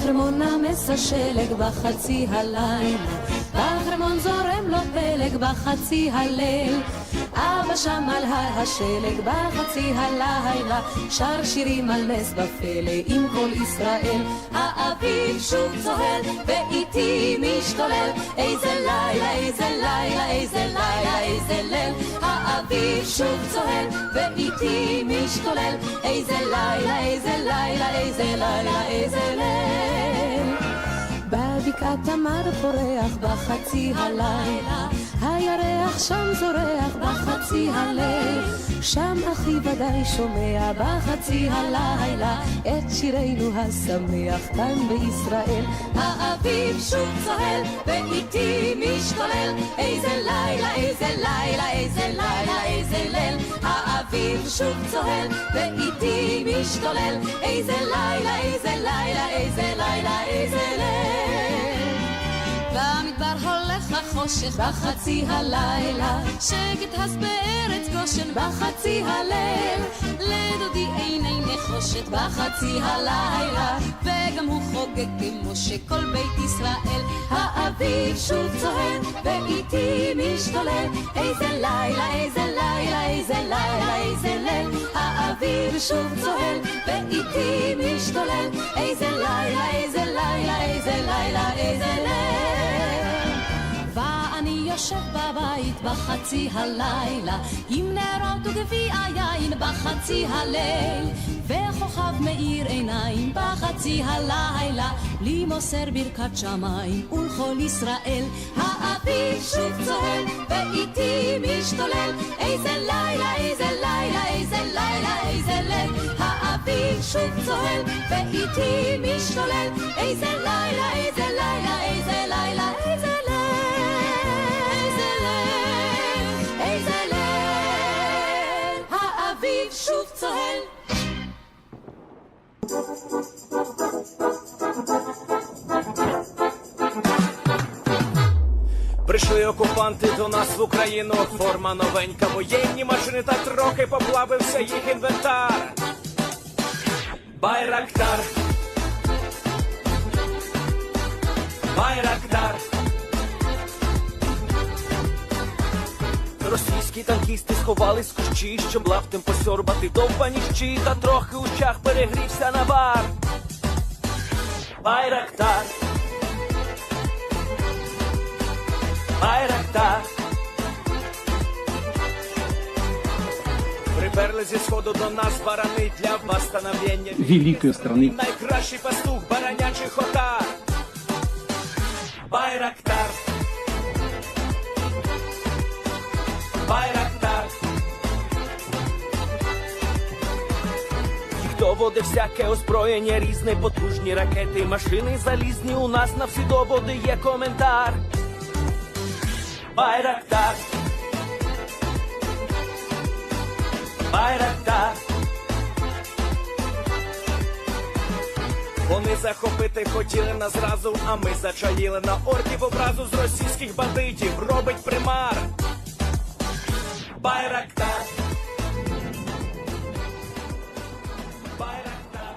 בחרמון נמס השלג בחצי הלילה, בחרמון זורם לו פלג בחצי הליל, אבא שם על הר השלג בחצי הלילה, שר שירים על נס בפלא עם כל ישראל. האביב שוב צוהל ואיתי משתולל, איזה לילה, איזה לילה, איזה לילה, איזה ליל. האביב שוב צוהל ואיתי משתולל, איזה לילה, איזה לילה, איזה לילה, איזה ליל. בבקעת תמר פורח בחצי הלילה, הירח שם זורח בחצי הליל, שם אחי ודאי שומע בחצי הלילה את שירנו השמח כאן בישראל. האביב שוב צוהל ואיתי משתולל, איזה לילה, איזה לילה, איזה לילה, איזה ליל. האביב שוב צוהל ואיתי משתולל, איזה לילה, איזה לילה, איזה לילה, איזה ליל. במדבר הולך החושך בחצי הלילה, שקט הס בארץ גושן בחצי הליל, לדודי עיני נחושת בחצי הלילה, וגם הוא חוגג כמו שכל בית ישראל. האביב שוב צוהל ואיתי משתולל, איזה לילה, איזה לילה, איזה לילה, איזה ליל. האביב שוב צוהל ואיתי משתולל, איזה לילה, איזה לילה, איזה לילה, איזה ליל. ואני יושב בבית בחצי הלילה, עם נרות וגביע יין בחצי הליל, וכוכב מאיר עיניים בחצי הלילה, לי מוסר ברכת שמיים ולכל ישראל. האביב שוב צוהל ואיתי משתולל, איזה לילה, איזה לילה, איזה לילה, איזה ליל. האביב שוב צוהל ואיתי משתולל, איזה לילה, איזה לילה, איזה לילה, איזה ליל. שוב צוהל. Прийшли окупанти до нас в Україну, форма новенька, воєнні машини, та трохи поплавився їх інвентар. Байрактар, Байрактар. Російські танкісти сховались в кущі, щоб лаптем посьорбати довбані щі, та трохи у чах перегрівся навар. Байрактар, Байрактар. Приперли зі сходу до нас барани для восстановлення великої страни. Найкращий пастух баранячих отар. Байрактар, Байрактар. Їх доводи всяке озброєння різне, потужні ракети, машини залізні, у нас на всі доводи є коментар. Байрактар, Байрактар. Вони захопити хотіли нас зразу, а ми зачаїли на орків образу з російських бандитів, робить примар. Байрактар, Байрактар.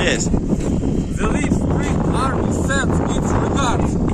Yes. The Leaf Spring Army sends its regards.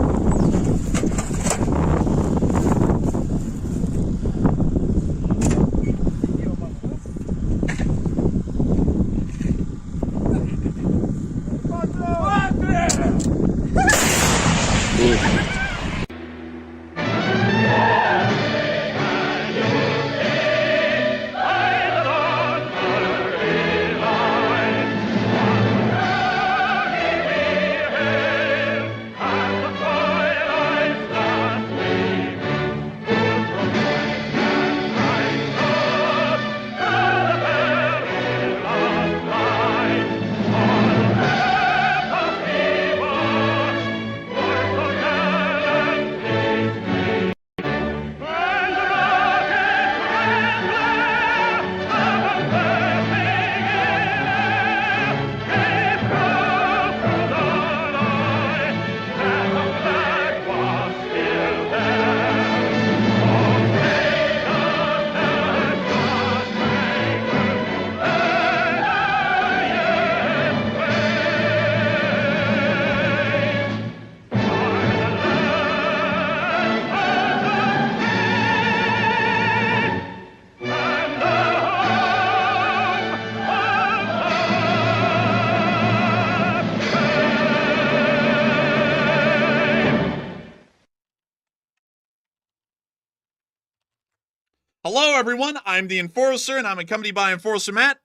Hello, everyone. I'm the Enforcer, and I'm accompanied by Enforcer Matt.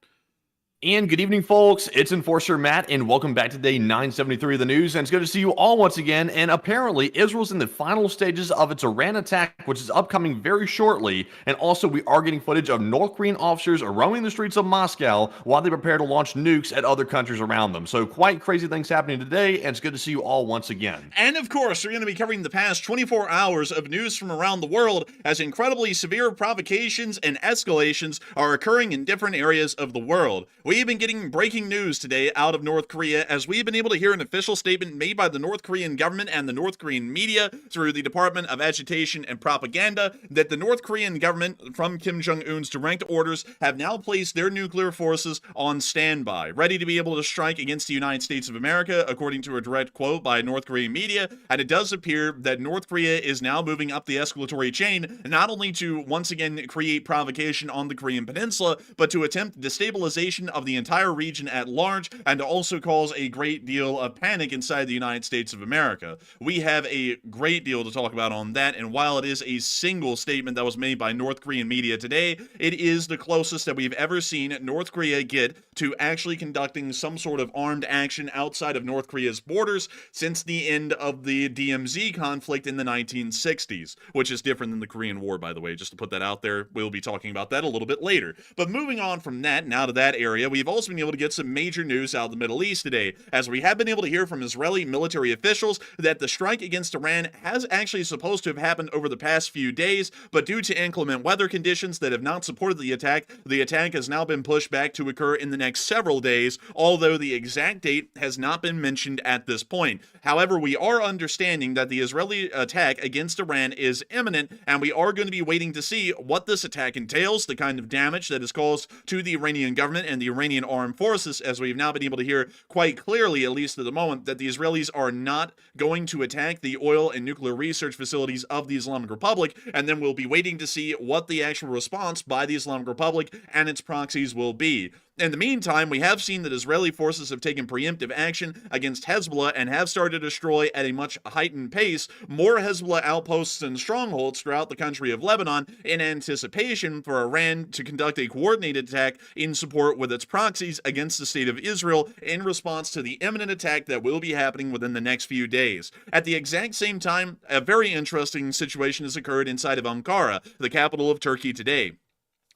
And good evening, folks. It's Enforcer Matt, and welcome back to day 973 of the news. And it's good to see you all once again. And apparently, Israel's in the final stages of its Iran attack, which is upcoming very shortly. And also, we are getting footage of North Korean officers roaming the streets of Moscow while they prepare to launch nukes at other countries around them. So, quite crazy things happening today, and it's good to see you all once again. And of course, we're going to be covering the past 24 hours of news from around the world as incredibly severe provocations and escalations are occurring in different areas of the world. We've been getting breaking news today out of North Korea as we've been able to hear an official statement made by the North Korean government and the North Korean media through the Department of Agitation and Propaganda that the North Korean government, from Kim Jong-un's direct orders, have now placed their nuclear forces on standby, ready to be able to strike against the United States of America, according to a direct quote by North Korean media. And it does appear that North Korea is now moving up the escalatory chain, not only to once again create provocation on the Korean peninsula, but to attempt destabilization of the entire region at large, and to also cause a great deal of panic inside the United States of America. We have a great deal to talk about on that, and while it is a single statement that was made by North Korean media today, it is the closest that we've ever seen North Korea get to actually conducting some sort of armed action outside of North Korea's borders since the end of the DMZ conflict in the 1960s, which is different than the Korean War, by the way, just to put that out there. We'll be talking about that a little bit later. But moving on from that, now to that area, we've also been able to get some major news out of the Middle East today, as we have been able to hear from Israeli military officials that the strike against Iran has actually supposed to have happened over the past few days, but due to inclement weather conditions that have not supported the attack has now been pushed back to occur in the next several days, although the exact date has not been mentioned at this point. However, we are understanding that the Israeli attack against Iran is imminent, and we are going to be waiting to see what this attack entails, the kind of damage that is caused to the Iranian government and the Iranian armed forces, as we've now been able to hear quite clearly, at least at the moment, that the Israelis are not going to attack the oil and nuclear research facilities of the Islamic Republic, and then we'll be waiting to see what the actual response by the Islamic Republic and its proxies will be. In the meantime, we have seen that Israeli forces have taken preemptive action against Hezbollah and have started to destroy at a much heightened pace more Hezbollah outposts and strongholds throughout the country of Lebanon in anticipation for Iran to conduct a coordinated attack in support with its proxies against the state of Israel in response to the imminent attack that will be happening within the next few days. At the exact same time, a very interesting situation has occurred inside of Ankara, the capital of Turkey, today,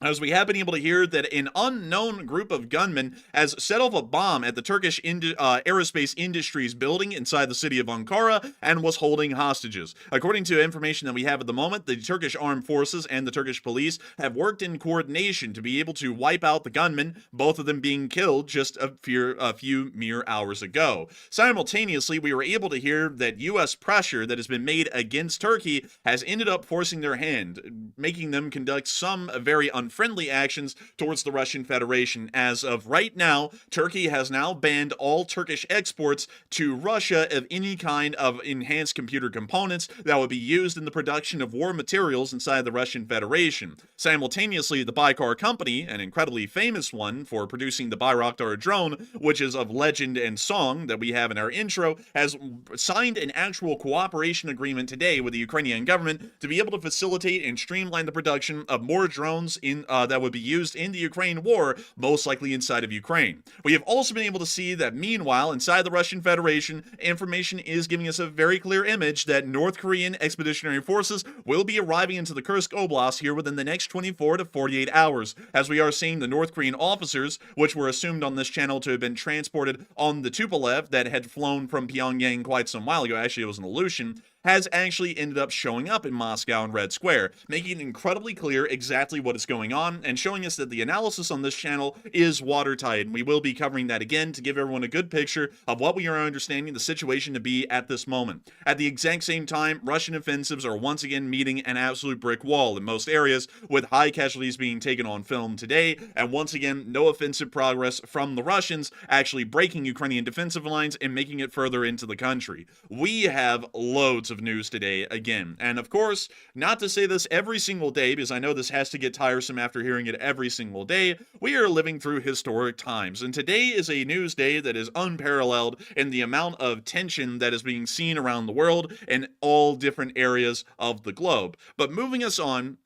as we have been able to hear that an unknown group of gunmen has set off a bomb at the Turkish aerospace industries building inside the city of Ankara and was holding hostages. According to information that we have at the moment, the Turkish armed forces and the Turkish police have worked in coordination to be able to wipe out the gunmen, both of them being killed just a few mere hours ago. Simultaneously, we were able to hear that U.S. pressure that has been made against Turkey has ended up forcing their hand, making them conduct some very unfriendly actions towards the Russian Federation. As of right now, Turkey has now banned all Turkish exports to Russia of any kind of enhanced computer components that would be used in the production of war materials inside the Russian Federation. Simultaneously, the Baykar company, an incredibly famous one for producing the Bayraktar drone, which is of legend and song that we have in our intro, has signed an actual cooperation agreement today with the Ukrainian government to be able to facilitate and streamline the production of more drones that would be used in the Ukraine war, most likely inside of Ukraine. We have also been able to see that meanwhile, inside the Russian Federation, information is giving us a very clear image that North Korean Expeditionary Forces will be arriving into the Kursk Oblast here within the next 24 to 48 hours, as we are seeing the North Korean officers, which were assumed on this channel to have been transported on the Tupolev that had flown from Pyongyang quite some while ago. Actually, it was an illusion. Has actually ended up showing up in Moscow and Red Square, making it incredibly clear exactly what is going on and showing us that the analysis on this channel is watertight. And we will be covering that again to give everyone a good picture of what we are understanding the situation to be at this moment. At the exact same time, Russian offensives are once again meeting an absolute brick wall in most areas, with high casualties being taken on film today, and once again, no offensive progress from the Russians actually breaking Ukrainian defensive lines and making it further into the country. We have loads of news today again, and of course, not to say this every single day, because I know this has to get tiresome after hearing it every single day, we are living through historic times, and today is a news day that is unparalleled in the amount of tension that is being seen around the world in all different areas of the globe. But moving us on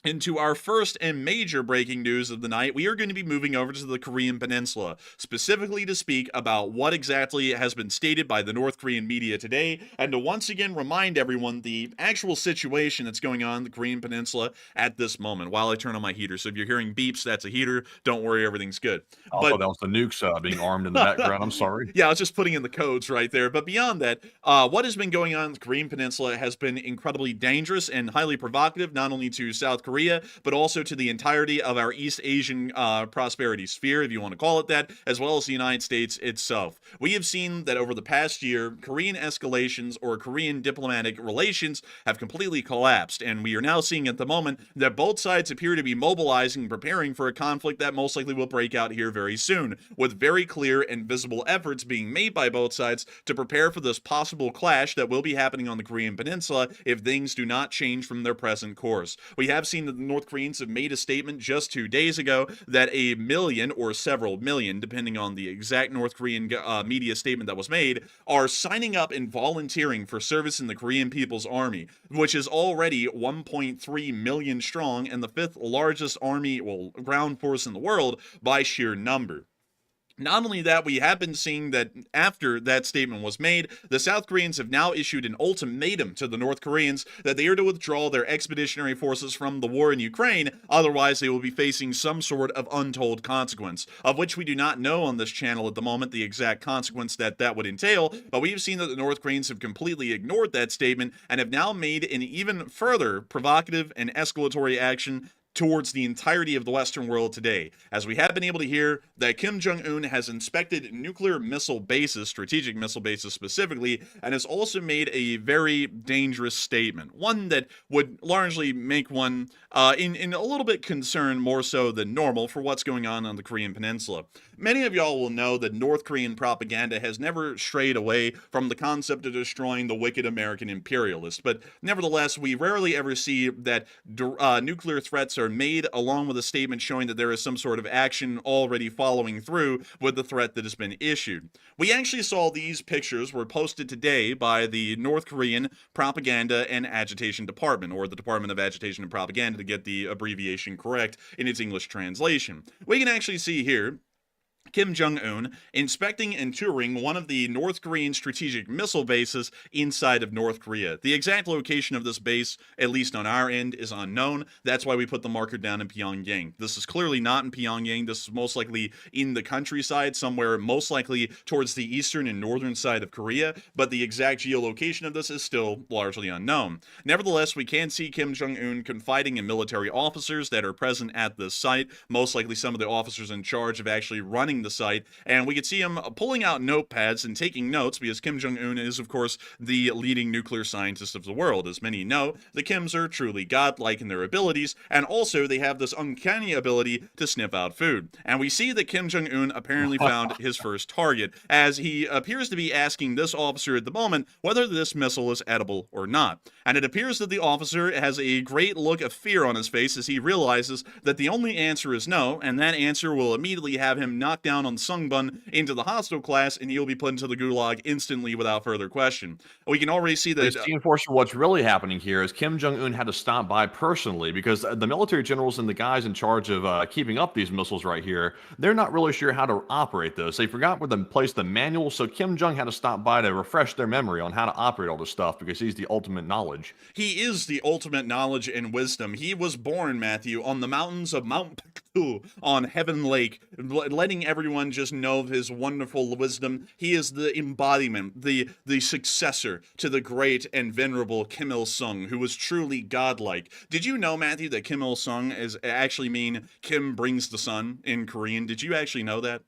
into our first and major breaking news of the night, we are going to be moving over to the Korean Peninsula, specifically to speak about what exactly has been stated by the North Korean media today, and to once again remind everyone the actual situation that's going on in the Korean Peninsula at this moment while I turn on my heater. So if you're hearing beeps, that's a heater. Don't worry, everything's good. Oh, that was the nukes being armed in the background. I'm sorry. Yeah, I was just putting in the codes right there. But beyond that, what has been going on in the Korean Peninsula has been incredibly dangerous and highly provocative, not only to South Korea, but also to the entirety of our East Asian prosperity sphere, if you want to call it that, as well as the United States itself. We have seen that over the past year, Korean escalations or Korean diplomatic relations have completely collapsed, and we are now seeing at the moment that both sides appear to be mobilizing and preparing for a conflict that most likely will break out here very soon, with very clear and visible efforts being made by both sides to prepare for this possible clash that will be happening on the Korean Peninsula if things do not change from their present course. We have seen that the North Koreans have made a statement just 2 days ago that 1 million or several million, depending on the exact North Korean media statement that was made, are signing up and volunteering for service in the Korean People's Army, which is already 1.3 million strong and the 5th largest army, well, ground force in the world by sheer number. Not only that, we have been seeing that after that statement was made, the South Koreans have now issued an ultimatum to the North Koreans that they are to withdraw their expeditionary forces from the war in Ukraine, otherwise they will be facing some sort of untold consequence, of which we do not know on this channel at the moment the exact consequence that would entail, but we have seen that the North Koreans have completely ignored that statement and have now made an even further provocative and escalatory action towards the entirety of the Western world today, as we have been able to hear that Kim Jong-un has inspected nuclear missile bases, strategic missile bases specifically, and has also made a very dangerous statement, one that would largely make one in a little bit concerned more so than normal for what's going on the Korean Peninsula. Many of y'all will know that North Korean propaganda has never strayed away from the concept of destroying the wicked American imperialists, but nevertheless, we rarely ever see that nuclear threats are made along with a statement showing that there is some sort of action already following through with the threat that has been issued. We actually saw these pictures were posted today by the North Korean Propaganda and Agitation Department, or the Department of Agitation and Propaganda to get the abbreviation correct in its English translation. We can actually see here Kim Jong-un inspecting and touring one of the North Korean strategic missile bases inside of North Korea. The exact location of this base, at least on our end, is unknown. That's why we put the marker down in Pyongyang. This is clearly not in Pyongyang. This is most likely in the countryside, somewhere most likely towards the eastern and northern side of Korea, but the exact geolocation of this is still largely unknown. Nevertheless, we can see Kim Jong-un confiding in military officers that are present at this site, most likely some of the officers in charge of actually running the site, and we could see him pulling out notepads and taking notes because Kim Jong-un is, of course, the leading nuclear scientist of the world. As many know, the Kims are truly godlike in their abilities, and also they have this uncanny ability to sniff out food. And we see that Kim Jong-un apparently found his first target, as he appears to be asking this officer at the moment whether this missile is edible or not. And it appears that the officer has a great look of fear on his face as he realizes that the only answer is no, and that answer will immediately have him knocked down on Sungbun into the hostile class, and he'll be put into the gulag instantly without further question. We can already see that. Enforcer, what's really happening here is Kim Jong-un had to stop by personally because the military generals and the guys in charge of keeping up these missiles right here, they're not really sure how to operate those. They forgot where to place the manual, so Kim Jong had to stop by to refresh their memory on how to operate all this stuff because he's the ultimate knowledge. He is the ultimate knowledge and wisdom. He was born, Matthew, on the mountains of Mount Paktu on Heaven Lake, letting everyone just know of his wonderful wisdom. He is the embodiment, the successor to the great and venerable Kim Il-sung, who was truly godlike. Did you know, Matthew, that Kim Il-sung is actually mean Kim brings the sun in Korean? Did you actually know that?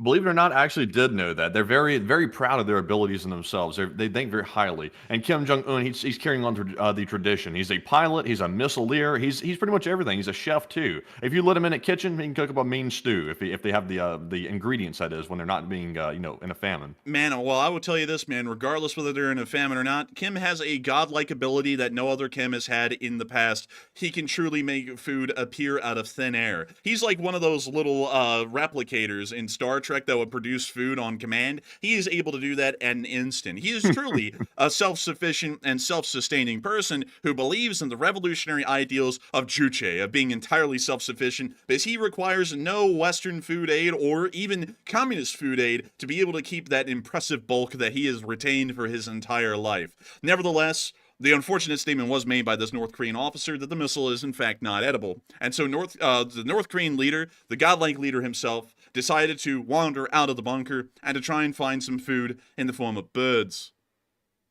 Believe it or not, I actually did know that. They're very, very proud of their abilities in themselves. They think very highly. And Kim Jong-un, he's carrying on the tradition. He's a pilot. He's a missileer. He's pretty much everything. He's a chef too. If you let him in a kitchen, he can cook up a mean stew. If they have the ingredients, that is, when they're not being in a famine. Man, well, I will tell you this, man. Regardless whether they're in a famine or not, Kim has a godlike ability that no other Kim has had in the past. He can truly make food appear out of thin air. He's like one of those little replicators in Star Trek that would produce food on command. He is able to do that at an instant. He is truly a self-sufficient and self-sustaining person who believes in the revolutionary ideals of Juche, of being entirely self-sufficient, because he requires no Western food aid or even communist food aid to be able to keep that impressive bulk that he has retained for his entire life. Nevertheless, the unfortunate statement was made by this North Korean officer that the missile is in fact not edible. And so the North Korean leader, the godlike leader himself, decided to wander out of the bunker and to try and find some food in the form of birds.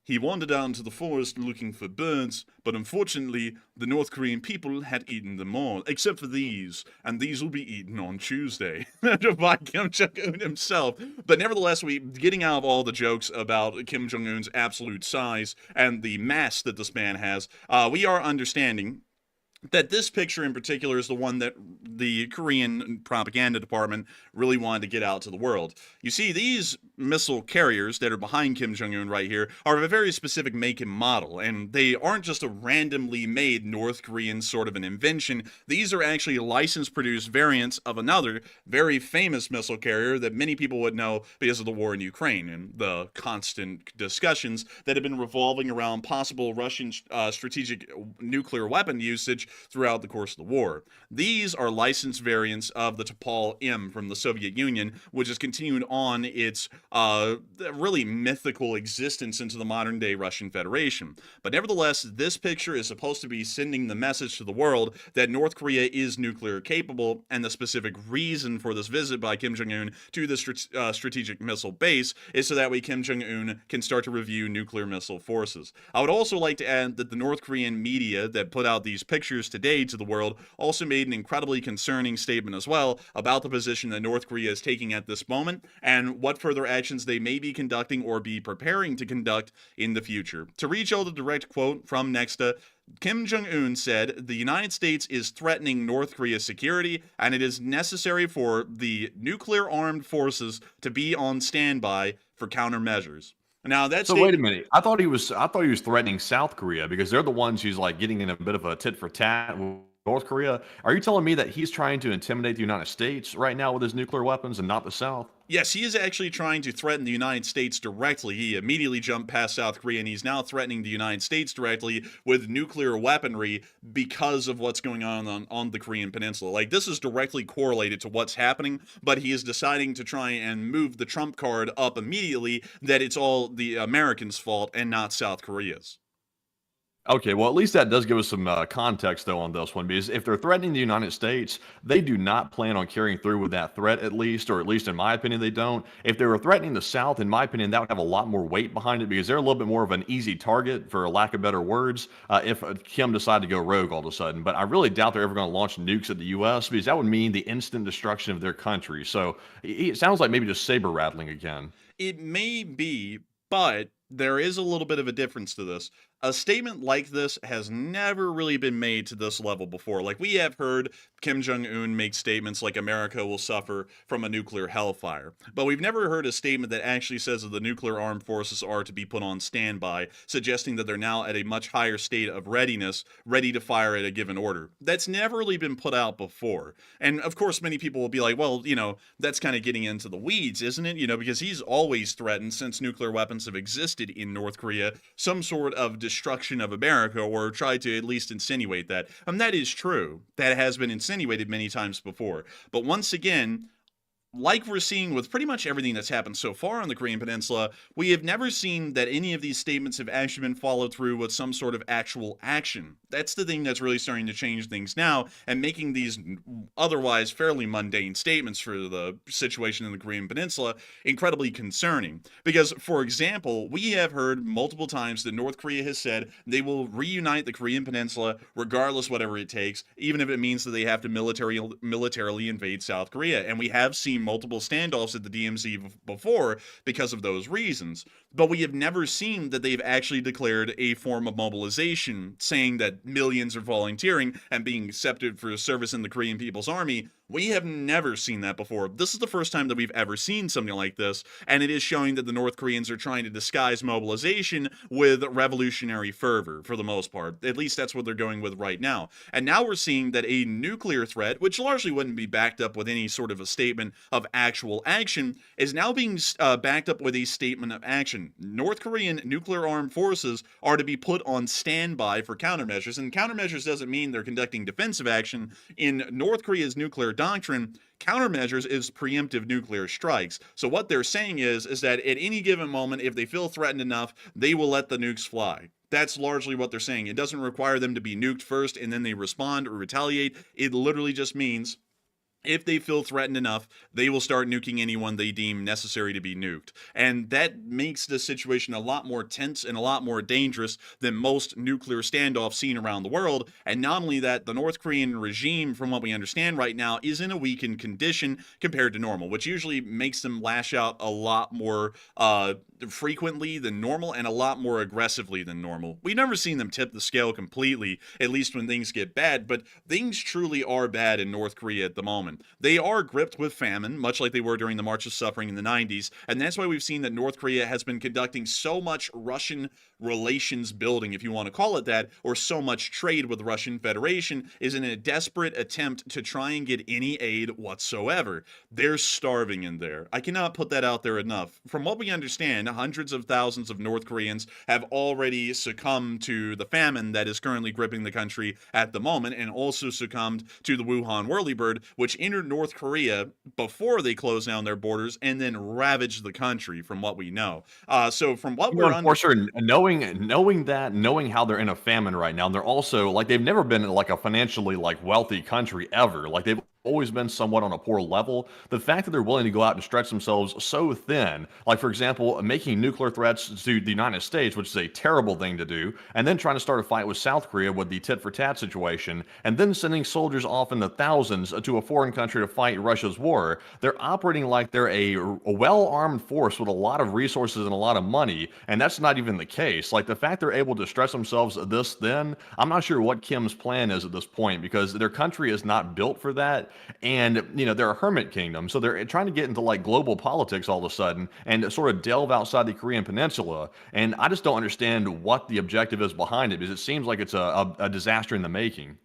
He wandered out into the forest looking for birds, but unfortunately, the North Korean people had eaten them all, except for these, and these will be eaten on Tuesday by Kim Jong-un himself. But nevertheless, getting out of all the jokes about Kim Jong-un's absolute size and the mass that this man has, we are understanding that this picture in particular is the one that the Korean propaganda department really wanted to get out to the world. You see, these missile carriers that are behind Kim Jong-un right here are of a very specific make and model, and they aren't just a randomly made North Korean sort of an invention. These are actually license-produced variants of another very famous missile carrier that many people would know because of the war in Ukraine and the constant discussions that have been revolving around possible Russian strategic nuclear weapon usage throughout the course of the war. These are licensed variants of the T'Pol M from the Soviet Union, which has continued on its really mythical existence into the modern-day Russian Federation. But nevertheless, this picture is supposed to be sending the message to the world that North Korea is nuclear capable, and the specific reason for this visit by Kim Jong-un to the strategic missile base is so that way Kim Jong-un can start to review nuclear missile forces. I would also like to add that the North Korean media that put out these pictures leaders today to the world also made an incredibly concerning statement as well about the position that North Korea is taking at this moment and what further actions they may be conducting or be preparing to conduct in the future. To reach out the direct quote from Nexta, Kim Jong-un said the United States is threatening North Korea's security, and it is necessary for the nuclear-armed forces to be on standby for countermeasures. Now that's wait a minute. I thought he was threatening South Korea because they're the ones who's like getting in a bit of a tit for tat with North Korea. Are you telling me that he's trying to intimidate the United States right now with his nuclear weapons and not the South? Yes, he is actually trying to threaten the United States directly. He immediately jumped past South Korea, and he's now threatening the United States directly with nuclear weaponry because of what's going on the Korean Peninsula. Like, this is directly correlated to what's happening, but he is deciding to try and move the trump card up immediately that it's all the Americans' fault and not South Korea's. Okay, well, at least that does give us some context, though, on this one, because if they're threatening the United States, they do not plan on carrying through with that threat, at least in my opinion, they don't. If they were threatening the South, in my opinion, that would have a lot more weight behind it, because they're a little bit more of an easy target, for lack of better words, if Kim decided to go rogue all of a sudden. But I really doubt they're ever going to launch nukes at the U.S., because that would mean the instant destruction of their country. So it sounds like maybe just saber rattling again. It may be, but there is a little bit of a difference to this. A statement like this has never really been made to this level before. Like, we have heard Kim Jong-un make statements like America will suffer from a nuclear hellfire, but we've never heard a statement that actually says that the nuclear armed forces are to be put on standby, suggesting that they're now at a much higher state of readiness, ready to fire at a given order. That's never really been put out before. And of course, many people will be like, well, that's kind of getting into the weeds, isn't it? Because he's always threatened, since nuclear weapons have existed in North Korea, some sort of destruction of America, or tried to at least insinuate that. And that is true. That has been insinuated many times before. But once again, like we're seeing with pretty much everything that's happened so far on the Korean Peninsula, we have never seen that any of these statements have actually been followed through with some sort of actual action. That's the thing that's really starting to change things now, and making these otherwise fairly mundane statements for the situation in the Korean Peninsula incredibly concerning. Because, for example, we have heard multiple times that North Korea has said they will reunite the Korean Peninsula regardless whatever it takes, even if it means that they have to militarily invade South Korea. And we have seen multiple standoffs at the DMZ before because of those reasons. But we have never seen that they've actually declared a form of mobilization, saying that millions are volunteering and being accepted for service in the Korean People's Army. We have never seen that before. This is the first time that we've ever seen something like this, and it is showing that the North Koreans are trying to disguise mobilization with revolutionary fervor, for the most part. At least that's what they're going with right now. And now we're seeing that a nuclear threat, which largely wouldn't be backed up with any sort of a statement of actual action, is now being backed up with a statement of action. North Korean nuclear armed forces are to be put on standby for countermeasures, and countermeasures doesn't mean they're conducting defensive action. In North Korea's nuclear doctrine, countermeasures is preemptive nuclear strikes. So what they're saying is that at any given moment, if they feel threatened enough, they will let the nukes fly. That's largely what they're saying. It doesn't require them to be nuked first and then they respond or retaliate. It literally just means if they feel threatened enough, they will start nuking anyone they deem necessary to be nuked. And that makes the situation a lot more tense and a lot more dangerous than most nuclear standoffs seen around the world. And not only that, the North Korean regime, from what we understand right now, is in a weakened condition compared to normal, which usually makes them lash out a lot more frequently than normal and a lot more aggressively than normal. We've never seen them tip the scale completely, at least when things get bad, but things truly are bad in North Korea at the moment. They are gripped with famine, much like they were during the March of Suffering in the 90s, and that's why we've seen that North Korea has been conducting so much Russian relations building, if you want to call it that, or so much trade with the Russian Federation, is in a desperate attempt to try and get any aid whatsoever. They're starving in there. I cannot put that out there enough. From what we understand, hundreds of thousands of North Koreans have already succumbed to the famine that is currently gripping the country at the moment, and also succumbed to the Wuhan whirlybird, which entered North Korea before they closed down their borders and then ravaged the country, from what we know. So from what we're knowing how they're in a famine right now, and they're also like they've never been like a financially like wealthy country ever. Like they've always been somewhat on a poor level. The fact that they're willing to go out and stretch themselves so thin, like for example, making nuclear threats to the United States, which is a terrible thing to do, and then trying to start a fight with South Korea with the tit for tat situation, and then sending soldiers off in the thousands to a foreign country to fight Russia's war. They're operating like they're a well-armed force with a lot of resources and a lot of money, and that's not even the case. Like the fact they're able to stretch themselves this thin, I'm not sure what Kim's plan is at this point, because their country is not built for that. And, they're a hermit kingdom. So they're trying to get into like global politics all of a sudden and sort of delve outside the Korean peninsula. And I just don't understand what the objective is behind it, because it seems like it's a disaster in the making.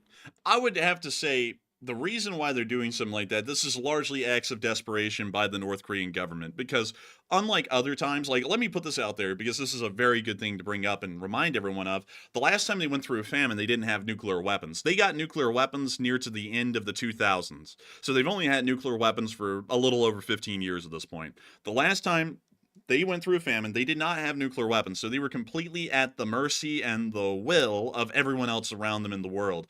I would have to say the reason why they're doing something like that, this is largely acts of desperation by the North Korean government, because unlike other times, like, let me put this out there because this is a very good thing to bring up and remind everyone of. The last time they went through a famine, they didn't have nuclear weapons. They got nuclear weapons near to the end of the 2000s. So they've only had nuclear weapons for a little over 15 years at this point. The last time they went through a famine, they did not have nuclear weapons, so they were completely at the mercy and the will of everyone else around them in the world,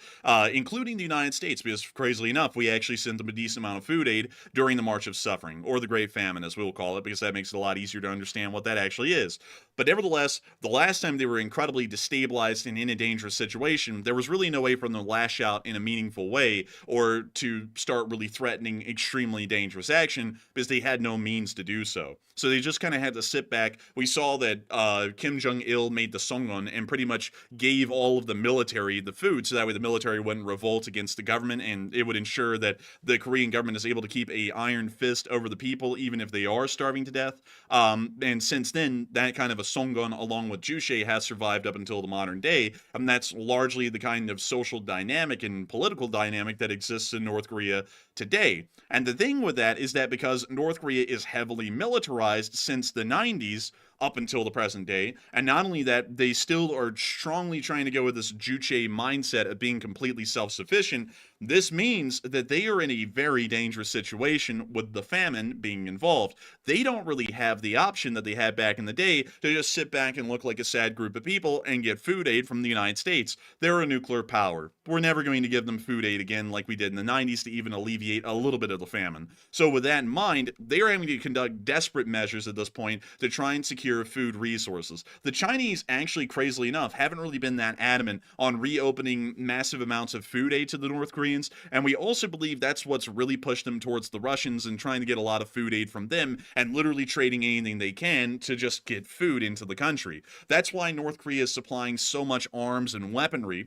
including the United States, because crazily enough, we actually sent them a decent amount of food aid during the March of Suffering, or the Great Famine, as we'll call it, because that makes it a lot easier to understand what that actually is. But nevertheless, the last time they were incredibly destabilized and in a dangerous situation, there was really no way for them to lash out in a meaningful way or to start really threatening extremely dangerous action, because they had no means to do so. So they just kind of had to sit back. We saw that Kim Jong-il made the Jong-un and pretty much gave all of the military the food, so that way the military wouldn't revolt against the government, and it would ensure that the Korean government is able to keep a iron fist over the people, even if they are starving to death. And since then, that kind of a Jong-un along with Juche has survived up until the modern day, and that's largely the kind of social dynamic and political dynamic that exists in North Korea today. And the thing with that is that because North Korea is heavily militarized since the 90s up until the present day, and not only that, they still are strongly trying to go with this Juche mindset of being completely self-sufficient. This means that they are in a very dangerous situation with the famine being involved. They don't really have the option that they had back in the day to just sit back and look like a sad group of people and get food aid from the United States. They're a nuclear power. We're never going to give them food aid again like we did in the 90s to even alleviate a little bit of the famine. So with that in mind, they are having to conduct desperate measures at this point to try and secure food resources. The Chinese, actually, crazily enough, haven't really been that adamant on reopening massive amounts of food aid to the North Koreans, and we also believe that's what's really pushed them towards the Russians and trying to get a lot of food aid from them and literally trading anything they can to just get food into the country. That's why North Korea is supplying so much arms and weaponry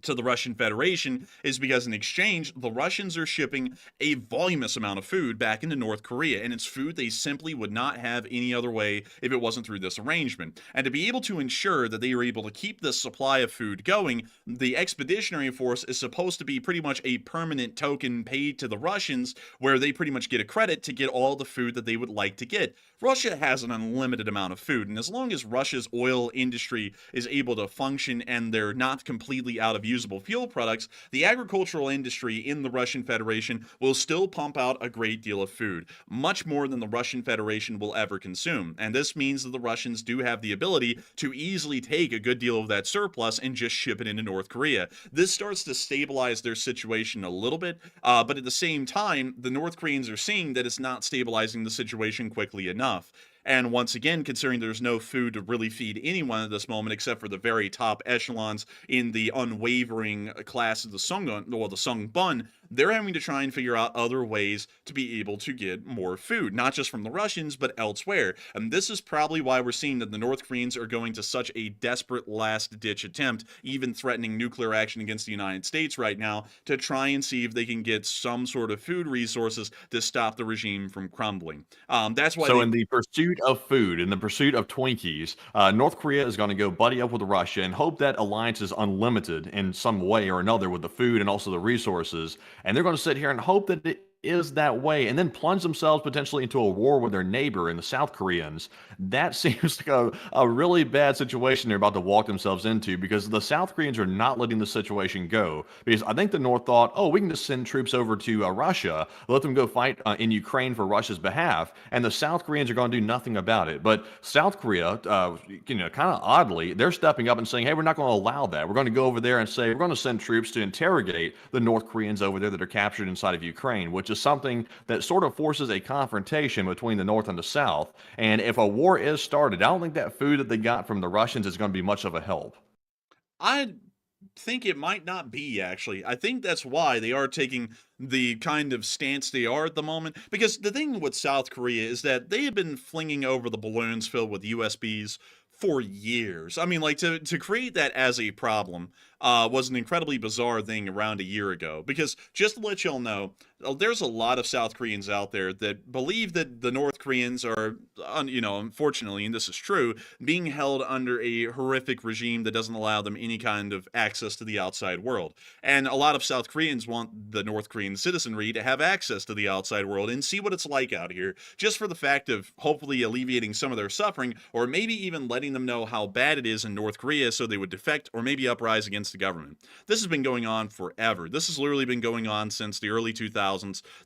to the Russian Federation, is because in exchange, the Russians are shipping a voluminous amount of food back into North Korea, and it's food they simply would not have any other way if it wasn't through this arrangement. And to be able to ensure that they are able to keep this supply of food going, the Expeditionary Force is supposed to be pretty much a permanent token paid to the Russians, where they pretty much get a credit to get all the food that they would like to get. Russia has an unlimited amount of food, and as long as Russia's oil industry is able to function and they're not completely out of usable fuel products, the agricultural industry in the Russian Federation will still pump out a great deal of food, much more than the Russian Federation will ever consume. And this means that the Russians do have the ability to easily take a good deal of that surplus and just ship it into North Korea. This starts to stabilize their situation a little bit, but at the same time, the North Koreans are seeing that it's not stabilizing the situation quickly enough. And once again, considering there's no food to really feed anyone at this moment except for the very top echelons in the unwavering class of the Songun, or the Songbun, they're having to try and figure out other ways to be able to get more food, not just from the Russians, but elsewhere. And this is probably why we're seeing that the North Koreans are going to such a desperate last-ditch attempt, even threatening nuclear action against the United States right now, to try and see if they can get some sort of food resources to stop the regime from crumbling. That's why. So, in the pursuit of food, in the pursuit of Twinkies, North Korea is going to go buddy up with Russia and hope that alliance is unlimited in some way or another with the food and also the resources. And they're going to sit here and hope that is that way and then plunge themselves potentially into a war with their neighbor and the South Koreans, that seems like a really bad situation they're about to walk themselves into, because the South Koreans are not letting the situation go. Because I think the North thought, oh, we can just send troops over to Russia, let them go fight in Ukraine for Russia's behalf, and the South Koreans are going to do nothing about it. But South Korea, kind of oddly, they're stepping up and saying, hey, we're not going to allow that. We're going to go over there and say we're going to send troops to interrogate the North Koreans over there that are captured inside of Ukraine, which is something that sort of forces a confrontation between the North and the South. And if a war is started, I don't think that food that they got from the Russians is going to be much of a help. I think it might not be, actually. I think that's why they are taking the kind of stance they are at the moment. Because the thing with South Korea is that they have been flinging over the balloons filled with USBs for years. I mean, like, to create that as a problem was an incredibly bizarre thing around a year ago. Because just to let y'all know, there's a lot of South Koreans out there that believe that the North Koreans are, unfortunately, and this is true, being held under a horrific regime that doesn't allow them any kind of access to the outside world. And a lot of South Koreans want the North Korean citizenry to have access to the outside world and see what it's like out here, just for the fact of hopefully alleviating some of their suffering, or maybe even letting them know how bad it is in North Korea so they would defect or maybe uprise against the government. This has been going on forever. This has literally been going on since the early 2000s.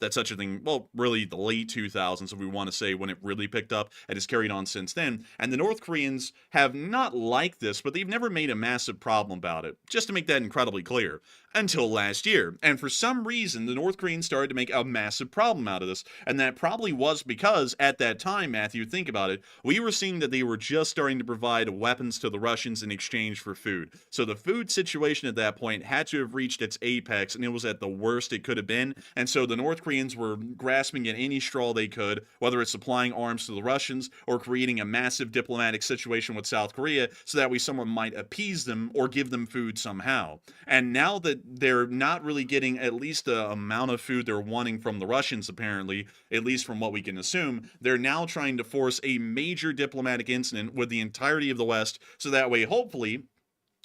That such a thing, well, really the late 2000s, if we want to say, when it really picked up, and has carried on since then. And the North Koreans have not liked this, but they've never made a massive problem about it, just to make that incredibly clear, until last year. And for some reason, the North Koreans started to make a massive problem out of this, and that probably was because at that time, Matthew, think about it, we were seeing that they were just starting to provide weapons to the Russians in exchange for food. So the food situation at that point had to have reached its apex, and it was at the worst it could have been. And so the North Koreans were grasping at any straw they could, whether it's supplying arms to the Russians or creating a massive diplomatic situation with South Korea so that way someone might appease them or give them food somehow. And now that they're not really getting at least the amount of food they're wanting from the Russians, apparently, at least from what we can assume, they're now trying to force a major diplomatic incident with the entirety of the West so that way, hopefully,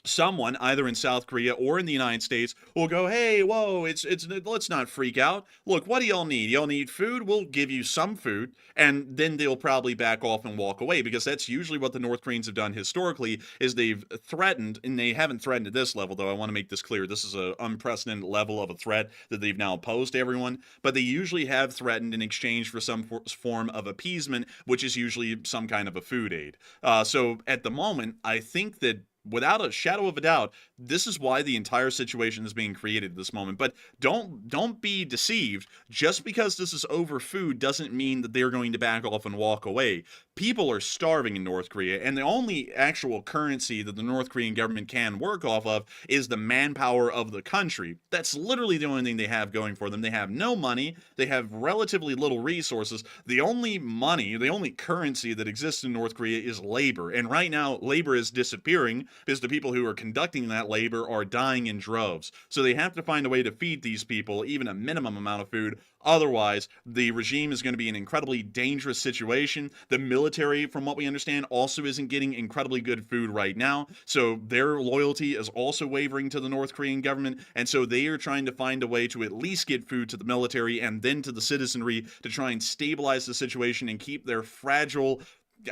someone either in South Korea or in the United States will go, hey, whoa, it's let's not freak out. Look, what do y'all need? Y'all need food? We'll give you some food. And then they'll probably back off and walk away, because that's usually what the North Koreans have done historically, is they've threatened, and they haven't threatened at this level, though I want to make this clear. This is an unprecedented level of a threat that they've now posed to everyone, but they usually have threatened in exchange for some form of appeasement, which is usually some kind of a food aid. So at the moment, I think that without a shadow of a doubt, this is why the entire situation is being created at this moment. But don't be deceived. Just because this is over food doesn't mean that they're going to back off and walk away. People are starving in North Korea, and the only actual currency that the North Korean government can work off of is the manpower of the country. That's literally the only thing they have going for them. They have no money. They have relatively little resources. The only money, the only currency that exists in North Korea is labor. And right now, labor is disappearing because the people who are conducting that labor are dying in droves. So they have to find a way to feed these people even a minimum amount of food. Otherwise, the regime is going to be in an incredibly dangerous situation. The military, from what we understand, also isn't getting incredibly good food right now. So their loyalty is also wavering to the North Korean government. And so they are trying to find a way to at least get food to the military and then to the citizenry to try and stabilize the situation and keep their fragile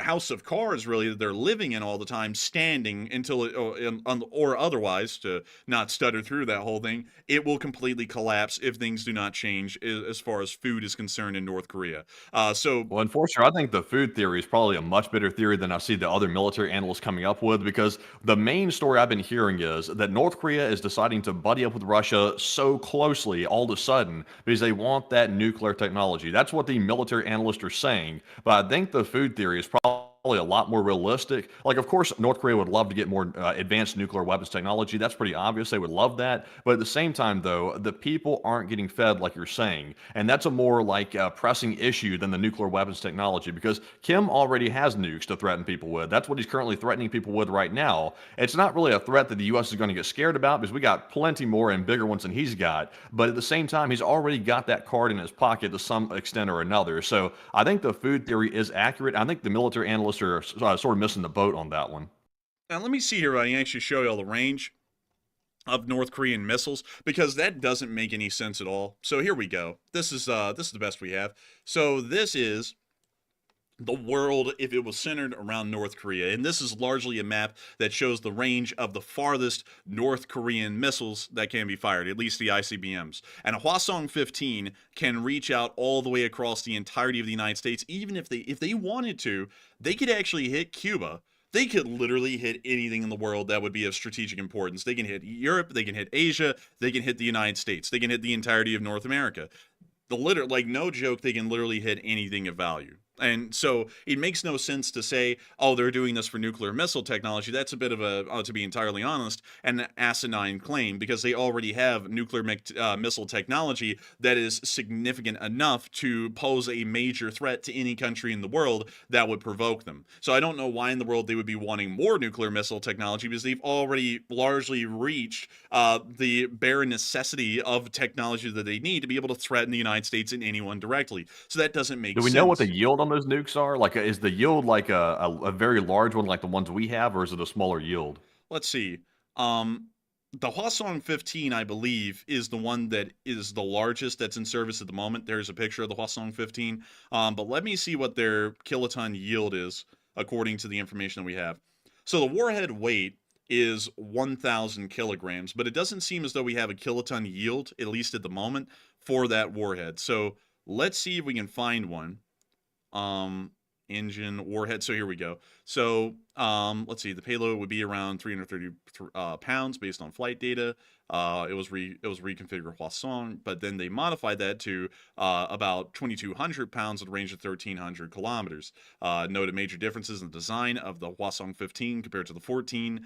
house of cards, really, that they're living in all the time, standing until it, or otherwise, to not stutter through that whole thing, it will completely collapse if things do not change as far as food is concerned in North Korea. Well, unfortunately, I think the food theory is probably a much better theory than I see the other military analysts coming up with, because the main story I've been hearing is that North Korea is deciding to buddy up with Russia so closely all of a sudden because they want that nuclear technology. That's what the military analysts are saying. But I think the food theory is probably a lot more realistic. Like, of course, North Korea would love to get more advanced nuclear weapons technology. That's pretty obvious. They would love that. But at the same time, though, the people aren't getting fed like you're saying. And that's a more like pressing issue than the nuclear weapons technology, because Kim already has nukes to threaten people with. That's what he's currently threatening people with right now. It's not really a threat that the U.S. is going to get scared about, because we got plenty more and bigger ones than he's got. But at the same time, he's already got that card in his pocket to some extent or another. So I think the food theory is accurate. I think the military analysts are sort of missing the boat on that one. Now let me see here. I can actually show you all the range. of North Korean missiles, because that doesn't make any sense at all. So here we go. This is the best we have. So this is the world if it was centered around North Korea. And this is largely a map that shows the range of the farthest North Korean missiles that can be fired, at least the ICBMs. And a Hwasong 15 can reach out all the way across the entirety of the United States. Even if they wanted to, they could actually hit Cuba. They could literally hit anything in the world that would be of strategic importance. They can hit Europe, they can hit Asia, they can hit the United States, they can hit the entirety of North America. Like, no joke, they can literally hit anything of value. And so it makes no sense to say, oh, they're doing this for nuclear missile technology. That's a bit of a, to be entirely honest, an asinine claim, because they already have nuclear missile technology that is significant enough to pose a major threat to any country in the world that would provoke them. So I don't know why in the world they would be wanting more nuclear missile technology, because they've already largely reached the bare necessity of technology that they need to be able to threaten the United States and anyone directly. So that doesn't make sense. Do we know what the yield on those nukes are? Like, is the yield like a very large one like the ones we have, or is it a smaller yield? Let's see. The Hwasong 15, I believe, is the one that is the largest that's in service at the moment. There's a picture of the Hwasong 15. But let me see what their kiloton yield is, according to the information that we have. So the warhead weight is 1,000 kilograms, but it doesn't seem as though we have a kiloton yield, at least at the moment, for that warhead. So let's see if we can find one. Engine, warhead. So here we go. So let's see. The payload would be around 330 pounds based on flight data. It was reconfigured Hwasong, but then they modified that to about 2,200 pounds at a range of 1,300 kilometers. Noted major differences in the design of the Hwasong 15 compared to the 14.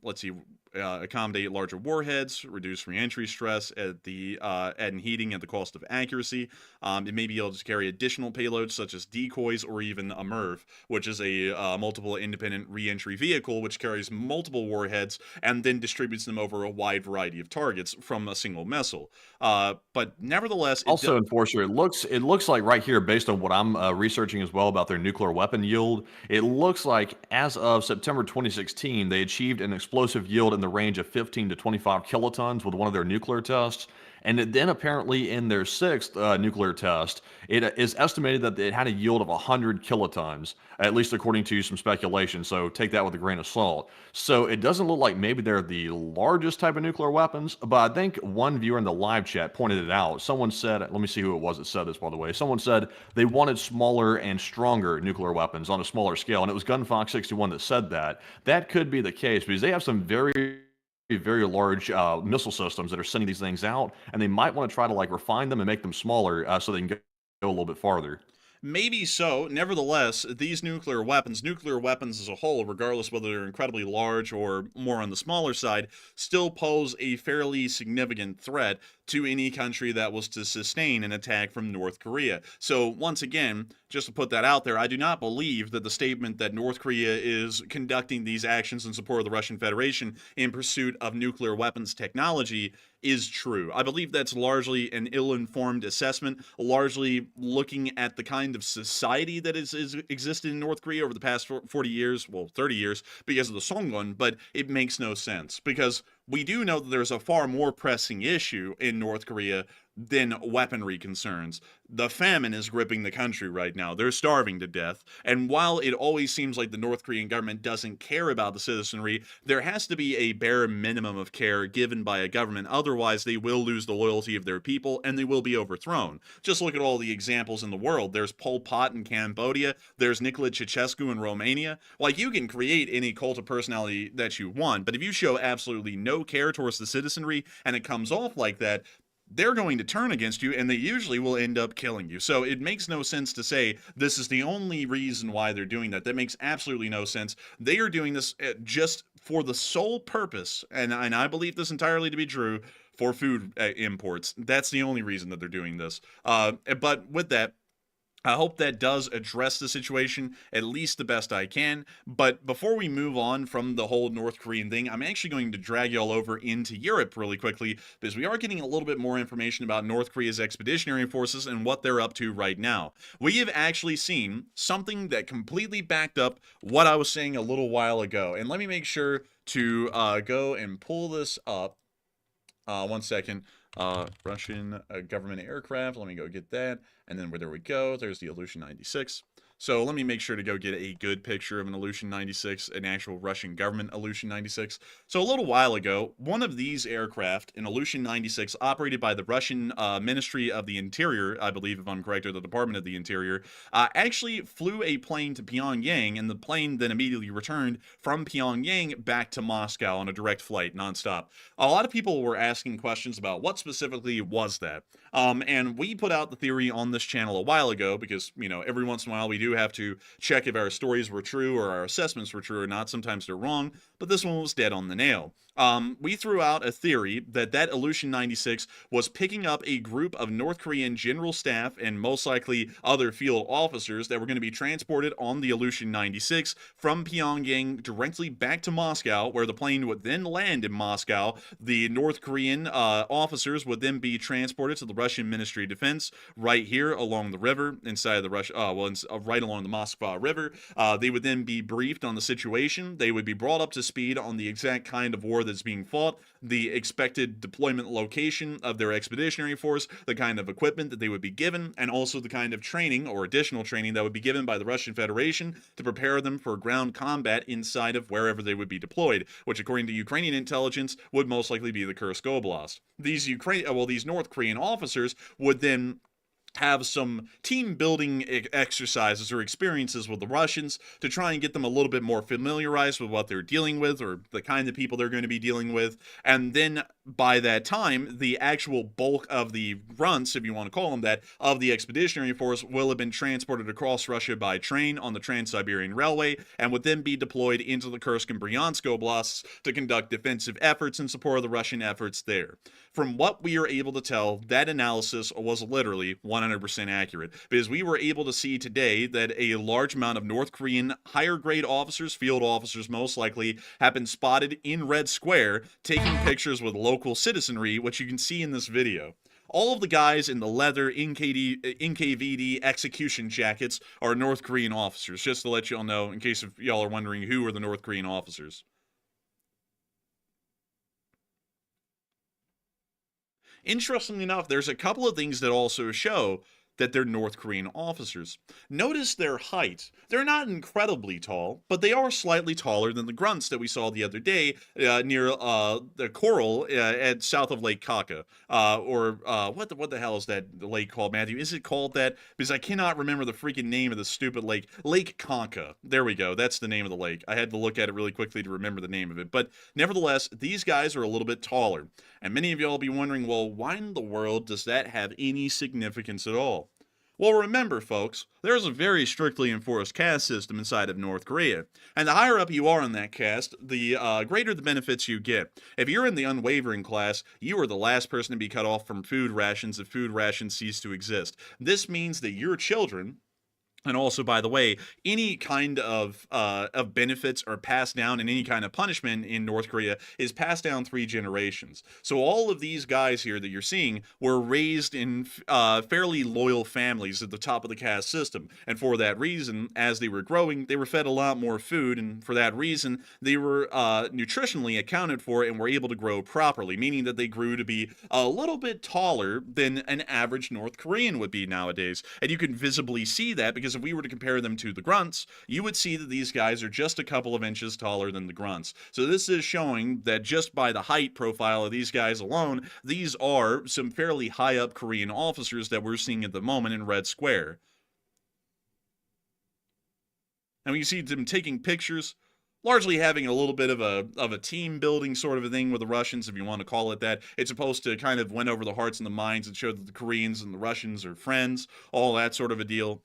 Let's see. Accommodate larger warheads, reduce reentry stress and heating at the cost of accuracy. It may be able to carry additional payloads such as decoys or even a MIRV, which is a multiple independent reentry vehicle which carries multiple warheads and then distributes them over a wide variety of targets from a single missile. But nevertheless, also, Enforcer, it looks like right here, based on what I'm researching as well about their nuclear weapon yield, it looks like as of September 2016, they achieved an explosive yield in the range of 15 to 25 kilotons with one of their nuclear tests. And then apparently in their sixth nuclear test, it is estimated that it had a yield of 100 kilotons, at least according to some speculation. So take that with a grain of salt. So it doesn't look like maybe they're the largest type of nuclear weapons, but I think one viewer in the live chat pointed it out. Someone said, let me see who it was that said this, by the way. Someone said they wanted smaller and stronger nuclear weapons on a smaller scale, and it was GunFox61 that said that. That could be the case because they have some very large missile systems that are sending these things out, and they might want to try to like refine them and make them smaller so they can go a little bit farther. Maybe so. Nevertheless, these nuclear weapons as a whole, regardless whether they're incredibly large or more on the smaller side, still pose a fairly significant threat to any country that was to sustain an attack from North Korea. So once again, just to put that out there, I do not believe that the statement that North Korea is conducting these actions in support of the Russian Federation in pursuit of nuclear weapons technology is true. I believe that's largely an ill-informed assessment, largely looking at the kind of society that is existed in North Korea over the past 40 years, well, 30 years, because of the Jong-un, but it makes no sense, because we do know that there's a far more pressing issue in North Korea than weaponry concerns. The famine is gripping the country right now. They're starving to death. And while it always seems like the North Korean government doesn't care about the citizenry, there has to be a bare minimum of care given by a government. Otherwise, they will lose the loyalty of their people and they will be overthrown. Just look at all the examples in the world. There's Pol Pot in Cambodia. There's Nicolae Ceausescu in Romania. Like, you can create any cult of personality that you want, but if you show absolutely no care towards the citizenry and it comes off like that, they're going to turn against you, and they usually will end up killing you. So it makes no sense to say this is the only reason why they're doing that. That makes absolutely no sense. They are doing this just for the sole purpose, and I believe this entirely to be true, for food imports. That's the only reason that they're doing this. But with that, I hope that does address the situation at least the best I can. But before we move on from the whole North Korean thing, I'm actually going to drag y'all over into Europe really quickly because we are getting a little bit more information about North Korea's expeditionary forces and what they're up to right now. We have actually seen something that completely backed up what I was saying a little while ago. And let me make sure to go and pull this up. 1 second. Russian government aircraft. Let me go get that. And then there we go. There's the Ilyushin 96. So let me make sure to go get a good picture of an Ilyushin 96, an actual Russian government Ilyushin 96. So a little while ago, one of these aircraft, an Ilyushin 96, operated by the Russian Ministry of the Interior, I believe if I'm correct, or the Department of the Interior, actually flew a plane to Pyongyang, and the plane then immediately returned from Pyongyang back to Moscow on a direct flight, nonstop. A lot of people were asking questions about what specifically was that. And we put out the theory on this channel a while ago because, you know, every once in a while we do have to check if our stories were true or our assessments were true or not. Sometimes they're wrong, but this one was dead on the nail. We threw out a theory that Ilyushin 96 was picking up a group of North Korean general staff and most likely other field officers that were going to be transported on the Ilyushin 96 from Pyongyang directly back to Moscow, where the plane would then land in Moscow. The North Korean officers would then be transported to the Russian Ministry of Defense right here along the river inside of the right along the Moskva River. They would then be briefed on the situation. They would be brought up to speed on the exact kind of war that's being fought, the expected deployment location of their expeditionary force, the kind of equipment that they would be given, and also the kind of training or additional training that would be given by the Russian Federation to prepare them for ground combat inside of wherever they would be deployed, which according to Ukrainian intelligence would most likely be the Kursk Oblast. These North Korean officers would then have some team building exercises or experiences with the Russians to try and get them a little bit more familiarized with what they're dealing with or the kind of people they're going to be dealing with. And then by that time, the actual bulk of the grunts, if you want to call them that, of the expeditionary force will have been transported across Russia by train on the Trans-Siberian Railway and would then be deployed into the Kursk and Bryansk oblasts to conduct defensive efforts in support of the Russian efforts there. From what we are able to tell, that analysis was literally 100% accurate, because we were able to see today that a large amount of North Korean higher grade officers, field officers most likely, have been spotted in Red Square taking pictures with local citizenry, which you can see in this video. All of the guys in the leather NKVD execution jackets are North Korean officers, just to let y'all know, in case if y'all are wondering who are the North Korean officers. Interestingly enough, there's a couple of things that also show that they're North Korean officers. Notice their height. They're not incredibly tall, but they are slightly taller than the grunts that we saw the other day near the coral at south of Lake Kaka. What the hell is that lake called, Matthew? Is it called that? Because I cannot remember the freaking name of the stupid lake. Lake Kanka. There we go. That's the name of the lake. I had to look at it really quickly to remember the name of it. But nevertheless, these guys are a little bit taller. And many of y'all will be wondering, well, why in the world does that have any significance at all? Well, remember, folks, there's a very strictly enforced caste system inside of North Korea, and the higher up you are in that caste, the greater the benefits you get. If you're in the unwavering class, you are the last person to be cut off from food rations if food rations cease to exist. This means that your children, and also, by the way, any kind of benefits are passed down, and any kind of punishment in North Korea is passed down 3 generations. So all of these guys here that you're seeing were raised in fairly loyal families at the top of the caste system. And for that reason, as they were growing, they were fed a lot more food, and for that reason, they were nutritionally accounted for and were able to grow properly, meaning that they grew to be a little bit taller than an average North Korean would be nowadays. And you can visibly see that because if we were to compare them to the grunts, you would see that these guys are just a couple of inches taller than the grunts. So this is showing that just by the height profile of these guys alone, these are some fairly high up Korean officers that we're seeing at the moment in Red Square. And you see them taking pictures, largely having a little bit of a team building sort of a thing with the Russians, if you want to call it that. It's supposed to kind of win over the hearts and the minds and show that the Koreans and the Russians are friends, all that sort of a deal.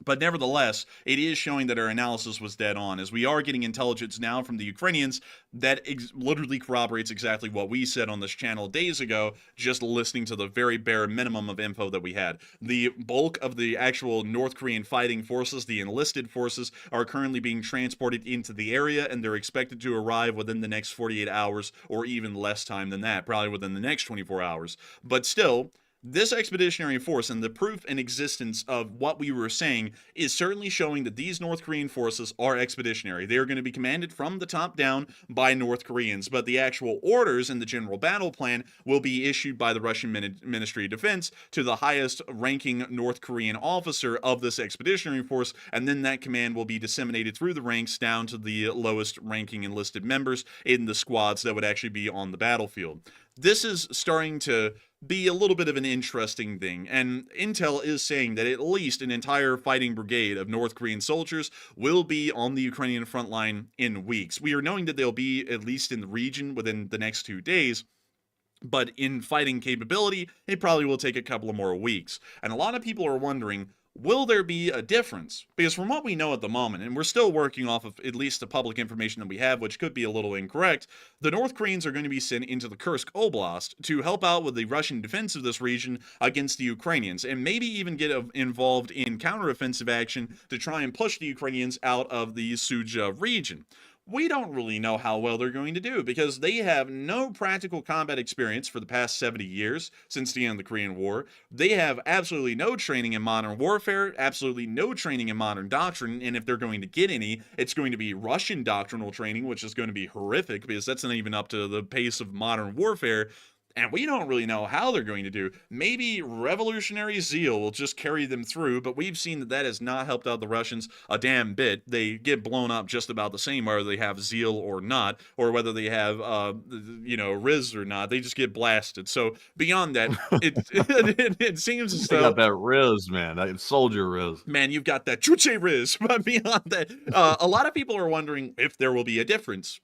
But nevertheless, it is showing that our analysis was dead on, as we are getting intelligence now from the Ukrainians that literally corroborates exactly what we said on this channel days ago, just listening to the very bare minimum of info that we had. The bulk of the actual North Korean fighting forces, the enlisted forces, are currently being transported into the area, and they're expected to arrive within the next 48 hours, or even less time than that, probably within the next 24 hours. But still, this expeditionary force and the proof and existence of what we were saying is certainly showing that these North Korean forces are expeditionary. They are going to be commanded from the top down by North Koreans, but the actual orders and the general battle plan will be issued by the Russian Ministry of Defense to the highest ranking North Korean officer of this expeditionary force, and then that command will be disseminated through the ranks down to the lowest ranking enlisted members in the squads that would actually be on the battlefield. This is starting to be a little bit of an interesting thing, and intel is saying that at least an entire fighting brigade of North Korean soldiers will be on the Ukrainian front line in weeks. We are knowing that they'll be at least in the region within the next 2 days, but in fighting capability, it probably will take a couple of more weeks. And a lot of people are wondering, will there be a difference? Because from what we know at the moment, and we're still working off of at least the public information that we have, which could be a little incorrect, the North Koreans are going to be sent into the Kursk Oblast to help out with the Russian defense of this region against the Ukrainians, and maybe even get involved in counteroffensive action to try and push the Ukrainians out of the Suja region. We don't really know how well they're going to do, because they have no practical combat experience for the past 70 years since the end of the Korean War. They have absolutely no training in modern warfare, absolutely no training in modern doctrine, and if they're going to get any, it's going to be Russian doctrinal training, which is going to be horrific, because that's not even up to the pace of modern warfare. And we don't really know how they're going to do. Maybe revolutionary zeal will just carry them through, but we've seen that that has not helped out the Russians a damn bit. They get blown up just about the same, whether they have zeal or not, or whether they have, Riz or not. They just get blasted. So beyond that, it seems as though... You got that Riz, man. That soldier Riz. Man, you've got that Chuche Riz. But beyond that, a lot of people are wondering if there will be a difference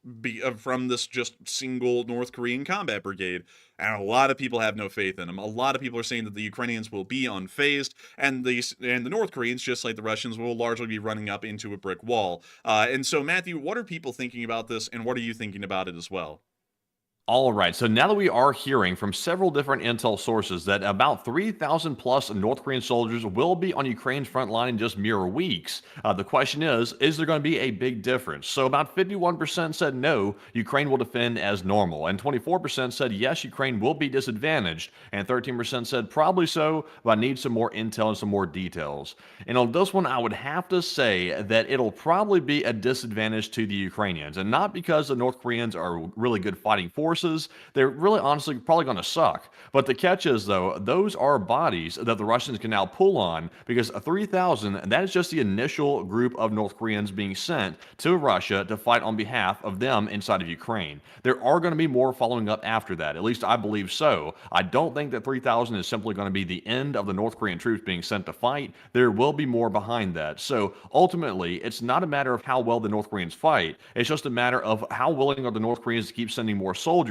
from this just single North Korean combat brigade. And a lot of people have no faith in them. A lot of people are saying that the Ukrainians will be unfazed, and the North Koreans, just like the Russians, will largely be running up into a brick wall. And so, Matthew, what are people thinking about this, and what are you thinking about it as well? All right, so now that we are hearing from several different intel sources that about 3,000 plus North Korean soldiers will be on Ukraine's front line in just mere weeks, the question is there going to be a big difference? So about 51% said no, Ukraine will defend as normal, and 24% said yes, Ukraine will be disadvantaged, and 13% said probably so, but I need some more intel and some more details. And on this one, I would have to say that it'll probably be a disadvantage to the Ukrainians, and not because the North Koreans are really good fighting forces. They're really honestly probably going to suck. But the catch is, though, those are bodies that the Russians can now pull on, because 3,000, that is just the initial group of North Koreans being sent to Russia to fight on behalf of them inside of Ukraine. There are going to be more following up after that. At least I believe so. I don't think that 3,000 is simply going to be the end of the North Korean troops being sent to fight. There will be more behind that. So ultimately, it's not a matter of how well the North Koreans fight. It's just a matter of how willing are the North Koreans to keep sending more soldiers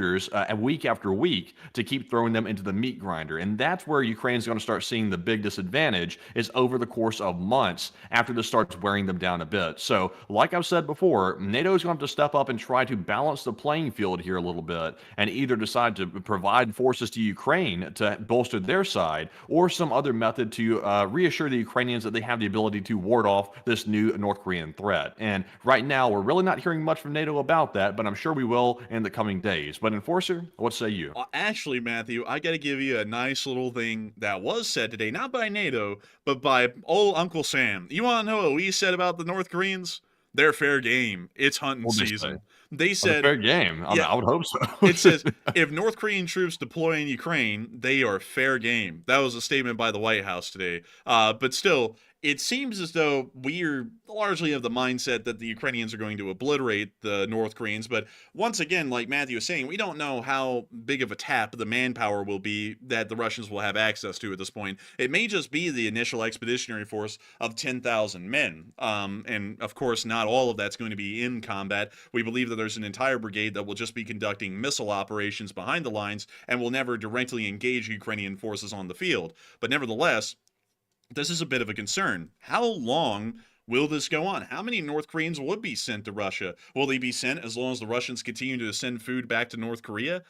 week after week to keep throwing them into the meat grinder. And that's where Ukraine's going to start seeing the big disadvantage, is over the course of months after this starts wearing them down a bit. So like I've said before, NATO is going to have to step up and try to balance the playing field here a little bit, and either decide to provide forces to Ukraine to bolster their side, or some other method to reassure the Ukrainians that they have the ability to ward off this new North Korean threat. And right now, we're really not hearing much from NATO about that, but I'm sure we will in the coming days. But Enforcer, what say you? Actually, Matthew, I got to give you a nice little thing that was said today, not by NATO, but by old Uncle Sam. You want to know what we said about the North Koreans? They're fair game. It's hunting season. They said fair game. Yeah, I would hope so. It says, if North Korean troops deploy in Ukraine, they are fair game. That was a statement by the White House today. But still, it seems as though we're largely of the mindset that the Ukrainians are going to obliterate the North Koreans. But once again, like Matthew was saying, we don't know how big of a tap the manpower will be that the Russians will have access to at this point. It may just be the initial expeditionary force of 10,000 men. And of course, not all of that's going to be in combat. We believe that there's an entire brigade that will just be conducting missile operations behind the lines and will never directly engage Ukrainian forces on the field. But nevertheless, this is a bit of a concern. How long will this go on? How many North Koreans would be sent to Russia? Will they be sent as long as the Russians continue to send food back to North Korea?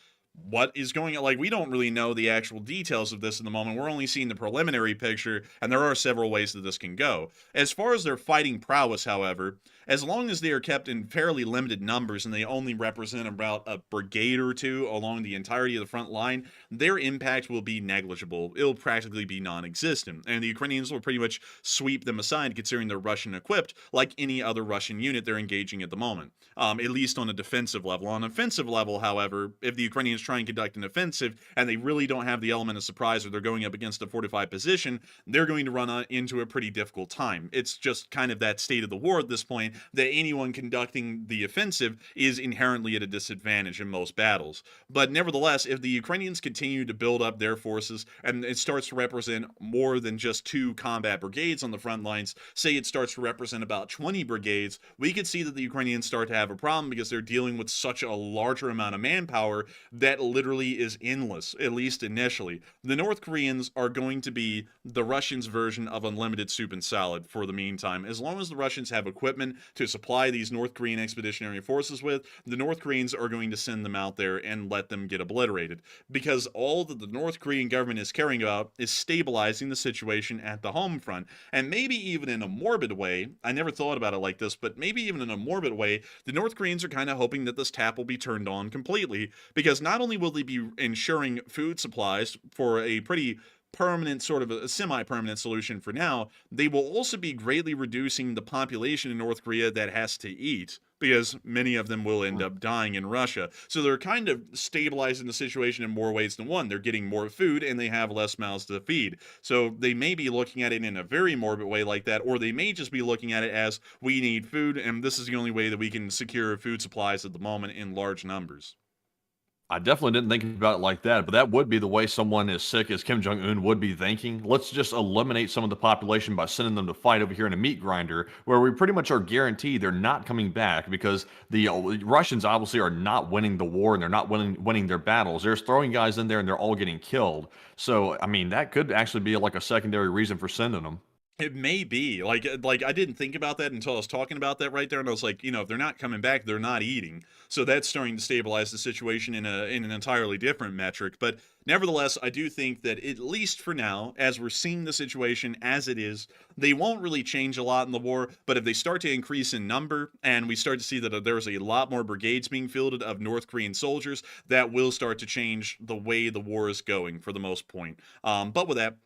What is going on? Like, we don't really know the actual details of this in the moment. We're only seeing the preliminary picture, and there are several ways that this can go. As far as their fighting prowess, however, as long as they are kept in fairly limited numbers and they only represent about a brigade or two along the entirety of the front line, their impact will be negligible. It'll practically be non-existent, and the Ukrainians will pretty much sweep them aside considering they're Russian equipped like any other Russian unit they're engaging at the moment, at least on a defensive level. On an offensive level, however, if the Ukrainians try and conduct an offensive and they really don't have the element of surprise or they're going up against a fortified position, they're going to run into a pretty difficult time. It's just kind of that state of the war at this point that anyone conducting the offensive is inherently at a disadvantage in most battles. But nevertheless, if the Ukrainians continue to build up their forces and it starts to represent more than just 2 combat brigades on the front lines, say it starts to represent about 20 brigades, we could see that the Ukrainians start to have a problem because they're dealing with such a larger amount of manpower that literally is endless, at least initially. The North Koreans are going to be the Russians' version of unlimited soup and salad for the meantime. As long as the Russians have equipment to supply these North Korean expeditionary forces with, the North Koreans are going to send them out there and let them get obliterated. Because all that the North Korean government is caring about is stabilizing the situation at the home front. And maybe even in a morbid way, I never thought about it like this, but maybe even in a morbid way, the North Koreans are kind of hoping that this tap will be turned on completely, because not only will they be ensuring food supplies for a pretty permanent, sort of a semi-permanent solution for now, they will also be greatly reducing the population in North Korea that has to eat, because many of them will end up dying in Russia. So they're kind of stabilizing the situation in more ways than one. They're getting more food and they have less mouths to feed. So they may be looking at it in a very morbid way like that, or they may just be looking at it as, we need food and this is the only way that we can secure food supplies at the moment in large numbers. I definitely didn't think about it like that, but that would be the way someone as sick as Kim Jong-un would be thinking. Let's just eliminate some of the population by sending them to fight over here in a meat grinder, where we pretty much are guaranteed they're not coming back, because the Russians obviously are not winning the war and they're not winning their battles. They're throwing guys in there and they're all getting killed. So, I mean, that could actually be like a secondary reason for sending them. It may be like I didn't think about that until I was talking about that right there, and I was like, if they're not coming back, they're not eating. So that's starting to stabilize the situation in an entirely different metric. But nevertheless, I do think that at least for now, as we're seeing the situation as it is, they won't really change a lot in the war. But if they start to increase in number and we start to see that there's a lot more brigades being fielded of North Korean soldiers, that will start to change the way the war is going for the most point. But with that,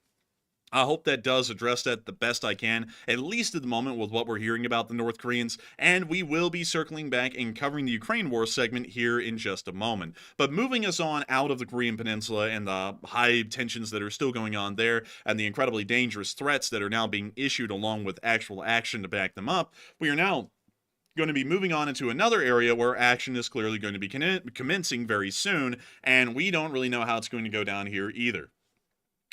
I hope that does address that the best I can, at least at the moment with what we're hearing about the North Koreans, and we will be circling back and covering the Ukraine war segment here in just a moment. But moving us on out of the Korean Peninsula and the high tensions that are still going on there, and the incredibly dangerous threats that are now being issued along with actual action to back them up, we are now going to be moving on into another area where action is clearly going to be commencing very soon, and we don't really know how it's going to go down here either.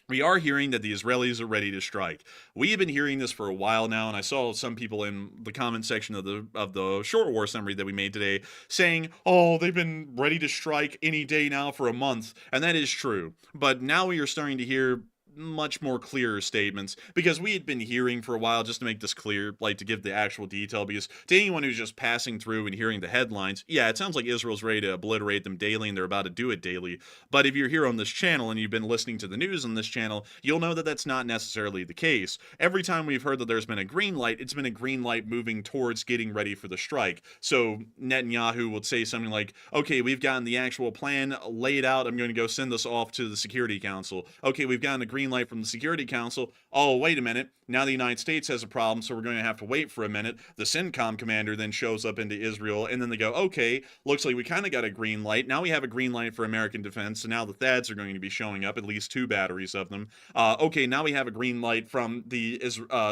We are hearing that the Israelis are ready to strike. We have been hearing this for a while now, and I saw some people in the comment section of the short war summary that we made today saying, oh, they've been ready to strike any day now for a month, and that is true. But now we are starting to hear much more clearer statements, because we had been hearing for a while, just to make this clear, like to give the actual detail, because to anyone who's just passing through and hearing the headlines, yeah, it sounds like Israel's ready to obliterate them daily and they're about to do it daily. But if you're here on this channel and you've been listening to the news on this channel, you'll know that that's not necessarily the case. Every time we've heard that there's been a green light, it's been a green light moving towards getting ready for the strike. So Netanyahu would say something like, okay, we've gotten the actual plan laid out, I'm going to go send this off to the Security Council. Okay, we've gotten a green light from the Security Council. Oh, wait a minute. Now the United States has a problem, so we're going to have to wait for a minute. The CENTCOM commander then shows up into Israel, and then they go, okay, looks like we kind of got a green light. Now we have a green light for American defense, so now the THAADs are going to be showing up, at least 2 batteries of them. Okay, now we have a green light from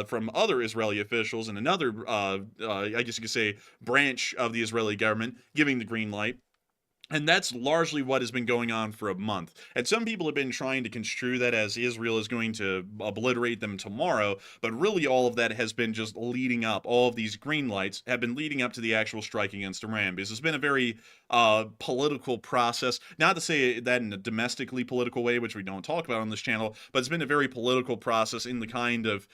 from other Israeli officials and another, I guess you could say, branch of the Israeli government giving the green light. And that's largely what has been going on for a month. And some people have been trying to construe that as Israel is going to obliterate them tomorrow, but really all of that has been just leading up. All of these green lights have been leading up to the actual strike against Iran, because it's been a very political process. Not to say that in a domestically political way, which we don't talk about on this channel, but it's been a very political process in the kind of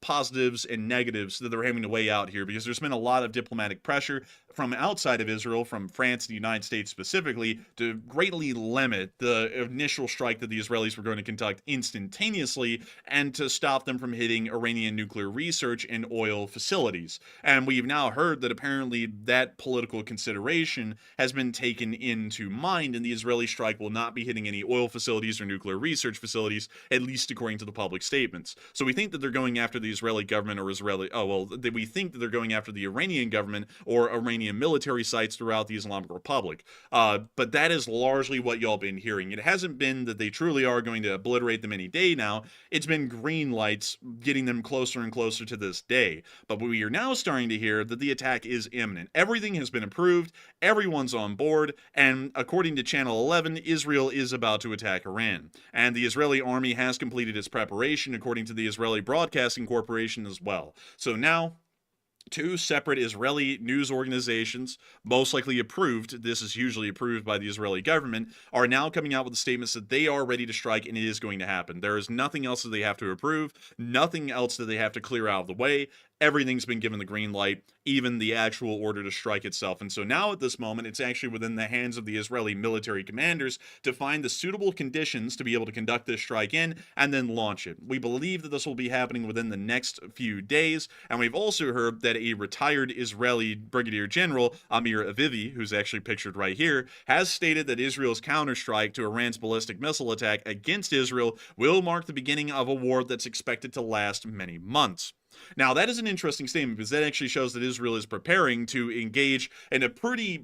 positives and negatives that they're having to weigh out here, because there's been a lot of diplomatic pressure from outside of Israel, from France and the United States specifically, to greatly limit the initial strike that the Israelis were going to conduct instantaneously, and to stop them from hitting Iranian nuclear research and oil facilities. And we've now heard that apparently that political consideration has been taken into mind, and the Israeli strike will not be hitting any oil facilities or nuclear research facilities, at least according to the public statements. So we think that they're going after the Israeli government, or we think that they're going after the Iranian government or Iranian military sites throughout the Islamic Republic. But that is largely what y'all been hearing. It hasn't been that they truly are going to obliterate them any day now. It's been green lights getting them closer and closer to this day. But we are now starting to hear that the attack is imminent. Everything has been approved, everyone's on board, and according to Channel 11, Israel is about to attack Iran. And the Israeli army has completed its preparation, according to the Israeli Broadcasting Corporation as well. So now, two separate Israeli news organizations, most likely approved, this is usually approved by the Israeli government, are now coming out with statements that they are ready to strike, and it is going to happen. There is nothing else that they have to approve, nothing else that they have to clear out of the way. Everything's been given the green light, even the actual order to strike itself. And so now at this moment, it's actually within the hands of the Israeli military commanders to find the suitable conditions to be able to conduct this strike in and then launch it. We believe that this will be happening within the next few days. And we've also heard that a retired Israeli Brigadier General, Amir Avivi, who's actually pictured right here, has stated that Israel's counterstrike to Iran's ballistic missile attack against Israel will mark the beginning of a war that's expected to last many months. Now, that is an interesting statement, because that actually shows that Israel is preparing to engage in a pretty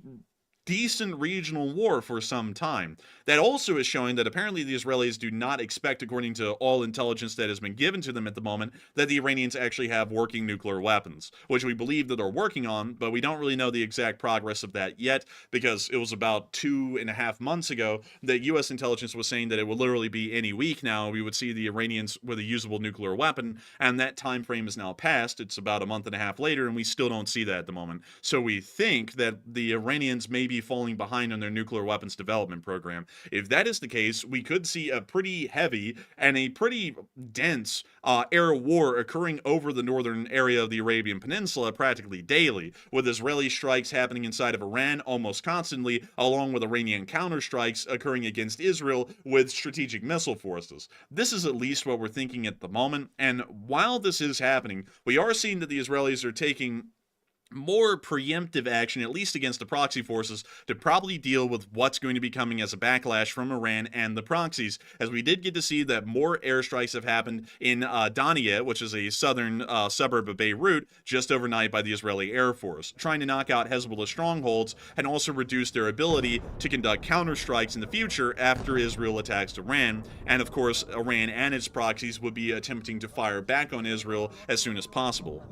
decent regional war for some time. That also is showing that apparently the Israelis do not expect, according to all intelligence that has been given to them at the moment, that the Iranians actually have working nuclear weapons, which we believe that they're working on, but we don't really know the exact progress of that yet, because it was about 2.5 months ago that U.S. intelligence was saying that it would literally be any week now we would see the Iranians with a usable nuclear weapon, and that time frame is now passed. It's about a month and a half later, and we still don't see that at the moment. So we think that the Iranians may be falling behind on their nuclear weapons development program. If that is the case, we could see a pretty heavy and a pretty dense air war occurring over the northern area of the Arabian Peninsula practically daily, with Israeli strikes happening inside of Iran almost constantly, along with Iranian counterstrikes occurring against Israel with strategic missile forces. This is at least what we're thinking at the moment, and while this is happening, we are seeing that the Israelis are taking more preemptive action, at least against the proxy forces, to probably deal with what's going to be coming as a backlash from Iran and the proxies, as we did get to see that more airstrikes have happened in Dania, which is a southern suburb of Beirut, just overnight by the Israeli Air Force, trying to knock out Hezbollah strongholds and also reduce their ability to conduct counterstrikes in the future after Israel attacks Iran. And of course, Iran and its proxies would be attempting to fire back on Israel as soon as possible.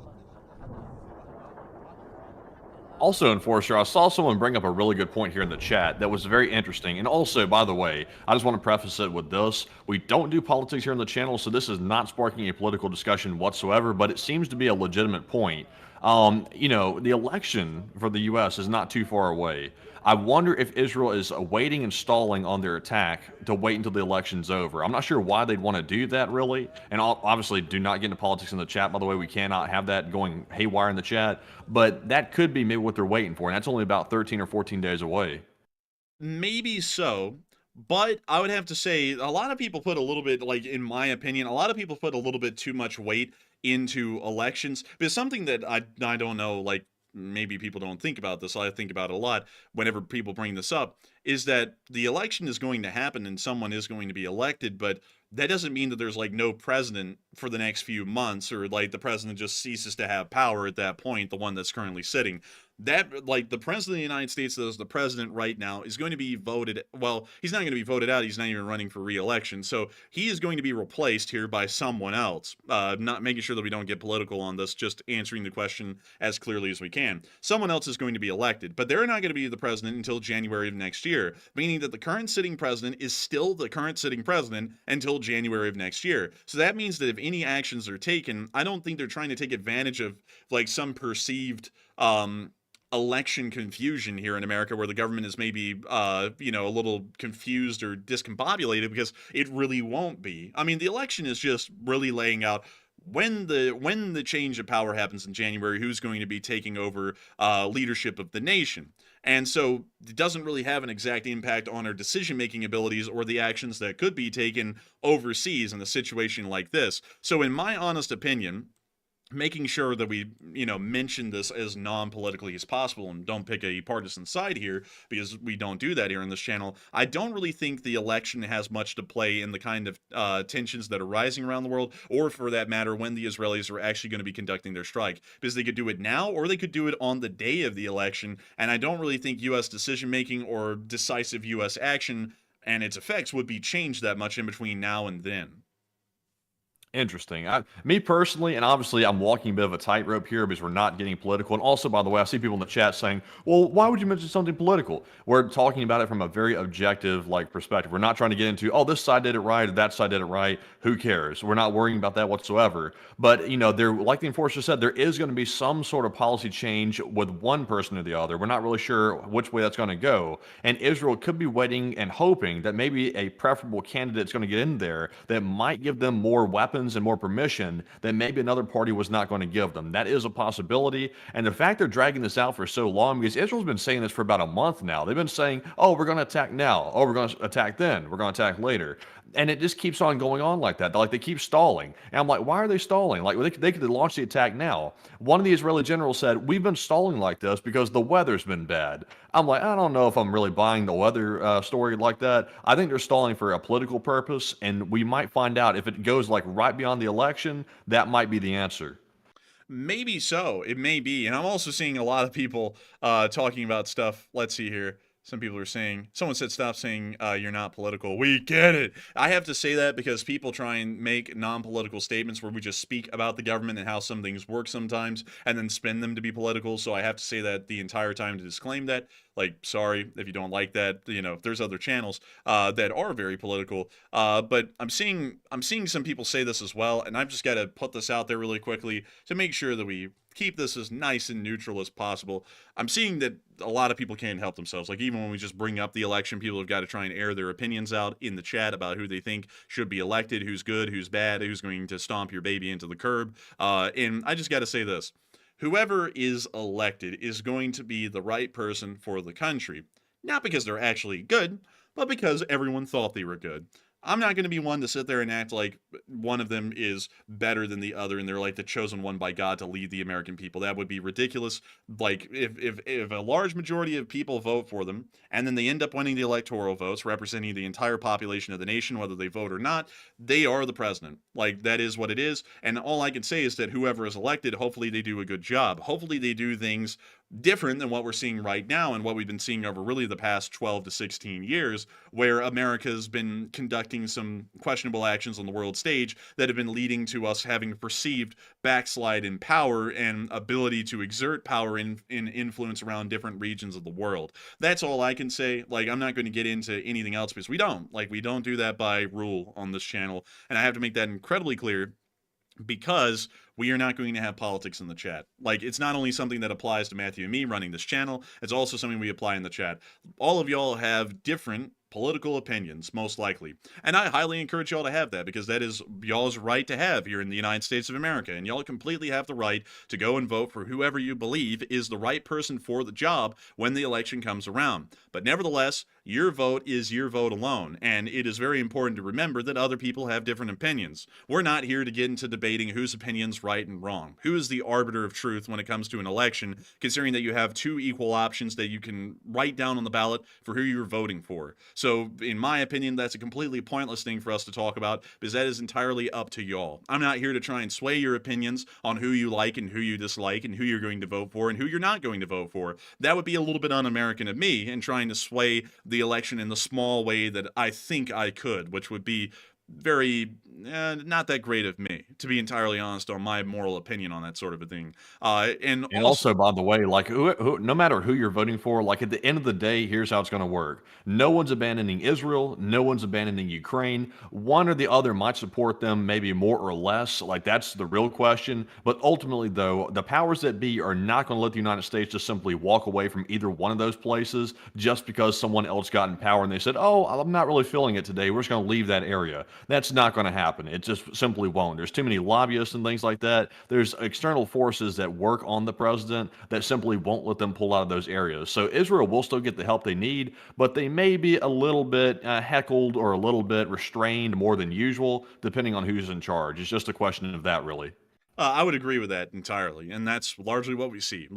Also, Enforcer, I saw someone bring up a really good point here in the chat that was very interesting. And also, by the way, I just want to preface it with this. We don't do politics here on the channel, so this is not sparking a political discussion whatsoever, but it seems to be a legitimate point. The election for the U.S. is not too far away. I wonder if Israel is waiting and stalling on their attack to wait until the election's over. I'm not sure why they'd want to do that, really. And obviously, do not get into politics in the chat, by the way. We cannot have that going haywire in the chat. But that could be maybe what they're waiting for, and that's only about 13 or 14 days away. Maybe so. But I would have to say, a lot of people put a little bit, like, in my opinion, a lot of people put a little bit too much weight into elections. But something that I don't know, like, maybe people don't think about this, I think about it a lot whenever people bring this up, is that the election is going to happen and someone is going to be elected, but that doesn't mean that there's like no president for the next few months, or like the president just ceases to have power at that point, the one that's currently sitting. that, like, the president of the United States, that is the president right now, is going to be voted, well, he's not going to be voted out, he's not even running for re-election, so he is going to be replaced here by someone else. Not making sure that we don't get political on this, just answering the question as clearly as we can. Someone else is going to be elected, but they're not going to be the president until January of next year, meaning that the current sitting president is still the current sitting president until January of next year. So that means that if any actions are taken, I don't think they're trying to take advantage of, like, some perceived election confusion here in America, where the government is maybe a little confused or discombobulated, because it really won't be. I mean, the election is just really laying out when the change of power happens in January, who's going to be taking over leadership of the nation. And so it doesn't really have an exact impact on our decision-making abilities or the actions that could be taken overseas in a situation like this. So in my honest opinion, making sure that we, mention this as non-politically as possible and don't pick a partisan side here, because we don't do that here on this channel. I don't really think the election has much to play in the kind of tensions that are rising around the world, or for that matter, when the Israelis are actually going to be conducting their strike, because they could do it now or they could do it on the day of the election. And I don't really think U.S. decision-making or decisive U.S. action and its effects would be changed that much in between now and then. Interesting. Me personally, and obviously I'm walking a bit of a tightrope here because we're not getting political. And also, by the way, I see people in the chat saying, well, why would you mention something political? We're talking about it from a very objective perspective. We're not trying to get into, oh, this side did it right, or that side did it right. Who cares? We're not worrying about that whatsoever. But, there, like the enforcer said, there is going to be some sort of policy change with one person or the other. We're not really sure which way that's going to go. And Israel could be waiting and hoping that maybe a preferable candidate is going to get in there that might give them more weapons and more permission that maybe another party was not going to give them. That is a possibility. And the fact they're dragging this out for so long, because Israel's been saying this for about a month now. They've been saying, oh, we're going to attack now. Oh, we're going to attack then. We're going to attack later. And it just keeps on going on like that. Like, they keep stalling. And I'm like, why are they stalling? Like, they could launch the attack now. One of the Israeli generals said, we've been stalling like this because the weather's been bad. I'm like, I don't know if I'm really buying the weather story like that. I think they're stalling for a political purpose, and we might find out if it goes right beyond the election, that might be the answer. Maybe so. It may be. And I'm also seeing a lot of people talking about stuff. Let's see here. Some people are saying, someone said, stop saying you're not political. We get it. I have to say that because people try and make non-political statements where we just speak about the government and how some things work sometimes and then spin them to be political. So I have to say that the entire time to disclaim that. Sorry if you don't like that. There's other channels that are very political. But I'm seeing some people say this as well. And I've just got to put this out there really quickly to make sure that we keep this as nice and neutral as possible. I'm seeing that a lot of people can't help themselves. Even when we just bring up the election, people have got to try and air their opinions out in the chat about who they think should be elected, who's good, who's bad, who's going to stomp your baby into the curb. And I just got to say this. Whoever is elected is going to be the right person for the country. Not because they're actually good, but because everyone thought they were good. I'm not going to be one to sit there and act like one of them is better than the other and they're like the chosen one by God to lead the American people. That would be ridiculous. If a large majority of people vote for them and then they end up winning the electoral votes representing the entire population of the nation, whether they vote or not, they are the president. That is what it is. And all I can say is that whoever is elected, hopefully they do a good job. Hopefully they do things different than what we're seeing right now and what we've been seeing over really the past 12 to 16 years, where America's been conducting some questionable actions on the world stage that have been leading to us having perceived backslide in power and ability to exert power in influence around different regions of the world. That's all I can say. I'm not going to get into anything else because we don't do that by rule on this channel. And I have to make that incredibly clear, because we are not going to have politics in the chat. It's not only something that applies to Matthew and me running this channel, it's also something we apply in the chat. All of y'all have different political opinions, most likely. And I highly encourage y'all to have that, because that is y'all's right to have here in the United States of America. And y'all completely have the right to go and vote for whoever you believe is the right person for the job when the election comes around. But nevertheless, your vote is your vote alone, and it is very important to remember that other people have different opinions. We're not here to get into debating whose opinion's right and wrong. Who is the arbiter of truth when it comes to an election, considering that you have two equal options that you can write down on the ballot for who you're voting for. So, in my opinion, that's a completely pointless thing for us to talk about, because that is entirely up to y'all. I'm not here to try and sway your opinions on who you like and who you dislike and who you're going to vote for and who you're not going to vote for. That would be a little bit un-American of me in trying to sway the election in the small way that I think I could, which would be very not that great of me, to be entirely honest, on my moral opinion on that sort of a thing. And And also, by the way, like no matter who you're voting for, like at the end of the day, here's how it's going to work. No one's abandoning Israel. No one's abandoning Ukraine. One or the other might support them, maybe more or less. Like that's the real question. But ultimately, though, the powers that be are not going to let the United States just simply walk away from either one of those places just because someone else got in power and they said, "Oh, I'm not really feeling it today. We're just going to leave that area." That's not going to happen. It just simply won't. There's too many lobbyists and things like that. There's external forces that work on the president that simply won't let them pull out of those areas. So Israel will still get the help they need, but they may be a little bit heckled or a little bit restrained more than usual, depending on who's in charge. It's just a question of that, really. I would agree with that entirely, and that's largely what we see.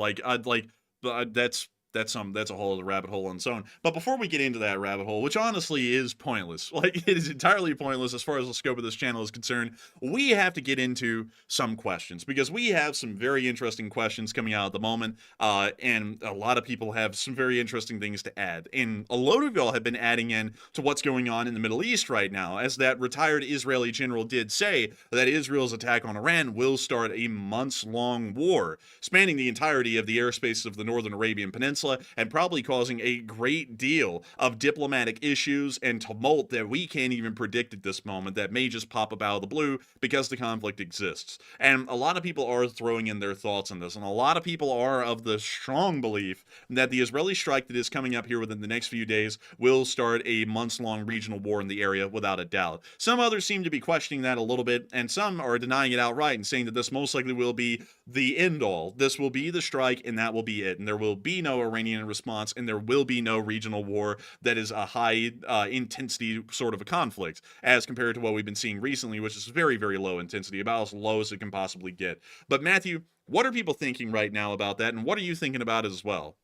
That's a whole other rabbit hole on its own. But before we get into that rabbit hole, which honestly is pointless, like it is entirely pointless as far as the scope of this channel is concerned, we have to get into some questions, because we have some very interesting questions coming out at the moment, and a lot of people have some very interesting things to add. And a load of y'all have been adding in to what's going on in the Middle East right now, as that retired Israeli general did say that Israel's attack on Iran will start a months-long war, spanning the entirety of the airspace of the Northern Arabian Peninsula, and probably causing a great deal of diplomatic issues and tumult that we can't even predict at this moment, that may just pop up out of the blue because the conflict exists. And a lot of people are throwing in their thoughts on this, and a lot of people are of the strong belief that the Israeli strike that is coming up here within the next few days will start a months-long regional war in the area without a doubt. Some others seem to be questioning that a little bit, and some are denying it outright and saying that this most likely will be the end-all. This will be the strike, and that will be it, and there will be no Iranian response, and there will be no regional war that is a high intensity sort of a conflict, as compared to what we've been seeing recently, which is very, very low intensity, about as low as it can possibly get. But Matthew, what are people thinking right now about that, and what are you thinking about it as well?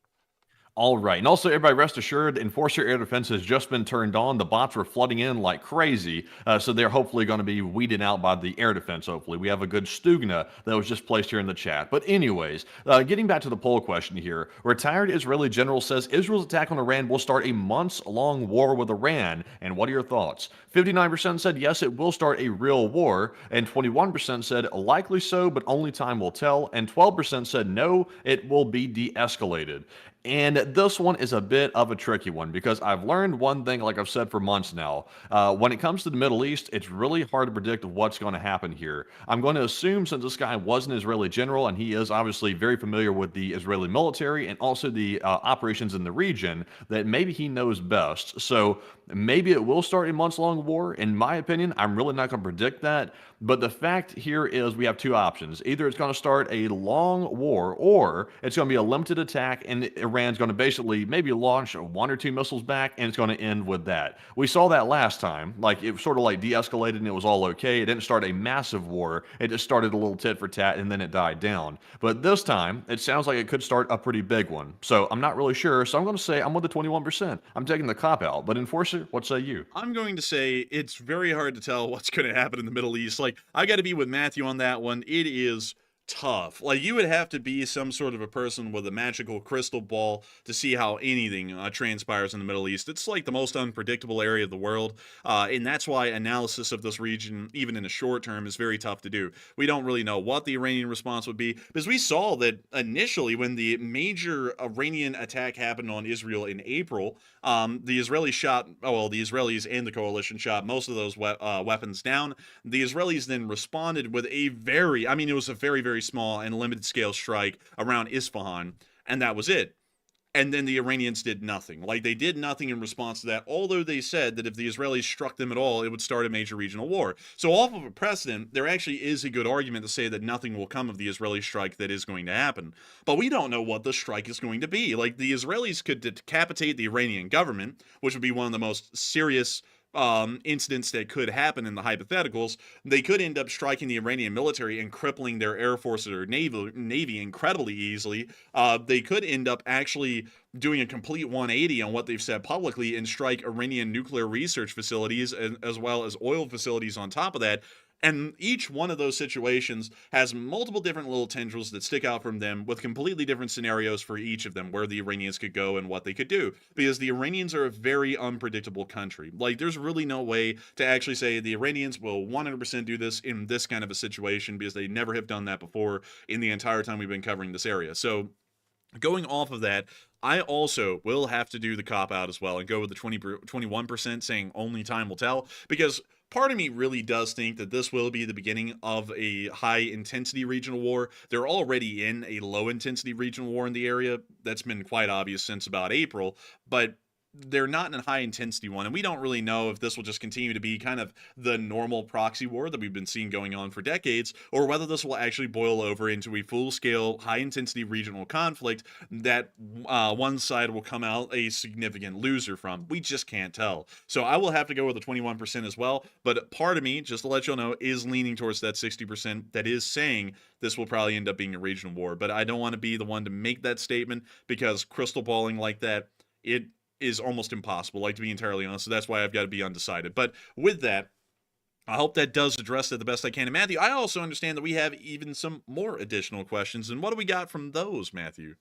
All right. And also, everybody rest assured, Enforcer Air Defense has just been turned on. The bots were flooding in like crazy. So they're hopefully going to be weeded out by the air defense, hopefully. We have a good Stugna that was just placed here in the chat. But anyways, getting back to the poll question here. Retired Israeli general says Israel's attack on Iran will start a months-long war with Iran. And what are your thoughts? 59% said yes, it will start a real war. And 21% said likely so, but only time will tell. And 12% said no, it will be de-escalated. And this one is a bit of a tricky one, because I've learned one thing, like I've said for months now. When it comes to the Middle East, it's really hard to predict what's going to happen here. I'm going to assume, since this guy was an Israeli general, and he is obviously very familiar with the Israeli military and also the operations in the region, that maybe he knows best. So maybe it will start a months-long war. In my opinion, I'm really not going to predict that. But the fact here is we have two options. Either it's going to start a long war, or it's going to be a limited attack, and Iran's going to basically maybe launch one or two missiles back, and it's going to end with that. We saw that last time. Like, it sort of like de-escalated and it was all okay. It didn't start a massive war. It just started a little tit for tat, and then it died down. But this time, it sounds like it could start a pretty big one. So I'm not really sure. So I'm going to say I'm with the 21%. I'm taking the cop out. But Enforcer, what say you? I'm going to say it's very hard to tell what's going to happen in the Middle East. Like, I got to be with Matthew on that one. It is tough. Like, you would have to be some sort of a person with a magical crystal ball to see how anything transpires in the Middle East. It's like the most unpredictable area of the world, and that's why analysis of this region, even in a short term, is very tough to do. We don't really know what the Iranian response would be, because we saw that initially when the major Iranian attack happened on Israel in April, the Israelis and the coalition shot most of those weapons down. The Israelis then responded with it was a very, very small and limited scale strike around Isfahan, and that was it. And then the Iranians did nothing. Like, they did nothing in response to that, although they said that if the Israelis struck them at all, it would start a major regional war. So off of a precedent, there actually is a good argument to say that nothing will come of the Israeli strike that is going to happen. But we don't know what the strike is going to be. Like, the Israelis could decapitate the Iranian government, which would be one of the most serious incidents that could happen in the hypotheticals. They could end up striking the Iranian military and crippling their air force or navy incredibly easily. They could end up actually doing a complete 180 on what they've said publicly and strike Iranian nuclear research facilities as well as oil facilities on top of that. And each one of those situations has multiple different little tendrils that stick out from them with completely different scenarios for each of them, where the Iranians could go and what they could do. Because the Iranians are a very unpredictable country. Like, there's really no way to actually say the Iranians will 100% do this in this kind of a situation, because they never have done that before in the entire time we've been covering this area. So going off of that, I also will have to do the cop-out as well and go with the 21%, saying only time will tell, because part of me really does think that this will be the beginning of a high-intensity regional war. They're already in a low-intensity regional war in the area. That's been quite obvious since about April, but they're not in a high-intensity one, and we don't really know if this will just continue to be kind of the normal proxy war that we've been seeing going on for decades, or whether this will actually boil over into a full-scale, high-intensity regional conflict that one side will come out a significant loser from. We just can't tell. So I will have to go with the 21% as well, but part of me, just to let y'all know, is leaning towards that 60% that is saying this will probably end up being a regional war, but I don't want to be the one to make that statement, because crystal balling like that, it is almost impossible, like, to be entirely honest. So that's why I've got to be undecided. But with that, I hope that does address that the best I can. And Matthew, I also understand that we have even some more additional questions. And what do we got from those, Matthew?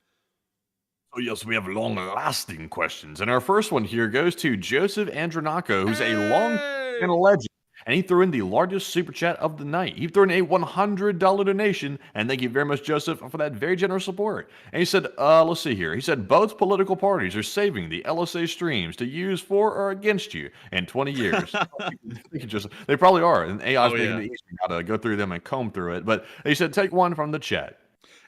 Oh, yes, we have long-lasting questions. And our first one here goes to Joseph Andronako, who's a long-time legend. And he threw in the largest super chat of the night. He threw in a $100 donation, and thank you very much, Joseph, for that very generous support. And he said, let's see here. He said, both political parties are saving the LSA streams to use for or against you in 20 years. Thank you, Joseph. They probably are, and AI is making it easy now to go through them and comb through it. But he said, take one from the chat.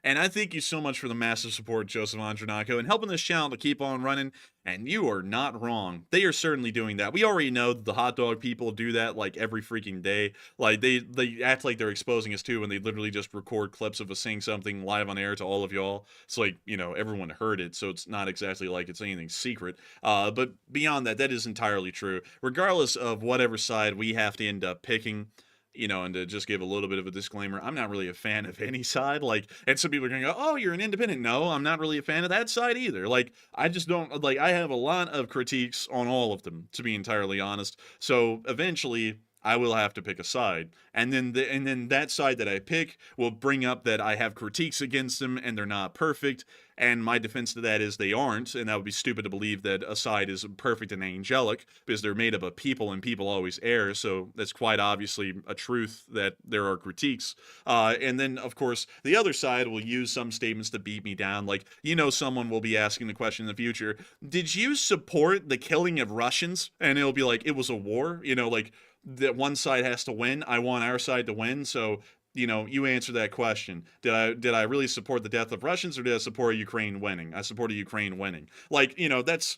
And I thank you so much for the massive support, Joseph Andronako, and helping this channel to keep on running. And you are not wrong. They are certainly doing that. We already know that the hot dog people do that like every freaking day. Like, they act like they're exposing us too, when they literally just record clips of us saying something live on air to all of y'all. It's like, you know, everyone heard it, so it's not exactly like it's anything secret. But beyond that, that is entirely true. Regardless of whatever side we have to end up picking, you know, and to just give a little bit of a disclaimer, I'm not really a fan of any side. Like, and some people are going to go, oh, you're an independent. No, I'm not really a fan of that side either. Like, I just don't, like, I have a lot of critiques on all of them, to be entirely honest. So eventually I will have to pick a side. And then that side that I pick will bring up that I have critiques against them and they're not perfect. And my defense to that is they aren't, and that would be stupid to believe that a side is perfect and angelic, because they're made up of people and people always err, so that's quite obviously a truth that there are critiques. And then, of course, the other side will use some statements to beat me down, like, you know, someone will be asking the question in the future, did you support the killing of Russians? And it'll be like, it was a war, you know, like, that one side has to win, I want our side to win, so, you know, you answer that question. Did I really support the death of Russians, or did I support Ukraine winning? I supported Ukraine winning. Like, you know, that's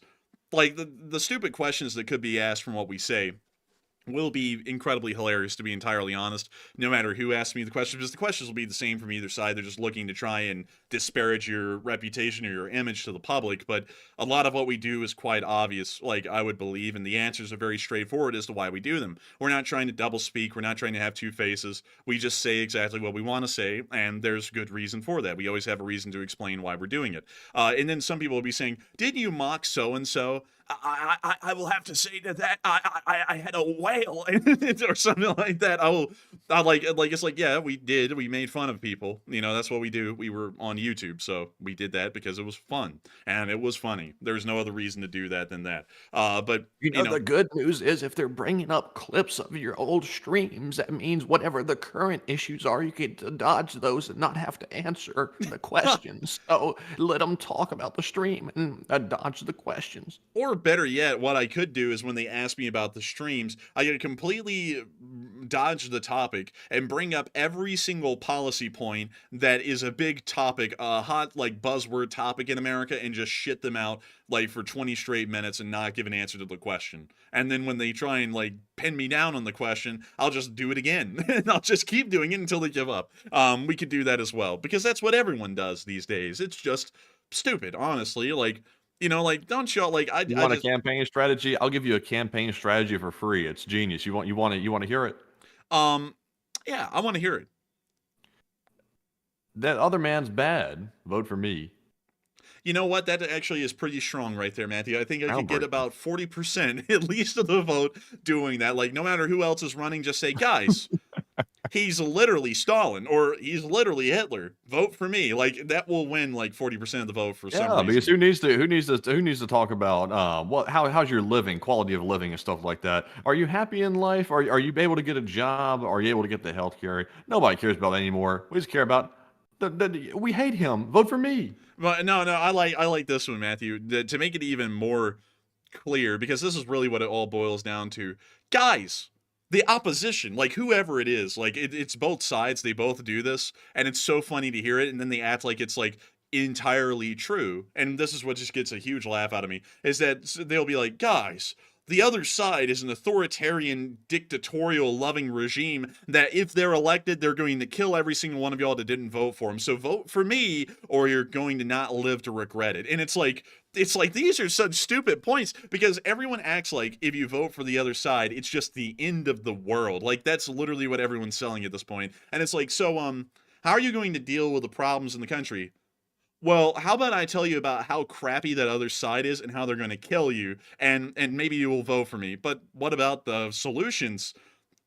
like the stupid questions that could be asked from what we say will be incredibly hilarious, to be entirely honest, no matter who asks me the question, because the questions will be the same from either side. They're just looking to try and disparage your reputation or your image to the public, but a lot of what we do is quite obvious, like, I would believe, and the answers are very straightforward as to why we do them. We're not trying to double speak, we're not trying to have two faces, we just say exactly what we want to say, and there's good reason for that. We always have a reason to explain why we're doing it. And then some people will be saying, didn't you mock so-and-so? I will have to say that I had a whale or something like that. I like it's like, yeah, we made fun of people, you know, that's what we do. We were on YouTube, so we did that because it was fun and it was funny. There's no other reason to do that than that. But you know, the good news is if they're bringing up clips of your old streams, that means whatever the current issues are, you get dodge those and not have to answer the questions. So let them talk about the stream and dodge the questions. Or better yet, what I could do is when they ask me about the streams, I could completely dodge the topic and bring up every single policy point that is a big topic, a hot like buzzword topic in America, and just shit them out like for 20 straight minutes and not give an answer to the question. And then when they try and like pin me down on the question, I'll just do it again. And I'll just keep doing it until they give up. We could do that as well, because that's what everyone does these days. It's just stupid, honestly. Like, you know, like, don't y'all like You want a campaign strategy? I'll give you a campaign strategy for free. It's genius. You want to hear it? Yeah, I want to hear it. That other man's bad. Vote for me. You know what? That actually is pretty strong right there, Matthew. I think I could get Albert. about 40% at least of the vote doing that. Like, no matter who else is running, just say, guys, he's literally Stalin or he's literally Hitler. Vote for me. Like, that will win like 40% of the vote for some Yeah, reason. because who needs to talk about how's your living, quality of living and stuff like that? Are you happy in life? Are you able to get a job? Are you able to get the health care? Nobody cares about that anymore. We just care about we hate him. Vote for me. But no, I like this one, Matthew, to make it even more clear, because this is really what it all boils down to. Guys, the opposition, like whoever it is, like it's both sides, they both do this, and it's so funny to hear it, and then they act like it's like entirely true. And this is what just gets a huge laugh out of me, is that they'll be like, guys, the other side is an authoritarian, dictatorial, loving regime that if they're elected, they're going to kill every single one of y'all that didn't vote for them. So vote for me, or you're going to not live to regret it. And it's like these are such stupid points, because everyone acts like if you vote for the other side, it's just the end of the world. Like, that's literally what everyone's selling at this point. And it's like, so, how are you going to deal with the problems in the country? Well, how about I tell you about how crappy that other side is and how they're going to kill you, and maybe you will vote for me. But what about the solutions?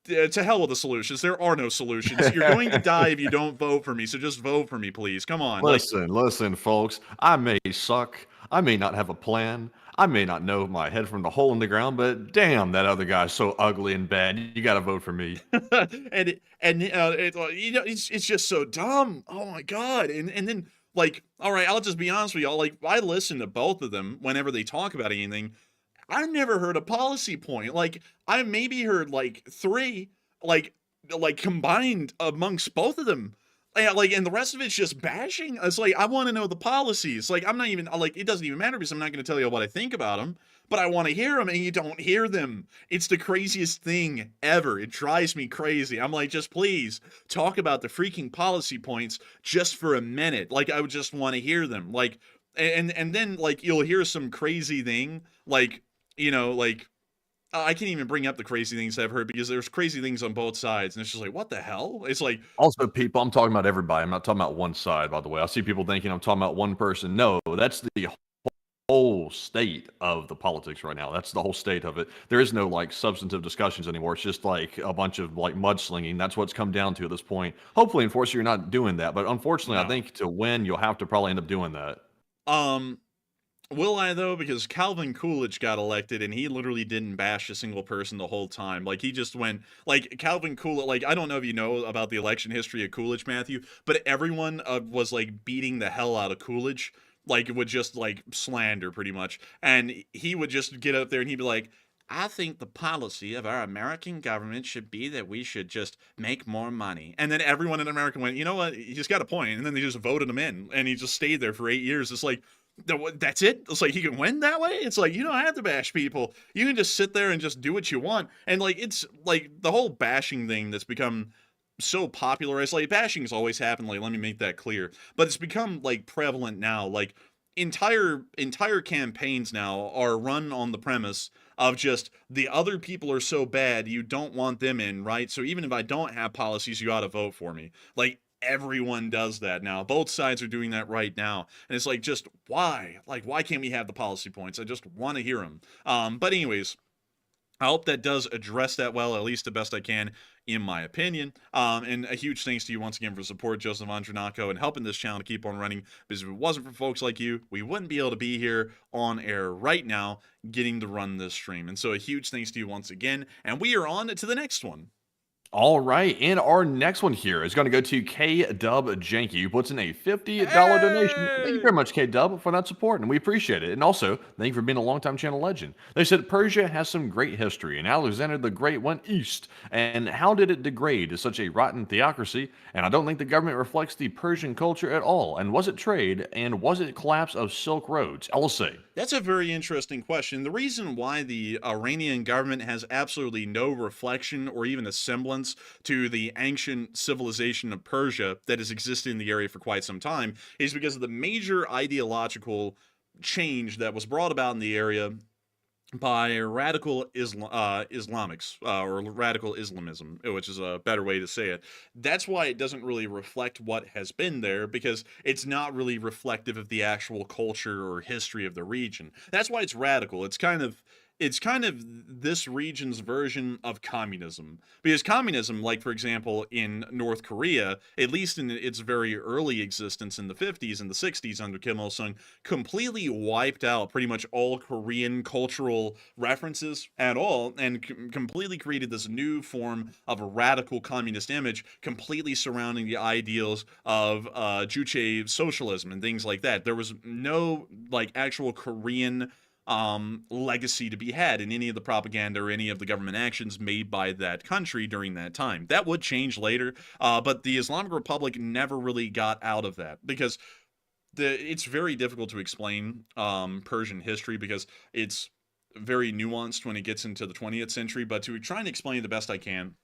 To hell with the solutions. There are no solutions. You're going to die if you don't vote for me, so just vote for me, please. Come on. Listen, folks. I may suck. I may not have a plan. I may not know my head from the hole in the ground, but damn, that other guy's so ugly and bad. You got to vote for me. It's just so dumb. Oh my god. And then, like, all right, I'll just be honest with y'all. Like, I listen to both of them whenever they talk about anything. I've never heard a policy point. Like, I maybe heard like 3, like combined amongst both of them. Like, and the rest of it's just bashing. It's like, I want to know the policies. Like, I'm not even, like, it doesn't even matter, because I'm not going to tell you what I think about them, but I want to hear them, and you don't hear them. It's the craziest thing ever. It drives me crazy. I'm like, just please talk about the freaking policy points just for a minute. Like, I would just want to hear them. Like, and then, like, you'll hear some crazy thing, like, you know, like, I can't even bring up the crazy things I've heard, because there's crazy things on both sides, and it's just like, what the hell? It's like, Also, people, I'm talking about everybody. I'm not talking about one side, by the way. I see people thinking I'm talking about one person. No, that's the whole state of the politics right now. That's the whole state of it. There is no like substantive discussions anymore. It's just like a bunch of like mudslinging. That's what's come down to at this point. Hopefully, Enforcer, you're not doing that, but unfortunately, No. I think to win, you'll have to probably end up doing that. Will I though? Because Calvin Coolidge got elected, and he literally didn't bash a single person the whole time. Like, he just went, like, Calvin Coolidge, like, I don't know if you know about the election history of Coolidge, Matthew, but everyone was like beating the hell out of Coolidge. Like, it would just like slander pretty much. And he would just get up there and he'd be like, I think the policy of our American government should be that we should just make more money. And then everyone in America went, you know what? He's got a point. And then they just voted him in, and he just stayed there for 8 years. It's like, that's it? It's like, he can win that way? It's like, you don't have to bash people. You can just sit there and just do what you want. And like, it's like the whole bashing thing that's become so popularized. Like, bashing's always happened, like, let me make that clear, but it's become like prevalent now. Like, entire campaigns now are run on the premise of just the other people are so bad, you don't want them in, right? So even if I don't have policies, you ought to vote for me. Like, everyone does that now. Both sides are doing that right now. And it's like, just why? Like, why can't we have the policy points? I just want to hear them. But anyways, I hope that does address that well, at least the best I can, in my opinion. And a huge thanks to you once again for support, Joseph Andronako, and helping this channel to keep on running. Because if it wasn't for folks like you, we wouldn't be able to be here on air right now, getting to run this stream. And so a huge thanks to you once again. And we are on to the next one. All right, and our next one here is going to go to K Dub Janky, who puts in a $50 donation. Thank you Hey! very much, K Dub, for that support, and we appreciate it. And also, thank you for being a longtime channel legend. They said Persia has some great history, and Alexander the Great went east. And how did it degrade to such a rotten theocracy? And I don't think the government reflects the Persian culture at all. And was it trade? And was it collapse of Silk Roads? LSA. That's a very interesting question. The reason why the Iranian government has absolutely no reflection or even a semblance to the ancient civilization of Persia that has existed in the area for quite some time is because of the major ideological change that was brought about in the area by radical Islamics or radical Islamism, which is a better way to say it. That's why it doesn't really reflect what has been there because it's not really reflective of the actual culture or history of the region. That's why it's radical. It's kind of this region's version of communism. Because communism, like for example in North Korea, at least in its very early existence in the 50s and the 60s under Kim Il-sung, completely wiped out pretty much all Korean cultural references at all and completely created this new form of a radical communist image completely surrounding the ideals of Juche socialism and things like that. There was no like actual Korean legacy to be had in any of the propaganda or any of the government actions made by that country during that time. That would change later, but the Islamic Republic never really got out of that because it's very difficult to explain Persian history because it's very nuanced when it gets into the 20th century. But to try and explain it the best I can,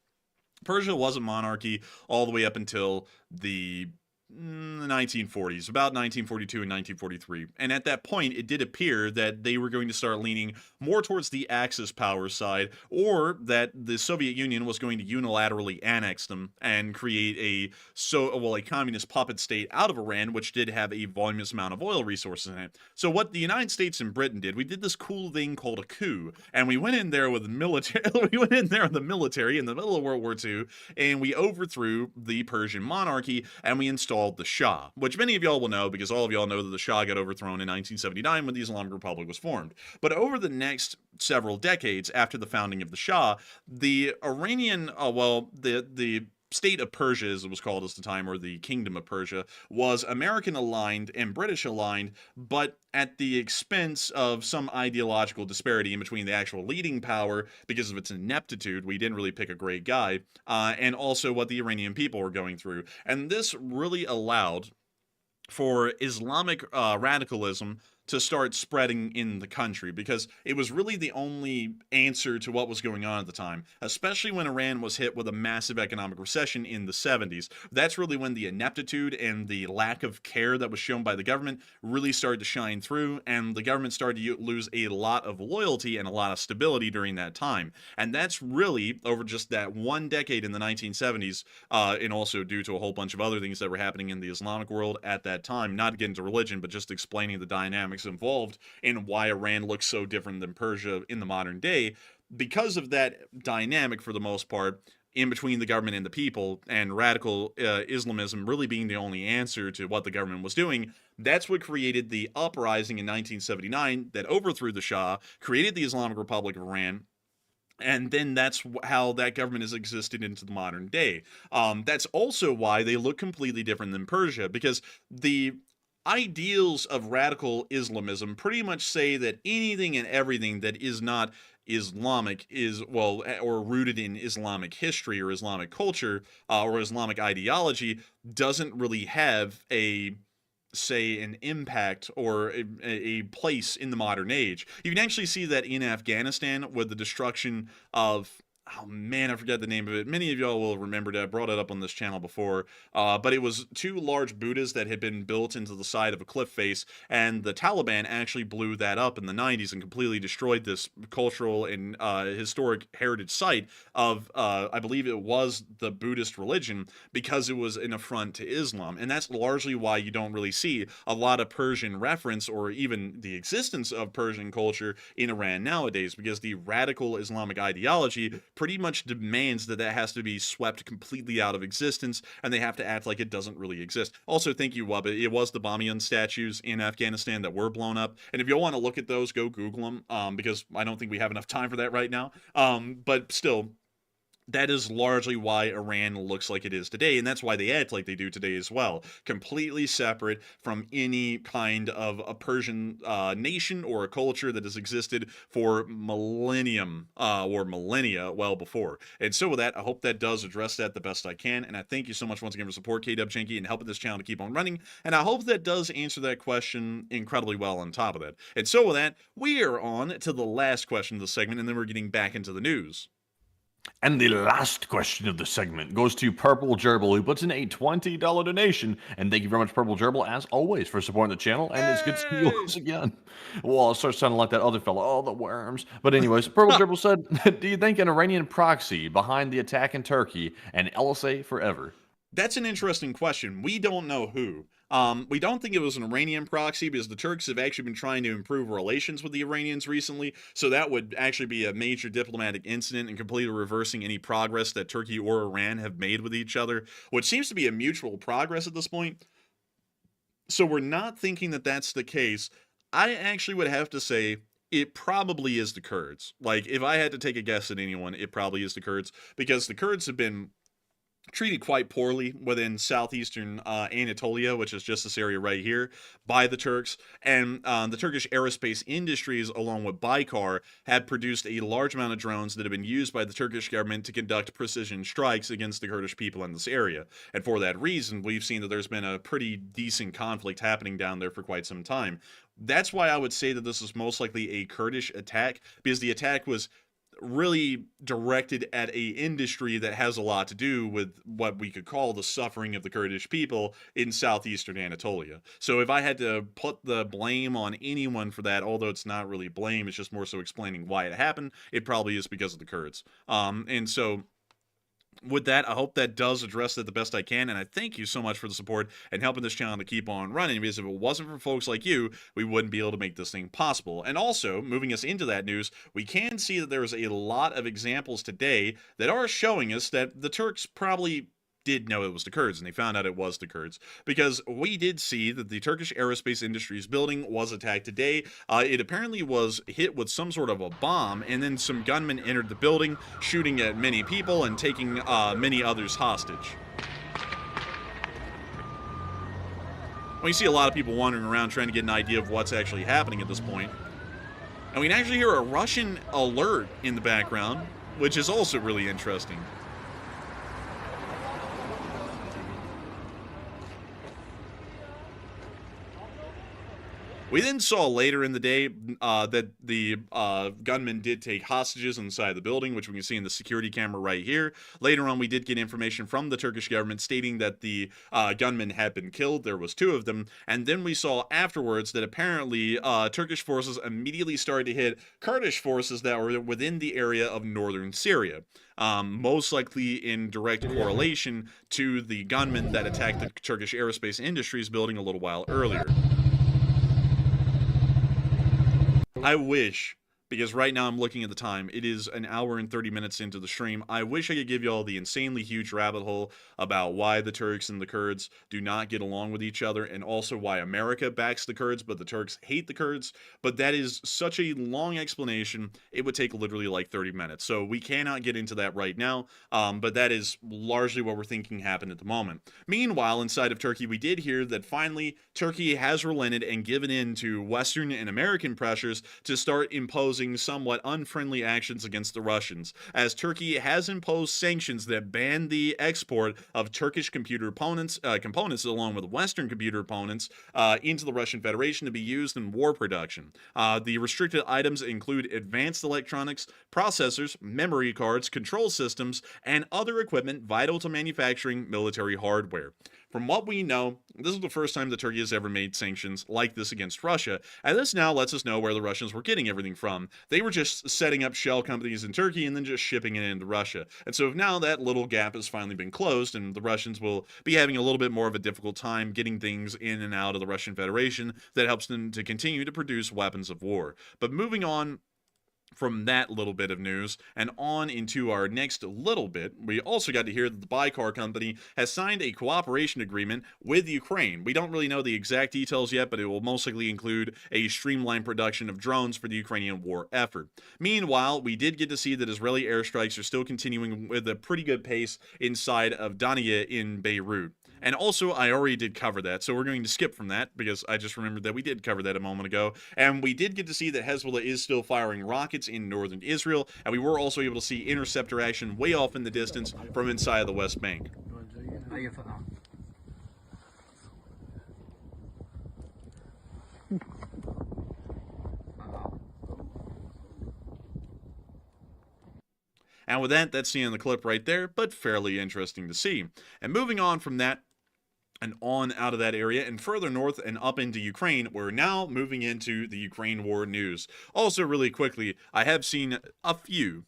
Persia was a monarchy all the way up until the 1940s, about 1942 and 1943. And at that point, it did appear that they were going to start leaning more towards the Axis power side, or that the Soviet Union was going to unilaterally annex them and create a communist puppet state out of Iran, which did have a voluminous amount of oil resources in it. So what the United States and Britain did, we did this cool thing called a coup, and we went in there with the military. We went in there with the military in the middle of World War II, and we overthrew the Persian monarchy, and we installed the Shah, which many of y'all will know because all of y'all know that the Shah got overthrown in 1979 when the Islamic Republic was formed. But over the next several decades after the founding of the Shah, the Iranian, the state of Persia, as it was called at the time, or the Kingdom of Persia, was American aligned and British aligned, but at the expense of some ideological disparity in between the actual leading power because of its ineptitude. We didn't really pick a great guy, and also what the Iranian people were going through. And this really allowed for Islamic radicalism to start spreading in the country because it was really the only answer to what was going on at the time, especially when Iran was hit with a massive economic recession in the 70s. That's really when the ineptitude and the lack of care that was shown by the government really started to shine through, and the government started to lose a lot of loyalty and a lot of stability during that time. And that's really over just that one decade in the 1970s, and also due to a whole bunch of other things that were happening in the Islamic world at that time, not to get into religion, but just explaining the dynamics involved in why Iran looks so different than Persia in the modern day. Because of that dynamic, for the most part, in between the government and the people, and radical Islamism really being the only answer to what the government was doing, that's what created the uprising in 1979 that overthrew the Shah, created the Islamic Republic of Iran, and then that's how that government has existed into the modern day. That's also why they look completely different than Persia, because the ideals of radical Islamism pretty much say that anything and everything that is not Islamic is, or rooted in Islamic history or Islamic culture or Islamic ideology doesn't really have an impact or a place in the modern age. You can actually see that in Afghanistan with the destruction of, oh man, I forget the name of it. Many of y'all will remember that. I brought it up on this channel before. But it was two large Buddhas that had been built into the side of a cliff face, and the Taliban actually blew that up in the 90s and completely destroyed this cultural and historic heritage site of, I believe it was the Buddhist religion, because it was an affront to Islam. And that's largely why you don't really see a lot of Persian reference or even the existence of Persian culture in Iran nowadays, because the radical Islamic ideology pretty much demands that has to be swept completely out of existence, and they have to act like it doesn't really exist. Also, thank you, Wubba. It was the mian statues in Afghanistan that were blown up, and if you want to look at those, go Google them, because I don't think we have enough time for that right now. But still, that is largely why Iran looks like it is today, and that's why they act like they do today as well. Completely separate from any kind of a Persian nation or a culture that has existed for millennia well before. And so with that, I hope that does address that the best I can, and I thank you so much once again for support, KWChanky, and helping this channel to keep on running, and I hope that does answer that question incredibly well on top of that. And so with that, we are on to the last question of the segment, and then we're getting back into the news. And the last question of the segment goes to Purple Gerbil, who puts in a $20 donation. And thank you very much, Purple Gerbil, as always, for supporting the channel. And it's good to see you once again. Well, it starts sounding like that other fellow. Oh, the worms. But anyways, Purple Gerbil said, do you think an Iranian proxy behind the attack in Turkey and LSA forever? That's an interesting question. We don't know who. We don't think it was an Iranian proxy because the Turks have actually been trying to improve relations with the Iranians recently, so that would actually be a major diplomatic incident and completely reversing any progress that Turkey or Iran have made with each other, which seems to be a mutual progress at this point. So we're not thinking that that's the case. I actually would have to say it probably is the Kurds. Like, if I had to take a guess at anyone, it probably is the Kurds, because the Kurds have been treated quite poorly within southeastern Anatolia, which is just this area right here, by the Turks. And the Turkish aerospace industries, along with Baykar, have produced a large amount of drones that have been used by the Turkish government to conduct precision strikes against the Kurdish people in this area. And for that reason, we've seen that there's been a pretty decent conflict happening down there for quite some time. That's why I would say that this is most likely a Kurdish attack, because the attack was really directed at a industry that has a lot to do with what we could call the suffering of the Kurdish people in southeastern Anatolia. So if I had to put the blame on anyone for that, although it's not really blame, it's just more so explaining why it happened, it probably is because of the Kurds. And so with that, I hope that does address it the best I can, and I thank you so much for the support and helping this channel to keep on running, because if it wasn't for folks like you, we wouldn't be able to make this thing possible. And also, moving us into that news, we can see that there's a lot of examples today that are showing us that the Turks probably did know it was the Kurds, and they found out it was the Kurds, because we did see that the Turkish aerospace industries building was attacked today. It apparently was hit with some sort of a bomb, and then some gunmen entered the building, shooting at many people and taking many others hostage. We see a lot of people wandering around trying to get an idea of what's actually happening at this point. And we can actually hear a Russian alert in the background, which is also really interesting. We then saw later in the day that the gunmen did take hostages inside the building, which we can see in the security camera right here. Later on, we did get information from the Turkish government stating that the gunmen had been killed. There was 2 of them. And then we saw afterwards that apparently Turkish forces immediately started to hit Kurdish forces that were within the area of northern Syria. Most likely in direct correlation to the gunmen that attacked the Turkish aerospace industries building a little while earlier. I wish, because right now I'm looking at the time, it is an hour and 30 minutes into the stream. I wish I could give you all the insanely huge rabbit hole about why the Turks and the Kurds do not get along with each other, and also why America backs the Kurds, but the Turks hate the Kurds. But that is such a long explanation, it would take literally like 30 minutes. So we cannot get into that right now, but that is largely what we're thinking happened at the moment. Meanwhile, inside of Turkey, we did hear that finally Turkey has relented and given in to Western and American pressures to start imposing somewhat unfriendly actions against the Russians, as Turkey has imposed sanctions that ban the export of Turkish computer components along with Western computer components into the Russian Federation to be used in war production. The restricted items include advanced electronics, processors, memory cards, control systems, and other equipment vital to manufacturing military hardware. From what we know, this is the first time that Turkey has ever made sanctions like this against Russia, and this now lets us know where the Russians were getting everything from. They were just setting up shell companies in Turkey and then just shipping it into Russia. And so now that little gap has finally been closed, and the Russians will be having a little bit more of a difficult time getting things in and out of the Russian Federation that helps them to continue to produce weapons of war. But moving on from that little bit of news and on into our next little bit, we also got to hear that the Baykar company has signed a cooperation agreement with Ukraine. We don't really know the exact details yet, but it will most likely include a streamlined production of drones for the Ukrainian war effort. Meanwhile, we did get to see that Israeli airstrikes are still continuing with a pretty good pace inside of Dania in Beirut. And also, I already did cover that, so we're going to skip from that because I just remembered that we did cover that a moment ago. And we did get to see that Hezbollah is still firing rockets in northern Israel, and we were also able to see interceptor action way off in the distance from inside of the West Bank. And with that, that's the end of the clip right there, but fairly interesting to see. And moving on from that, and on out of that area and further north and up into Ukraine, we're now moving into the Ukraine war news. Also, really quickly, I have seen a few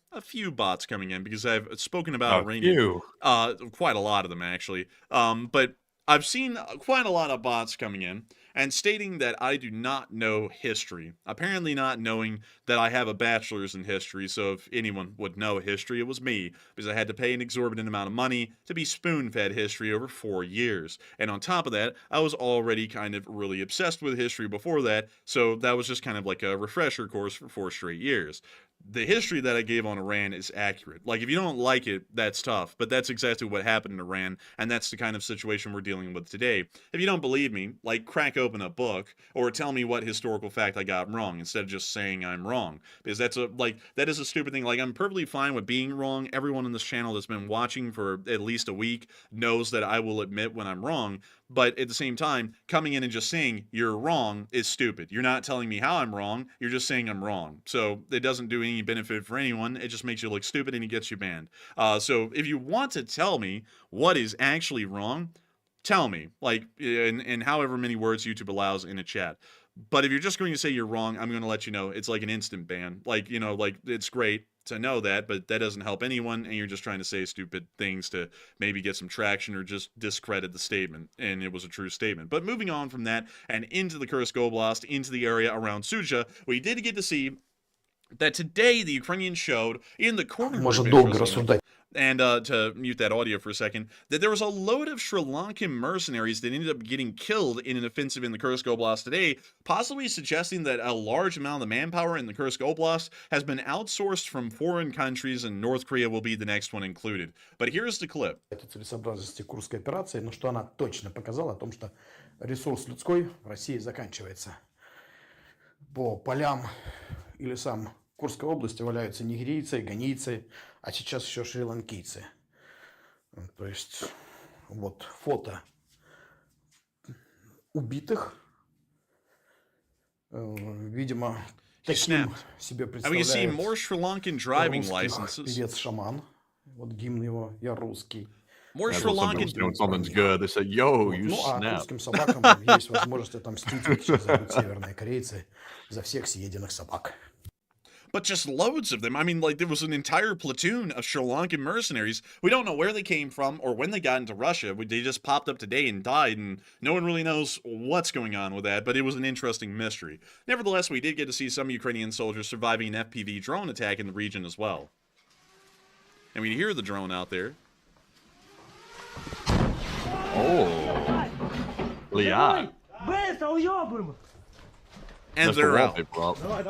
bots coming in because I've spoken about Iranian, quite a lot of them actually. But I've seen quite a lot of bots coming in and stating that I do not know history. Apparently not knowing that I have a bachelor's in history, so if anyone would know history, it was me, because I had to pay an exorbitant amount of money to be spoon-fed history over 4 years. And on top of that, I was already kind of really obsessed with history before that, so that was just kind of like a refresher course for 4 straight years. The history that I gave on Iran is accurate. Like, if you don't like it, that's tough, but that's exactly what happened in Iran, and that's the kind of situation we're dealing with today. If you don't believe me, like, crack open a book, or tell me what historical fact I got wrong, instead of just saying I'm wrong, because that is a stupid thing. Like, I'm perfectly fine with being wrong. Everyone on this channel that's been watching for at least a week knows that I will admit when I'm wrong, but at the same time, coming in and just saying you're wrong is stupid. You're not telling me how I'm wrong, you're just saying I'm wrong. So it doesn't do any benefit for anyone, it just makes you look stupid and it gets you banned. So if you want to tell me what is actually wrong, tell me, like, in however many words YouTube allows in a chat. But if you're just going to say you're wrong, I'm going to let you know it's like an instant ban. Like, you know, like, it's great to know that, but that doesn't help anyone, and you're just trying to say stupid things to maybe get some traction or just discredit the statement, and it was a true statement. But moving on from that and into the Kursk Oblast, into the area around Suja, we did get to see that today the Ukrainians showed in the corner group, and to mute that audio for a second, that there was a load of Sri Lankan mercenaries that ended up getting killed in an offensive in the Kursk Oblast today, possibly suggesting that a large amount of the manpower in the Kursk Oblast has been outsourced from foreign countries, and North Korea will be the next one included. But here's the clip. Целесообразности Курской операции, но что она точно показала о том, что ресурс людской в России заканчивается. По полям и лесам Курской области валяются нигерийцы, ганийцы, а сейчас еще шри-ланкийцы. То есть вот фото убитых. Видимо, таким себе представляет русский певец-шаман. Вот гимн его «Я русский». More Sri Lankan doing something's good. They said, "Yo, you snap." А русским собакам есть возможность отомстить, что зовут северные корейцы, за всех съеденных собак. But just loads of them. I mean, like, there was an entire platoon of Sri Lankan mercenaries. We don't know where they came from or when they got into Russia. They just popped up today and died, and no one really knows what's going on with that, but it was an interesting mystery. Nevertheless, we did get to see some Ukrainian soldiers surviving an FPV drone attack in the region as well. And we hear the drone out there. Oh. Leon. And they're out. Давай.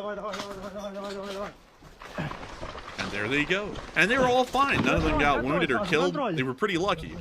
And there they go. And they were all fine. None of them got wounded or killed. They were pretty lucky.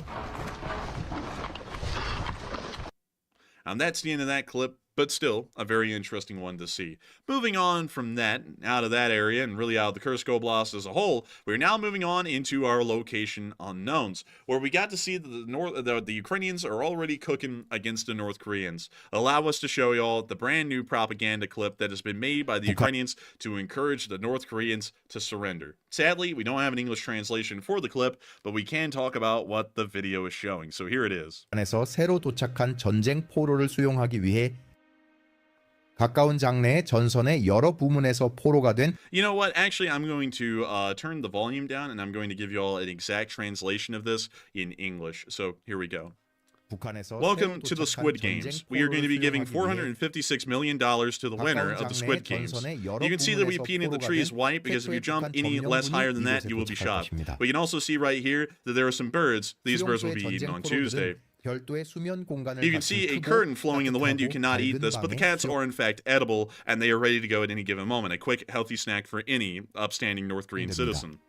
And that's the end of that clip, but still a very interesting one to see. Moving on from that, out of that area, and really out of the Kursk Oblast as a whole, we're now moving on into our location unknowns, where we got to see that the Ukrainians are already cooking against the North Koreans. Allow us to show y'all the brand new propaganda clip that has been made by the Ukrainians to encourage the North Koreans to surrender. Sadly, we don't have an English translation for the clip, but we can talk about what the video is showing. So here it is. 에서 새로 도착한 전쟁 포로를 수용하기 위해 가까운 장래의 전선의 여러 부문에서 포로가 된 You know what? Actually, I'm going to turn the volume down, and I'm going to give you all an exact translation of this in English. So here we go. Welcome to the Squid Games. We are going to be giving $456 million to the winner of the Squid Games. You can see that we painted the trees white because if you jump any less higher than that, you will be shot. We can also see right here that there are some birds. These birds will be eaten on Tuesday. You can see a curtain flowing in the wind. You cannot eat this, but the cats are in fact edible, and they are ready to go at any given moment. A quick, healthy snack for any upstanding North Korean citizen.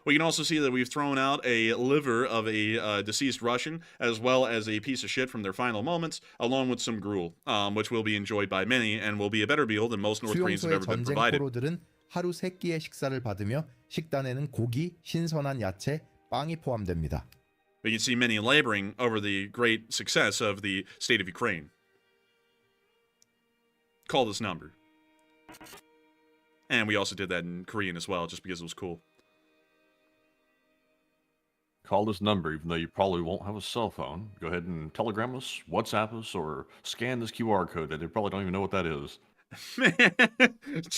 We can also see that we've thrown out a liver of a deceased Russian, as well as a piece of shit from their final moments, along with some gruel, which will be enjoyed by many and will be a better meal than most North Koreans have ever been provided. 하루 3끼의 식사를 받으며 식단에는 고기, 신선한 야채, 빵이 포함됩니다. We can see many laboring over the great success of the state of Ukraine. Call this number. And we also did that in Korean as well, just because it was cool. Call this number, even though you probably won't have a cell phone. Go ahead and telegram us, WhatsApp us, or scan this QR code that they probably don't even know what that is. Man,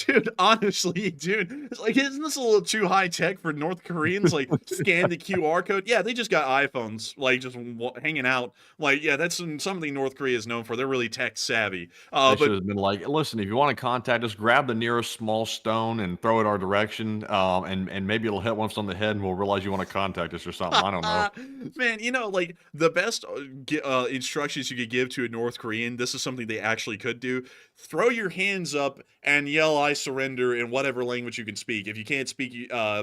dude, honestly, dude, it's like, isn't this a little too high tech for North Koreans? Like, scan the QR code. Yeah, they just got iPhones, like, just hanging out. Like, yeah, that's something North Korea is known for. They're really tech savvy. They should have been like, listen, if you want to contact us, grab the nearest small stone and throw it our direction, and maybe it'll hit once on the head, and we'll realize you want to contact us or something. I don't know. Man, you know, like, the best instructions you could give to a North Korean, this is something they actually could do. Throw your hands up and yell, "I surrender," in whatever language you can speak. If you can't speak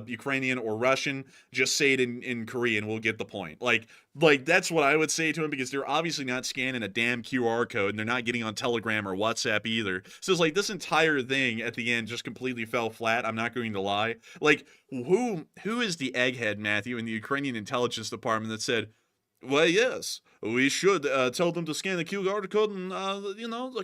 Ukrainian or Russian, just say it in Korean. We'll get the point. Like that's what I would say to him, because they're obviously not scanning a damn QR code, and they're not getting on Telegram or WhatsApp either. So it's like this entire thing at the end just completely fell flat. I'm not going to lie. Like, who is the egghead, Matthew, in the Ukrainian intelligence department that said, well, yes, we should tell them to scan the QR code and,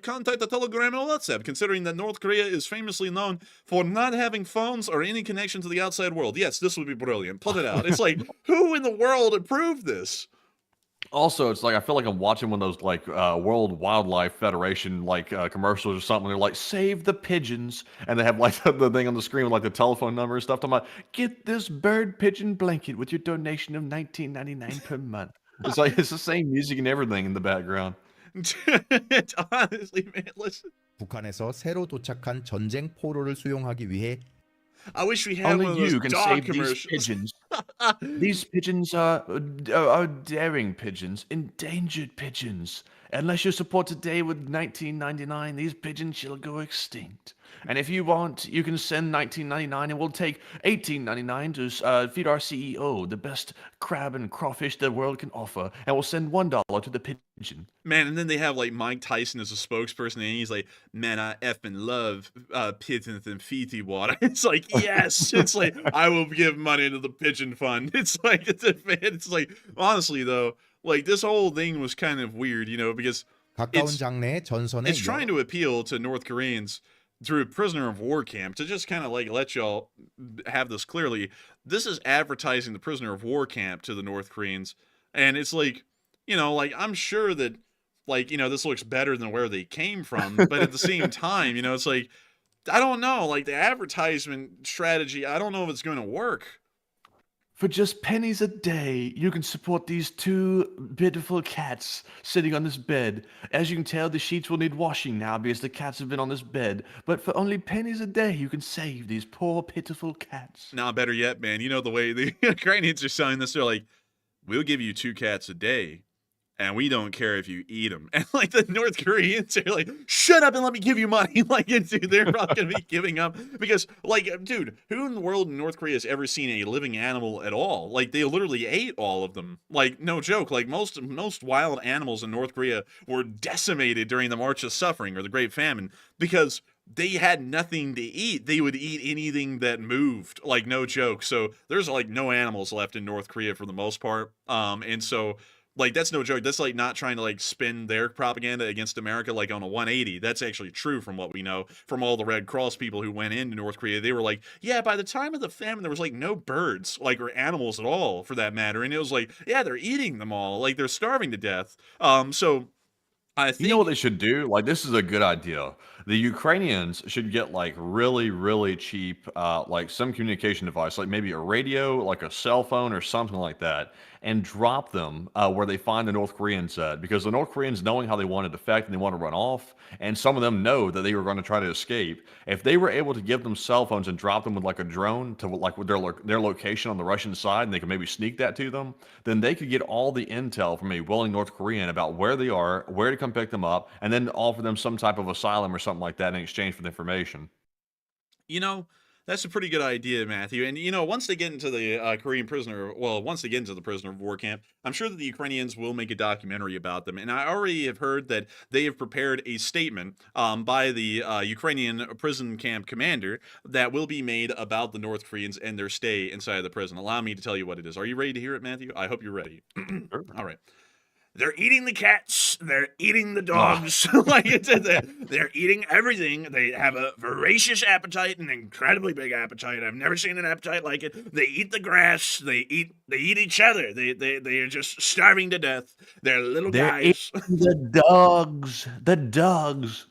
contact the Telegram or WhatsApp, considering that North Korea is famously known for not having phones or any connection to the outside world. Yes, this would be brilliant. Put it out. It's like, who in the world approved this? Also, it's like, I feel like I'm watching one of those, like, World Wildlife Federation, like, commercials or something. They're like, save the pigeons. And they have, like, the thing on the screen with, like, the telephone number and stuff. I'm like, get this bird pigeon blanket with your donation of $19.99 per month. It's like, it's the same music and everything in the background. Honestly, man, listen. 북한에서 새로 도착한 전쟁 포로를 수용하기 위해 I wish we had one of those dog commercials. These pigeons. These pigeons are daring pigeons, endangered pigeons. Unless you support today with $19.99, these pigeons shall go extinct. And if you want, you can send $19.99, and we'll take $18.99 to feed our CEO the best crab and crawfish the world can offer, and we'll send $1 to the pigeon. Man, and then they have like Mike Tyson as a spokesperson, and he's like, "Man, I effing love pigeons and Fiji water." It's like, yes, it's like I will give money to the pigeon fund. It's like it's like honestly though. Like, this whole thing was kind of weird, you know, because it's trying to appeal to North Koreans through a prisoner of war camp to just kind of like let y'all have this clearly. This is advertising the prisoner of war camp to the North Koreans. And it's like, you know, like, I'm sure that, like, you know, this looks better than where they came from. But at the same time, you know, it's like, I don't know, like, the advertisement strategy, I don't know if it's going to work. For just pennies a day, you can support these two beautiful cats sitting on this bed. As you can tell, the sheets will need washing now because the cats have been on this bed. But for only pennies a day, you can save these poor, pitiful cats. Nah, better yet, man. You know the way the Ukrainians are selling this? They're like, we'll give you 2 cats a day, and we don't care if you eat them. And like the North Koreans are like, shut up and let me give you money. Like, dude, they're not going to be giving up because, like, dude, who in the world in North Korea has ever seen a living animal at all? Like, they literally ate all of them. Like, no joke. Like, most wild animals in North Korea were decimated during the March of Suffering or the Great Famine because they had nothing to eat. They would eat anything that moved. Like, no joke. So there's like no animals left in North Korea for the most part. And so, like, that's no joke. That's like not trying to like spin their propaganda against America like on a 180. That's actually true from what we know from all the Red Cross people who went into North Korea. They were like, yeah, by the time of the famine, there was like no birds, like, or animals at all for that matter. And it was like, yeah, they're eating them all. Like, they're starving to death. So I think, you know what they should do? Like, this is a good idea. The Ukrainians should get like really, really cheap, like some communication device, like maybe a radio, like a cell phone or something like that. and drop them where they find the North Koreans at, because the North Koreans, knowing how they want to defect and they want to run off, and some of them know that they were going to try to escape, if they were able to give them cell phones and drop them with like a drone to like with their location on the Russian side, and they could maybe sneak that to them, then they could get all the intel from a willing North Korean about where they are, where to come pick them up, and then offer them some type of asylum or something like that in exchange for the information. You know, that's a pretty good idea, Matthew. And, you know, once they get into the Korean prisoner, well, once they get into the prisoner of war camp, I'm sure that the Ukrainians will make a documentary about them. And I already have heard that they have prepared a statement by the Ukrainian prison camp commander that will be made about the North Koreans and their stay inside the prison. Allow me to tell you what it is. Are you ready to hear it, Matthew? I hope you're ready. All right. They're eating the cats. They're eating the dogs. Like it said, they're eating everything. They have a voracious appetite, an incredibly big appetite. I've never seen an appetite like it. They eat the grass. They eat each other. They are just starving to death. They're little guys. The dogs. The dogs.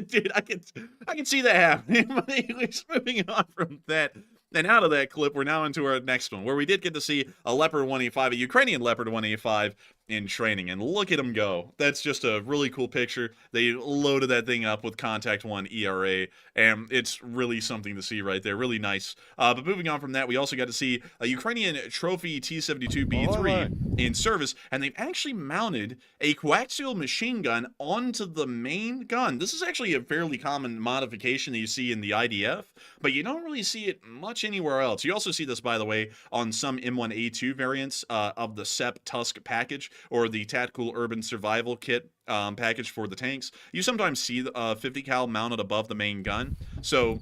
Dude, I can see that happening. But anyways, moving on from that. And out of that clip, we're now into our next one, where we did get to see a Leopard 185, a Ukrainian Leopard 185 in training. And look at him go. That's just a really cool picture. They loaded that thing up with Contact 1 ERA, and it's really something to see right there. Really nice. But moving on from that, we also got to see a Ukrainian Trophy T-72B3 in service, and they've actually mounted a coaxial machine gun onto the main gun. This is actually a fairly common modification that you see in the IDF, but you don't really see it much anywhere else. You also see this, by the way, on some M1A2 variants of the SEP Tusk package, or the Tactical Urban Survival Kit package for the tanks. You sometimes see the 50 cal mounted above the main gun. So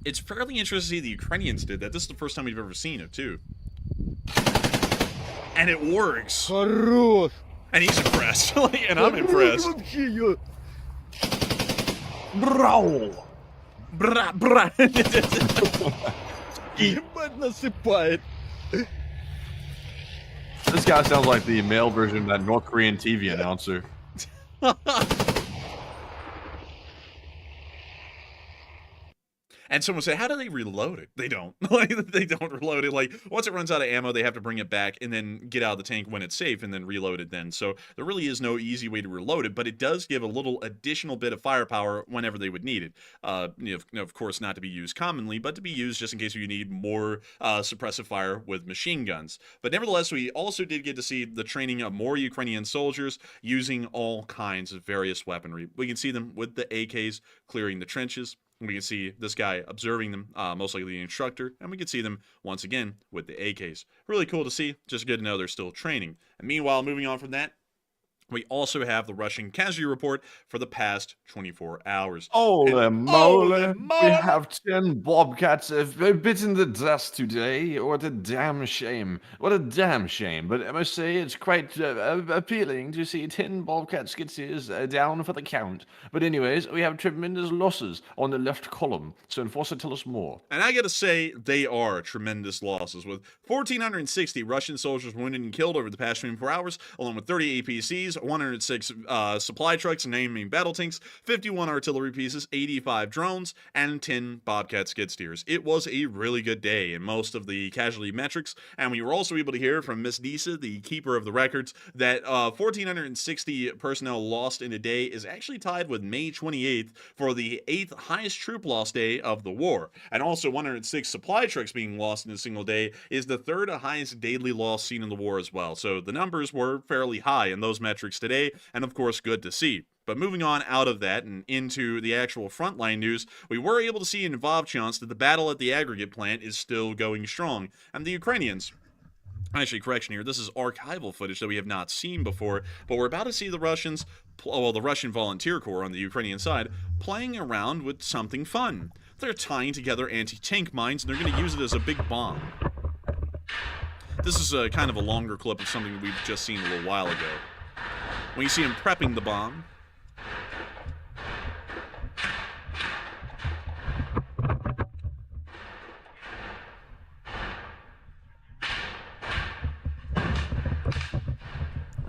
it's fairly interesting to see the Ukrainians did that. This is the first time we've ever seen it, too. And it works. And he's impressed. And I'm impressed. Bro. Бра, бра. Ебать насыпает. This guy sounds like the male version of that North Korean TV announcer. And someone said, how do they reload it? They don't. They don't reload it. Like, once it runs out of ammo, they have to bring it back and then get out of the tank when it's safe and then reload it then. So there really is no easy way to reload it, but it does give a little additional bit of firepower whenever they would need it. Of course, not to be used commonly, but to be used just in case you need more suppressive fire with machine guns. But nevertheless, we also did get to see the training of more Ukrainian soldiers using all kinds of various weaponry. We can see them with the AKs clearing the trenches. We can see this guy observing them, most likely the instructor, and we can see them once again with the AKs. Really cool to see, just good to know they're still training. And meanwhile, moving on from that, we also have the Russian casualty report for the past 24 hours. Holy moly. We have 10 bobcats have bitten the dust today. What a damn shame. What a damn shame. But I must say, it's quite appealing to see 10 bobcat skitzies down for the count. But anyways, we have tremendous losses on the left column. So Enforcer, tell us more. And I gotta say, they are tremendous losses, with 1,460 Russian soldiers wounded and killed over the past 24 hours, along with 30 APCs, 106 supply trucks and naming battle tanks, 51 artillery pieces, 85 drones, and 10 Bobcat skid steers. It was a really good day in most of the casualty metrics, and we were also able to hear from Miss Disa, the keeper of the records, that 1,460 personnel lost in a day is actually tied with May 28th for the 8th highest troop loss day of the war. And also 106 supply trucks being lost in a single day is the 3rd highest daily loss seen in the war as well. So the numbers were fairly high in those metrics today, and of course good to see. But moving on out of that and into the actual frontline news, we were able to see in Vovchansk that the battle at the aggregate plant is still going strong, and the Ukrainians, actually, correction here, this is archival footage that we have not seen before, but we're about to see the Russians, well, the Russian Volunteer Corps on the Ukrainian side, playing around with something fun. They're tying together anti-tank mines, and they're going to use it as a big bomb. This is a kind of a longer clip of something we've just seen a little while ago. When you see him prepping the bomb,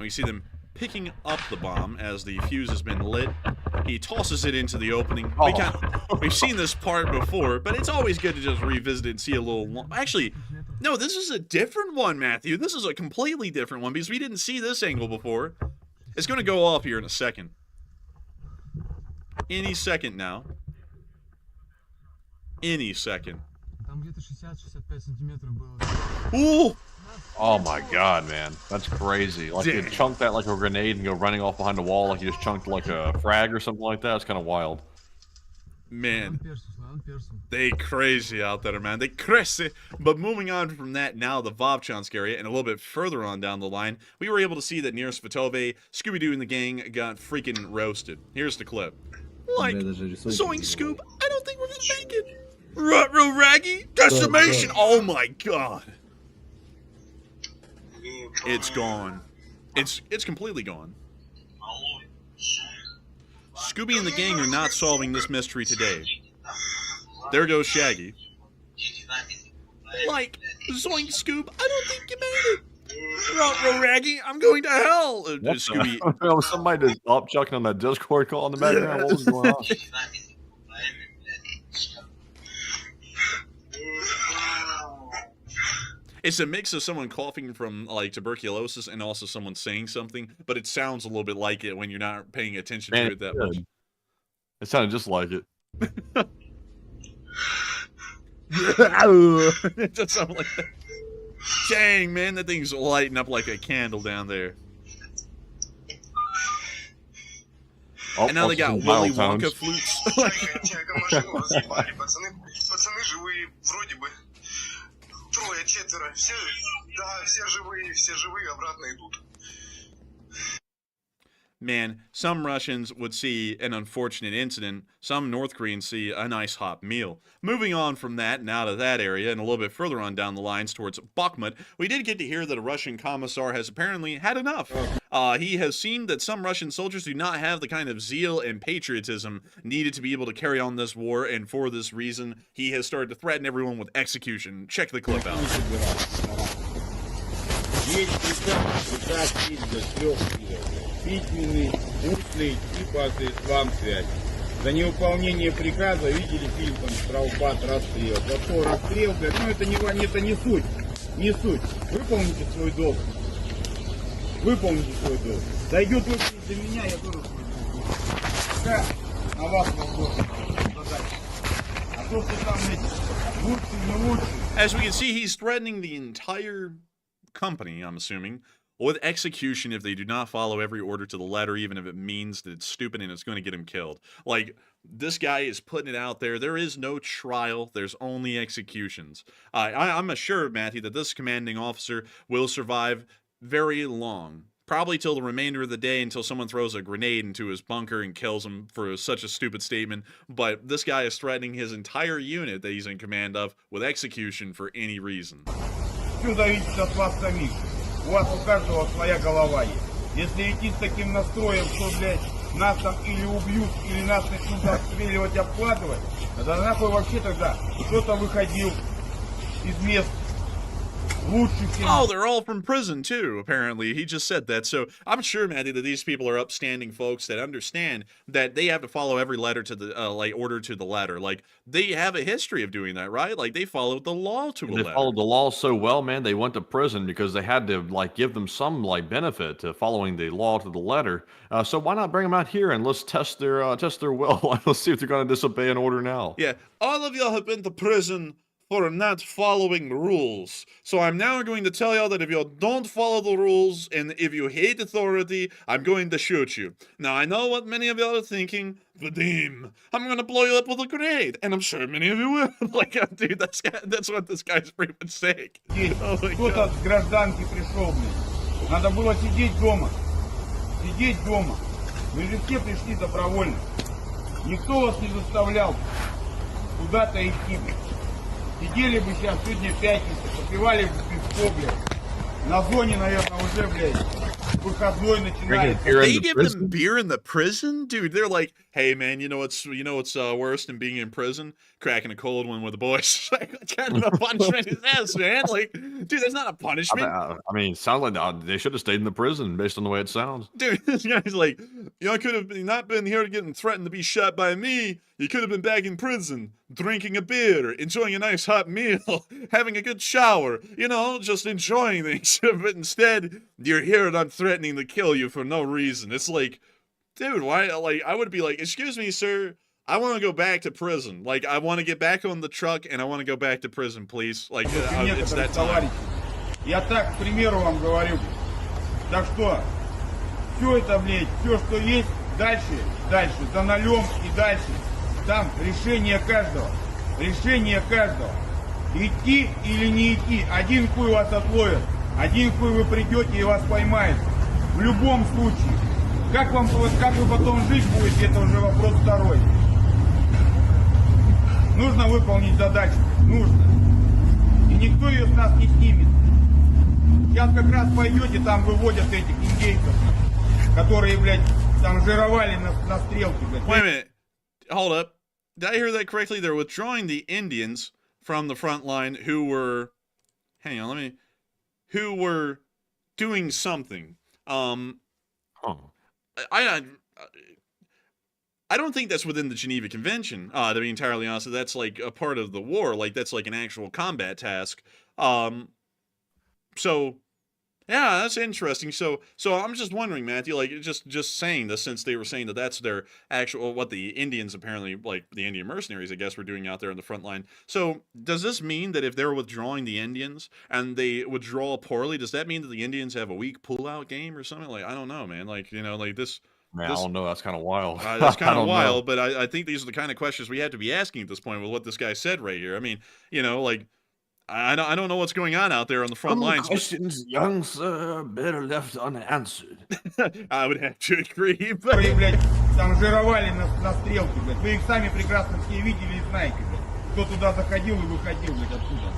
we see them picking up the bomb as the fuse has been lit. He tosses it into the opening. We've seen this part before, but it's always good to just revisit it and see a little... Actually, No, this is a different one, Matthew. This is a completely different one because we didn't see this angle before. It's going to go off here in a second. Any second now. Any second. Ooh! Oh my god, man. That's crazy. Like you chunk that like a grenade and go running off behind the wall like you just chunked like a frag or something like that. It's kind of wild. Man, they crazy out there, man. They crazy. But moving on from that, now the Vovchansk area, and a little bit further on down the line, we were able to see that near Svatove, Scooby-Doo and the gang got freaking roasted. Here's the clip. Like, Zoink Scoob, I don't think we're gonna make it. Ruh-roh Raggy, decimation. Oh my god. It's gone. It's completely gone. Scooby and the gang are not solving this mystery today. There goes Shaggy. Like, Zoink Scoob, I don't think you made it. Ruh-roh Raggy, I'm going to hell. Scooby. Somebody just up chucking on that Discord call in the background. What was going on? It's a mix of someone coughing from like tuberculosis and also someone saying something, but it sounds a little bit like it when you're not paying attention to it that much. It sounded just like it. It just sounded like that. Dang, man, that thing's lighting up like a candle down there. Oh, and now they got Willy Wonka flutes. Man, some Russians would see an unfortunate incident, some North Koreans see a nice hot meal. Moving on from that and out of that area and a little bit further on down the lines towards Bakhmut, we did get to hear that a Russian commissar has apparently had enough. He has seen that some Russian soldiers do not have the kind of zeal and patriotism needed to be able to carry on this war, and for this reason, he has started to threaten everyone with execution. Check the clip out. Письменный, устный типа связи. За неуполнение приказа видели фильм там «Штрафбат», расстрел. За что расстрел, говорят, ну это не суть, не суть. Выполните свой долг. Выполните свой долг. Дойдет очередь до меня, я тоже свой долг. Пока на вас вопрос задача. А то, что там эти лучшие, не лучшие. As we can see, he's threatening the entire company, I'm assuming, with execution if they do not follow every order to the letter, even if it means that it's stupid and it's going to get him killed. Like, this guy is putting it out there. There is no trial. There's only executions. I'm assured, Matthew, that this commanding officer will survive very long. Probably till the remainder of the day, until someone throws a grenade into his bunker and kills him for such a stupid statement. But this guy is threatening his entire unit that he's in command of with execution for any reason. Все зависит от вас самих. У вас у каждого своя голова есть. Если идти с таким настроем, что, блядь, нас там или убьют, или нас начнут обстреливать, обкладывать, тогда нахуй вообще тогда кто-то выходил из мест. Oh, they're all from prison too, apparently. He just said that. So I'm sure, Matty, that these people are upstanding folks that understand that they have to follow every letter to the order to the letter. Like, they have a history of doing that, right? Like, they followed the law to a letter. They followed the law so well, man, they went to prison because they had to like give them some like benefit to following the law to the letter. So why not bring them out here and let's test their will. Let's see if they're going to disobey an order now. Yeah, all of y'all have been to prison for not following rules. So I'm now going to tell y'all that if y'all don't follow the rules and if you hate authority, I'm going to shoot you. Now, I know what many of y'all are thinking. Vadim, I'm going to blow you up with a grenade. And I'm sure many of you will. Like, dude, that's what this guy's pretty much saying. Oh кто-то с гражданки пришел, блин. Надо было сидеть дома. Сидеть дома. Вы же все пришли добровольно. Никто вас не заставлял куда-то идти, блин. Сидели бы сейчас, сегодня пятница, попивали бы пивко, блядь. На зоне, наверное, уже, блядь, выходной начинается. They give them beer in the prison? Dude, they're like, hey, man, you know what's worse than being in prison? Cracking a cold one with the boys. That's kind of a punishment is this, man. Like, dude, that's not a punishment. I mean, it sounds like they should have stayed in the prison based on the way it sounds. Dude, this guy's like, y'all could have not been here getting threatened to be shot by me. You could have been back in prison. drinking a beer, enjoying a nice hot meal, having a good shower, you know, just enjoying things. But instead, you're here and I'm threatening to kill you for no reason. It's like, dude, why? Like, I would be like, excuse me, sir, I want to go back to prison. Like, I want to get back on the truck and I want to go back to prison, please. Like, it's that time. Я так, к примеру, вам говорю. Так что, все это, блядь, все, что есть, дальше, за налем и дальше. Там решение каждого. Идти или не идти. Один хуй вас отловят, один хуй вы придете и вас поймают. В любом случае. Как вы потом жить будете, это уже вопрос второй. Нужно выполнить задачу. Нужно. И никто ее с нас не снимет. Сейчас как раз пойдете, там выводят этих индейцев, которые, блядь, там жировали на стрелке, блядь. Wait a minute. Hold up. Did I hear that correctly? They're withdrawing the Indians from the front line who were... Hang on, who were doing something. I don't think that's within the Geneva Convention, to be entirely honest. That's like a part of the war. Like, that's like an actual combat task. So, yeah, that's interesting. So I'm just wondering, Matthew, like, just saying this, since they were saying that that's their actual, what the Indians apparently, like, the Indian mercenaries, I guess, were doing out there on the front line. So, does this mean that if they're withdrawing the Indians, and they withdraw poorly, does that mean that the Indians have a weak pull-out game or something? Like, I don't know, man. Like, you know, like this... Man, I don't know. That's kind of wild. That's kind of wild, but I think these are the kind of questions we have to be asking at this point with what this guy said right here. I mean, you know, like, I don't know what's going on out there on the front lines. Questions, young sir, better left unanswered. I would have to agree, but... Которые, блядь, там жировали на стрелке, блядь. Вы их сами прекрасно все видели и знаете, блядь. Кто туда заходил и выходил, блядь, оттуда.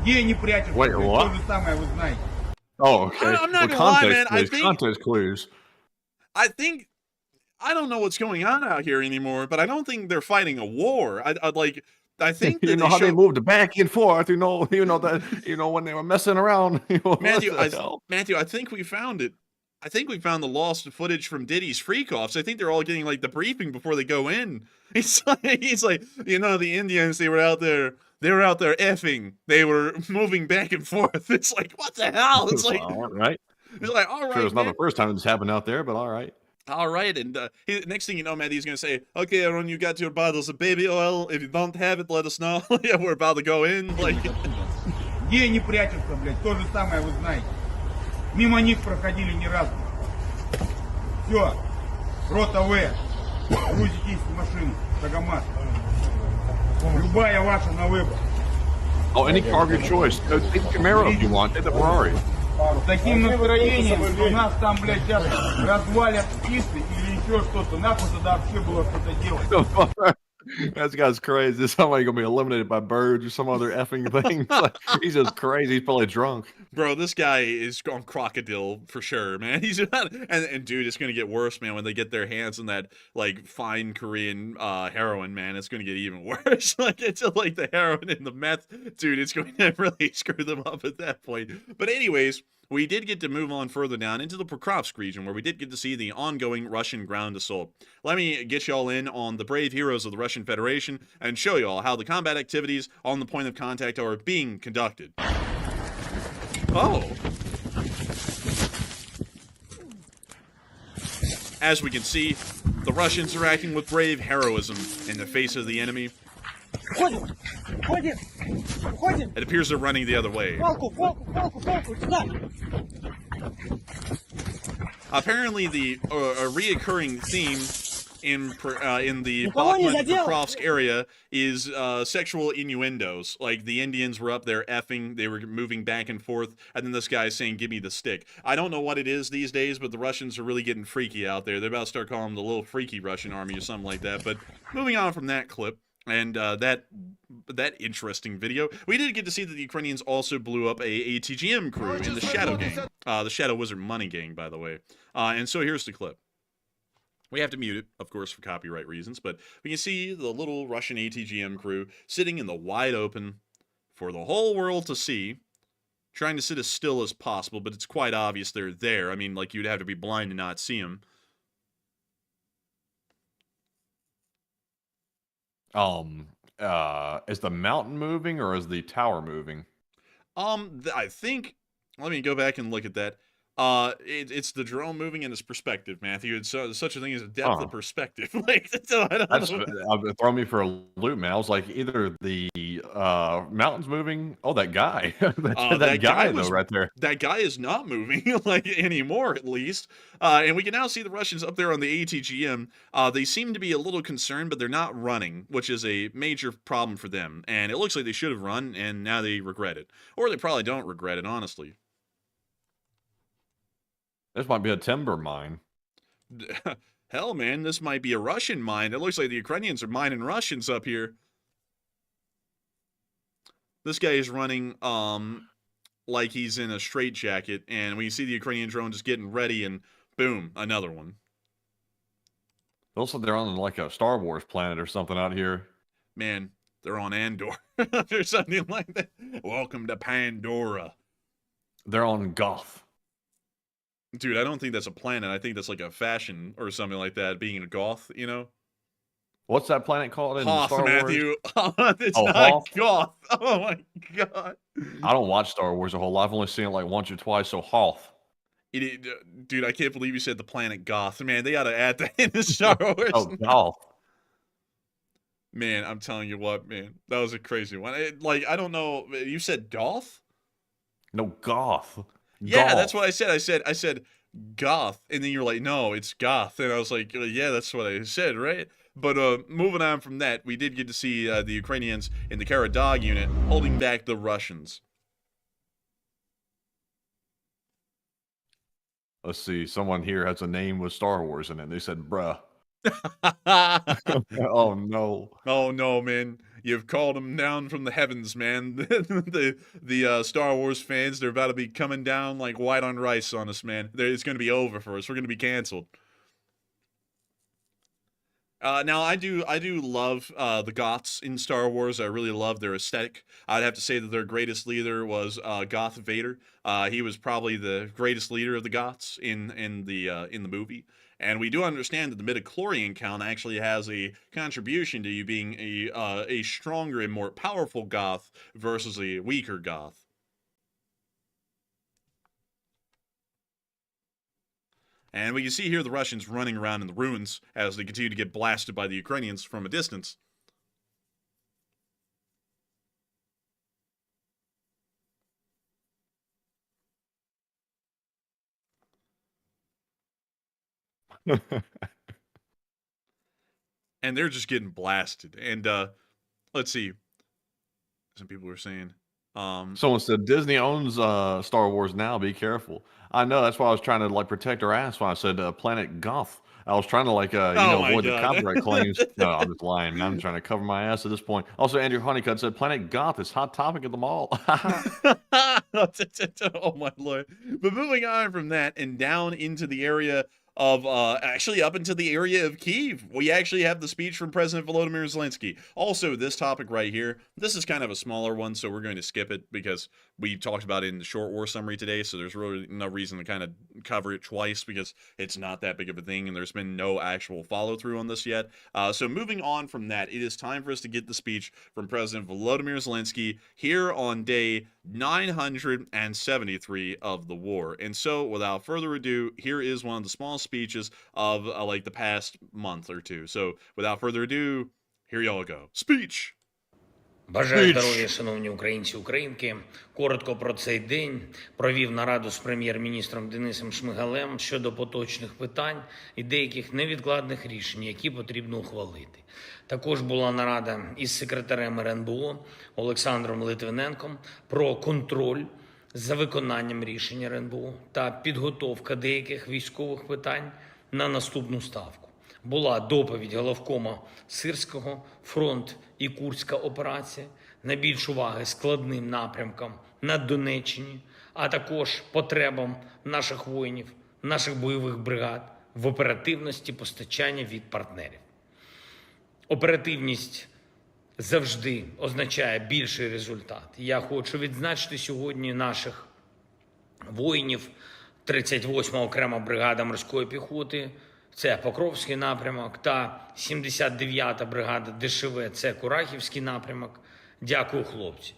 Где они прячутся, блядь, то же самое вы знаете. Oh, okay. I'm not gonna lie, man. I think context clues. I don't know what's going on out here anymore, but I don't think they're fighting a war. I think that you know how they moved back and forth. You know that when they were messing around. Matthew, I think we found it. I think we found the lost footage from Diddy's freak-offs. I think they're all getting like the briefing before they go in. He's like, you know, the Indians, they were out there effing. They were moving back and forth. It's like, what the hell? It's like, all right. It's like, all right. Sure, it's not the first time this happened out there, but all right. All right, and next thing you know, Matthew's gonna say, "Okay, everyone, you got your bottles of baby oil. If you don't have it, let us know." Yeah, we're about to go in. Like, где они прячутся, блядь, то же самое вы знаете. Мимо них проходили ни разу. Все, рота В, грузитесь в машину, Тагомат. Любая ваша на выбор. Oh, any car of your choice. Take the Camaro if you want. Take the Ferrari. С таким настроением, что нас там, блядь, сейчас развалят птицы или еще что-то. Нахуй тогда вообще было что-то делать. That guy's crazy. Somebody gonna be eliminated by birds or some other effing thing. Like, he's just crazy. He's probably drunk. Bro, this guy is on crocodile for sure, man. He's not, and dude, it's gonna get worse, man. When they get their hands on that like fine Korean heroin, man, it's gonna get even worse. Like, it's like the heroin and the meth, dude. It's going to really screw them up at that point. But anyways, we did get to move on further down into the Pokrovsk region, where we did get to see the ongoing Russian ground assault. Let me get y'all in on the brave heroes of the Russian Federation and show y'all how the combat activities on the point of contact are being conducted. Oh. As we can see, the Russians are acting with brave heroism in the face of the enemy. It appears they're running the other way. Apparently, a reoccurring theme in the Bakhmut-Pokrovsk area is sexual innuendos. Like, the Indians were up there effing, they were moving back and forth, and then this guy's saying, "Give me the stick." I don't know what it is these days, but the Russians are really getting freaky out there. They're about to start calling them the little freaky Russian army or something like that. But moving on from that clip, and that interesting video, we did get to see that the Ukrainians also blew up a ATGM crew in the Shadow Gang. The Shadow Wizard Money Gang, by the way. And so here's the clip. We have to mute it, of course, for copyright reasons, but we can see the little Russian ATGM crew sitting in the wide open for the whole world to see, trying to sit as still as possible, but it's quite obvious they're there. I mean, like, you'd have to be blind to not see them. Is the mountain moving or is the tower moving? I think. Let me go back and look at that. It's the drone moving in its perspective, Matthew. It's such a thing as a depth of perspective. Like, so I don't That's know. throwing me for a loop, man. I was like, either the mountain's moving. Oh, that guy, that guy though, right there. That guy is not moving like anymore, at least. And we can now see the Russians up there on the ATGM. They seem to be a little concerned, but they're not running, which is a major problem for them. And it looks like they should have run, and now they regret it, or they probably don't regret it, honestly. This might be a timber mine. Hell, man, this might be a Russian mine. It looks like the Ukrainians are mining Russians up here. This guy is running like he's in a straitjacket, and we see the Ukrainian drone just getting ready, and boom, another one. It looks like they're on like a Star Wars planet or something out here. Man, they're on Andor or something like that. Welcome to Pandora. They're on Goth. Dude, I don't think that's a planet. I think that's like a fashion or something like that, being a goth, you know? What's that planet called in Hoth, Star Matthew. Wars? It's Oh, not Hoth? goth. Oh my god. I don't watch Star Wars a whole lot. I've only seen it like once or twice, so Hoth. Dude, I can't believe you said the planet goth. Man, they gotta add that into Star Wars. Oh, Goth. Man, I'm telling you what, man. That was a crazy one. I don't know. You said Doth? No, Goth. Yeah, Goth. that's what I said. I said goth, and then you're like, no, it's goth, and I was like, yeah, that's what I said, right? But moving on from that, we did get to see the Ukrainians in the Kara Dog unit holding back the Russians. Let's see. Someone here has a name with Star Wars in it. They said, bruh. Oh, no. Oh no, man! You've called them down from the heavens, man. the Star Wars fans, they're about to be coming down like white on rice on us, man. It's going to be over for us. We're going to be canceled. Now I do love the Goths in Star Wars. I really love their aesthetic. I'd have to say that their greatest leader was Goth Vader. He was probably the greatest leader of the Goths in the movie. And we do understand that the midichlorian count actually has a contribution to you being a stronger and more powerful Goth versus a weaker Goth. And we can see here the Russians running around in the ruins as they continue to get blasted by the Ukrainians from a distance. And they're just getting blasted. And let's see. Some people were saying. Someone said Disney owns Star Wars now. Be careful. I know. That's why I was trying to like protect our ass when I said Planet Goth. I was trying to like avoid the copyright claims. No, I'm just lying. I'm trying to cover my ass at this point. Also, Andrew Honeycutt said Planet Goth is hot topic at the mall. Oh my lord! But moving on from that and down into the area of actually up into the area of Kyiv, we actually have the speech from President Volodymyr Zelensky. Also, this topic right here, this is kind of a smaller one, so we're going to skip it because we talked about it in the short war summary today, so there's really no reason to kind of cover it twice because it's not that big of a thing and there's been no actual follow-through on this yet. So moving on from that, it is time for us to get the speech from President Volodymyr Zelensky here on day 973 of the war. And so, without further ado, here is one of the small speeches of like the past month or two. So, without further ado, here y'all go. Speech! Бажаю здоров'я, шановні українці, українки. Коротко про цей день. Провів нараду з прем'єр-міністром Денисом Шмигалем щодо поточних питань і деяких невідкладних рішень, які потрібно ухвалити. Також була нарада із секретарем РНБО Олександром Литвиненком про контроль за виконанням рішень РНБО та підготовка деяких військових питань на наступну ставку. Була доповідь головкома Сирського, фронт і Курська операція, найбільш уваги складним напрямкам на Донеччині, а також потребам наших воїнів, наших бойових бригад в оперативності постачання від партнерів. Оперативність завжди означає більший результат. Я хочу відзначити сьогодні наших воїнів 38-ма окрема бригада морської піхоти, це Покровський напрямок, та 79-та бригада ДШВ, це Курахівський напрямок. Дякую, хлопці.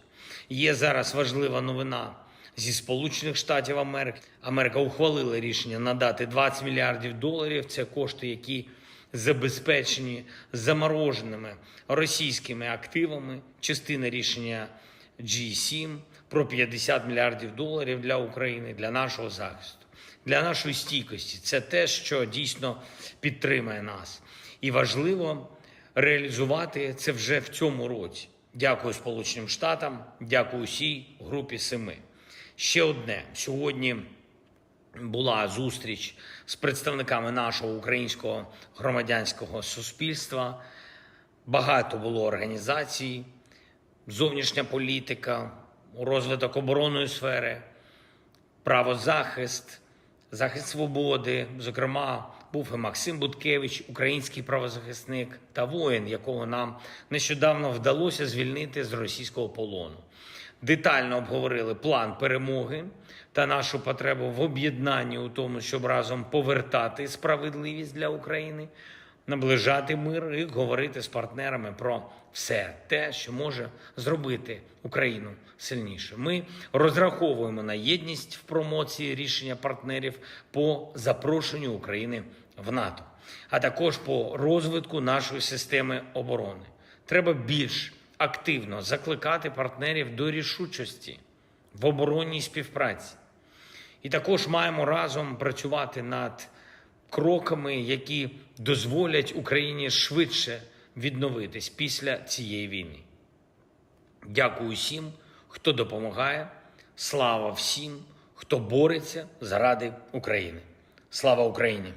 Є зараз важлива новина зі Сполучених Штатів Америки. Америка ухвалила рішення надати $20 мільярдів. Це кошти, які забезпечені замороженими російськими активами. Частина рішення G7 про $50 мільярдів для України, для нашого захисту, для нашої стійкості. Це те, що дійсно підтримує нас. І важливо реалізувати це вже в цьому році. Дякую Сполученим Штатам, дякую усій групі 7. Ще одне. Сьогодні була зустріч з представниками нашого українського громадянського суспільства. Багато було організацій, зовнішня політика, розвиток оборонної сфери, правозахист, захист свободи. Зокрема, був і Максим Буткевич, український правозахисник та воїн, якого нам нещодавно вдалося звільнити з російського полону. Детально обговорили план перемоги та нашу потребу в об'єднанні у тому, щоб разом повертати справедливість для України, наближати мир і говорити з партнерами про все те, що може зробити Україну сильніше. Ми розраховуємо на єдність в промоції рішення партнерів по запрошенню України в НАТО, а також по розвитку нашої системи оборони. Треба більш активно закликати партнерів до рішучості в оборонній співпраці. І також маємо разом працювати над кроками, які дозволять Україні швидше відновитись після цієї війни. Дякую всім, хто допомагає. Слава всім, хто бореться заради України. Слава Україні!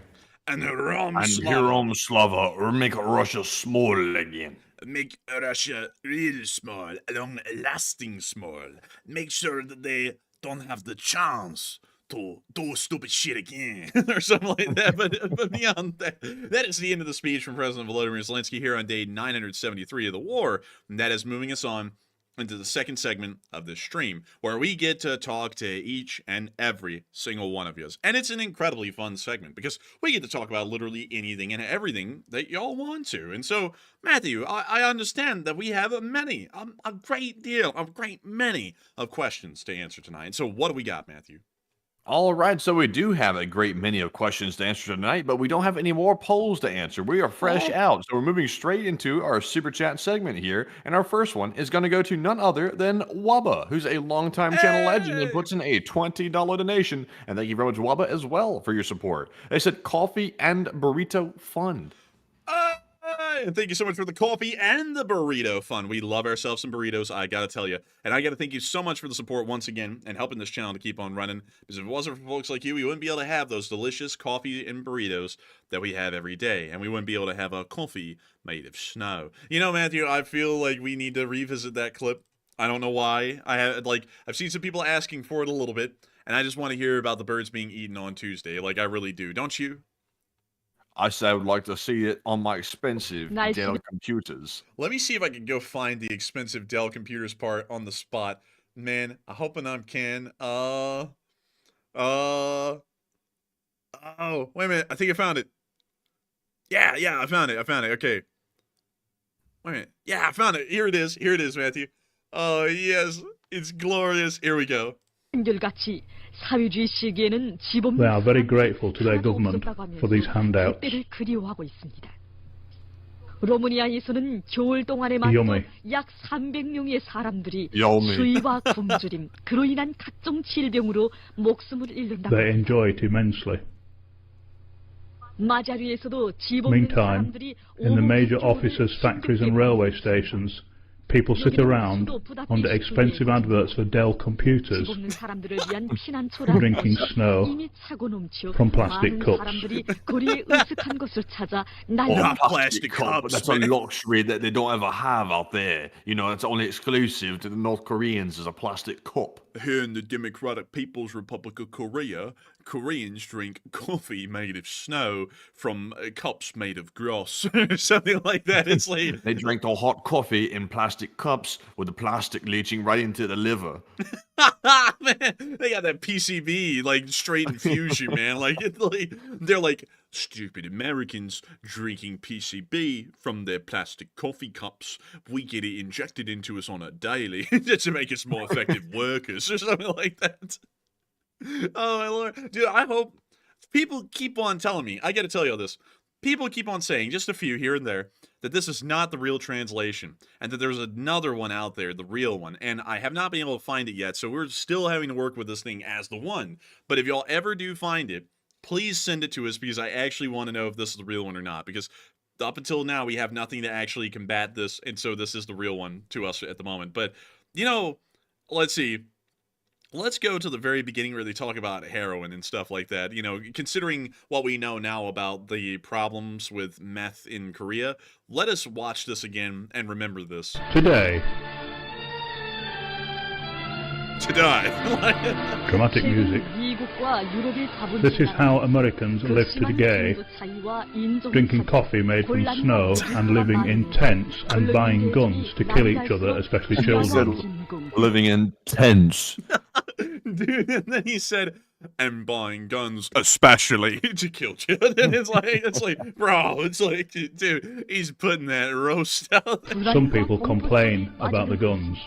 And Herom Slava, or make Russia small again. Make Russia real small, long-lasting small. Make sure that they don't have the chance to do stupid shit again, or something like that. But beyond that, that is the end of the speech from President Volodymyr Zelensky here on day 973 of the war. And that is moving us on into the second segment of this stream, where we get to talk to each and every single one of you. And it's an incredibly fun segment because we get to talk about literally anything and everything that y'all want to. And so, Matthew, I understand that we have a great many of questions to answer tonight. And so what do we got, Matthew? All right, so we do have a great many of questions to answer tonight, but we don't have any more polls to answer. We are fresh out, so we're moving straight into our Super Chat segment here, and our first one is going to go to none other than Wubba, who's a longtime channel legend and puts in a $20 donation, and thank you very much, Wubba, as well for your support. They said Coffee and Burrito Fund. And thank you so much for the coffee and the burrito fun. We love ourselves some burritos, I gotta tell you. And I gotta thank you so much for the support once again and helping this channel to keep on running. Because if it wasn't for folks like you, we wouldn't be able to have those delicious coffee and burritos that we have every day. And we wouldn't be able to have a coffee made of snow. You know, Matthew, I feel like we need to revisit that clip. I don't know why. I've seen some people asking for it a little bit. And I just want to hear about the birds being eaten on Tuesday. Like, I really do. Don't you? I say I would like to see it on my expensive Dell computers. Let me see if I can go find the expensive Dell computers part on the spot. Man, I'm hoping I can. Oh, wait a minute. I think I found it. Yeah, I found it. Okay. Wait a minute. Yeah, I found it. Here it is, Matthew. Oh, yes. It's glorious. Here we go. They are very grateful to their government for these handouts. 로마니아에서는 겨울 동안에 많은 약 300명의 사람들이 수위와 굶주림, 그로 인한 각종 질병으로 목숨을 잃는다고. They enjoy it immensely. 마자리에서도 집 없는 사람들이 in the major offices, factories and railway stations, people sit around under expensive adverts for Dell computers, drinking snow from plastic cups. Plastic cup, that's a luxury that they don't ever have out there. You know, it's only exclusive to the North Koreans as a plastic cup. Here in the Democratic People's Republic of Korea, Koreans drink coffee made of snow from cups made of grass, or something like that. It's like they drink the hot coffee in plastic cups with the plastic leaching right into the liver. Man, they got that PCB like straight infusion, man. Like, they're like stupid Americans drinking PCB from their plastic coffee cups. We get it injected into us on a daily just to make us more effective workers, or something like that. Oh my lord, dude! I hope people keep on telling me. I got to tell you all this. People keep on saying, just a few here and there, that this is not the real translation, and that there's another one out there, the real one, and I have not been able to find it yet, so we're still having to work with this thing as the one. But if y'all ever do find it, please send it to us, because I actually want to know if this is the real one or not, because up until now, we have nothing to actually combat this, and so this is the real one to us at the moment. But, you know, let's see. Let's go to the very beginning where they talk about heroin and stuff like that. You know, considering what we know now about the problems with meth in Korea, let us watch this again and remember this. Today. Dramatic music. This is how Americans live today, drinking coffee made from snow and living in tents and buying guns to kill each other, especially children. Living in tents. Dude, and then he said, and buying guns, especially to kill children. It's like, bro, it's like, dude, he's putting that roast out. Some people complain about the guns.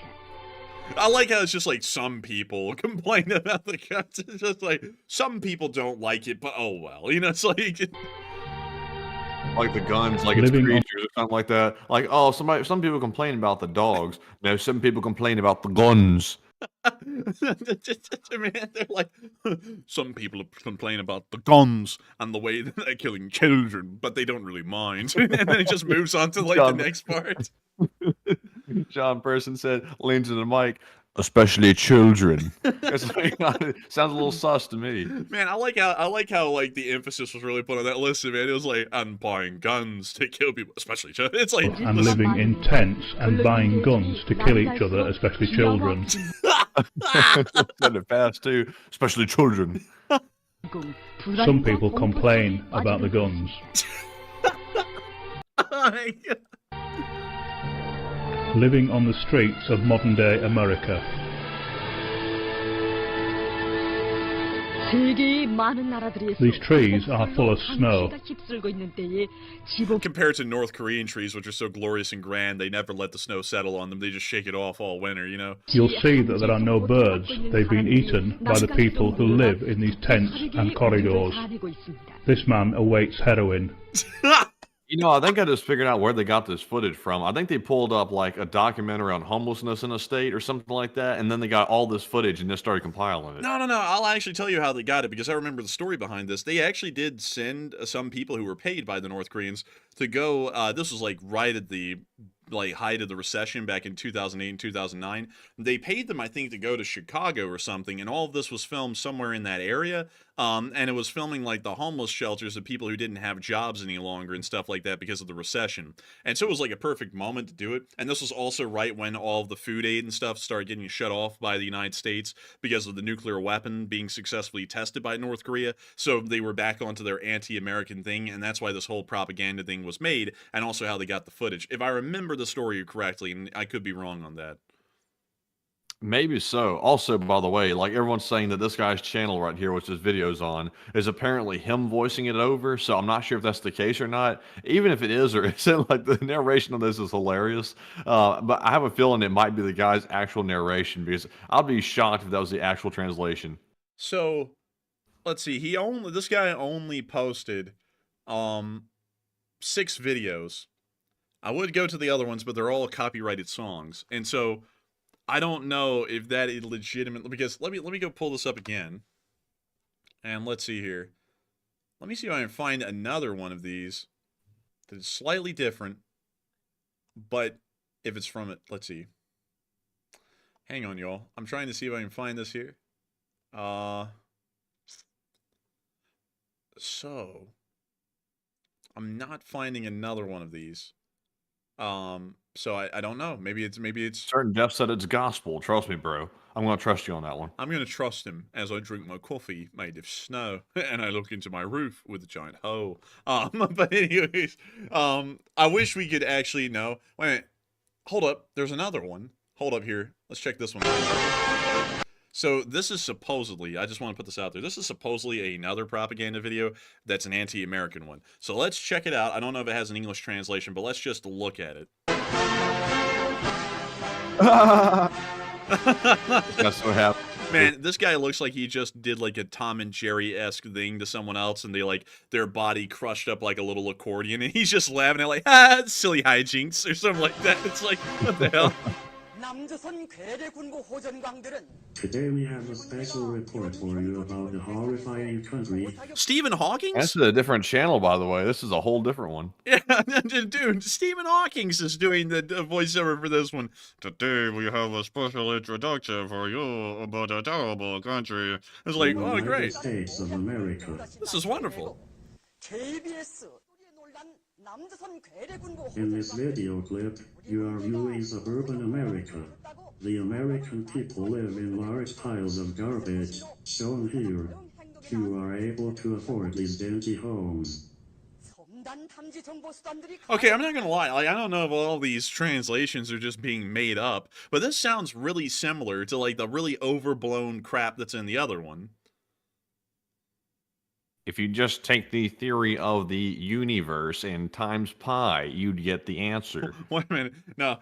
I like how it's just like some people complain about the guns. It's just like some people don't like it, but oh well, you know. It's like the guns, like it's creatures or something like that. Like, oh, some people complain about the dogs. No, some people complain about the guns. Man, they're like, some people complain about the guns and the way that they're killing children, but they don't really mind. And then it just moves on to like the next part. John Person said, leans to the mic, especially children. Sounds a little sus to me. Man, I like how like the emphasis was really put on that. Listen, man, it was like, I'm buying guns to kill people, especially children. It's like, and living in tents and buying guns to kill each other, especially children. Said it fast too, especially children. Some people complain about the guns. Living on the streets of modern-day America. These trees are full of snow. Compared to North Korean trees, which are so glorious and grand, they never let the snow settle on them. They just shake it off all winter, you know? You'll see that there are no birds. They've been eaten by the people who live in these tents and corridors. This man awaits heroin. You know, I think I just figured out where they got this footage from. I think they pulled up like a documentary on homelessness in a state or something like that, and then they got all this footage and just started compiling it. No. I'll actually tell you how they got it, because I remember the story behind this. They actually did send some people who were paid by the North Koreans to go. This was like right at the height of the recession back in 2008 and 2009. They paid them, I think, to go to Chicago or something, and all of this was filmed somewhere in that area. And it was filming like the homeless shelters of people who didn't have jobs any longer and stuff like that because of the recession. And so it was like a perfect moment to do it. And this was also right when all of the food aid and stuff started getting shut off by the United States because of the nuclear weapon being successfully tested by North Korea. So they were back onto their anti-American thing, and that's why this whole propaganda thing was made, and also how they got the footage. If I remember the story correctly, and I could be wrong on that. Maybe so. Also, by the way, like everyone's saying that this guy's channel right here, which this video's on, is apparently him voicing it over. So I'm not sure if that's the case or not. Even if it is or isn't, like the narration of this is hilarious. But I have a feeling it might be the guy's actual narration, because I'd be shocked if that was the actual translation. So let's see. This guy only posted 6 videos. I would go to the other ones, but they're all copyrighted songs. And so I don't know if that is legitimate, because let me go pull this up again. And let's see here. Let me see if I can find another one of these that is slightly different. But if it's from it, let's see. Hang on, y'all. I'm trying to see if I can find this here. So I'm not finding another one of these. So I don't know. Maybe it's Certain Jeff said it's gospel. Trust me, bro. I'm going to trust you on that one. I'm going to trust him as I drink my coffee made of snow and I look into my roof with a giant hole. But anyways, I wish we could actually know. Wait a minute. Hold up. There's another one. Hold up here. Let's check this one out. So this is supposedly, I just want to put this out there, this is supposedly another propaganda video that's an anti-American one. So let's check it out. I don't know if it has an English translation, but let's just look at it. That's what happened. Man, this guy looks like he just did like a Tom and Jerry-esque thing to someone else, and they like their body crushed up like a little accordion, and he's just laughing at like, silly hijinks or something like that. It's like, what the hell? Today we have a special report for you about the horrifying country. Stephen Hawking? This is a different channel, by the way. This is a whole different one. Yeah, dude, Stephen Hawking is doing the voiceover for this one. Today we have a special introduction for you about a terrible country. It's like, oh, great. States of America. This is wonderful. In this video clip, you are viewing suburban America. The American people live in large piles of garbage, shown here. Few are able to afford these dingy homes. Okay, I'm not gonna lie, like, I don't know if all these translations are just being made up, but this sounds really similar to like the really overblown crap that's in the other one. If you just take the theory of the universe and times pi, you'd get the answer. Wait a minute. No,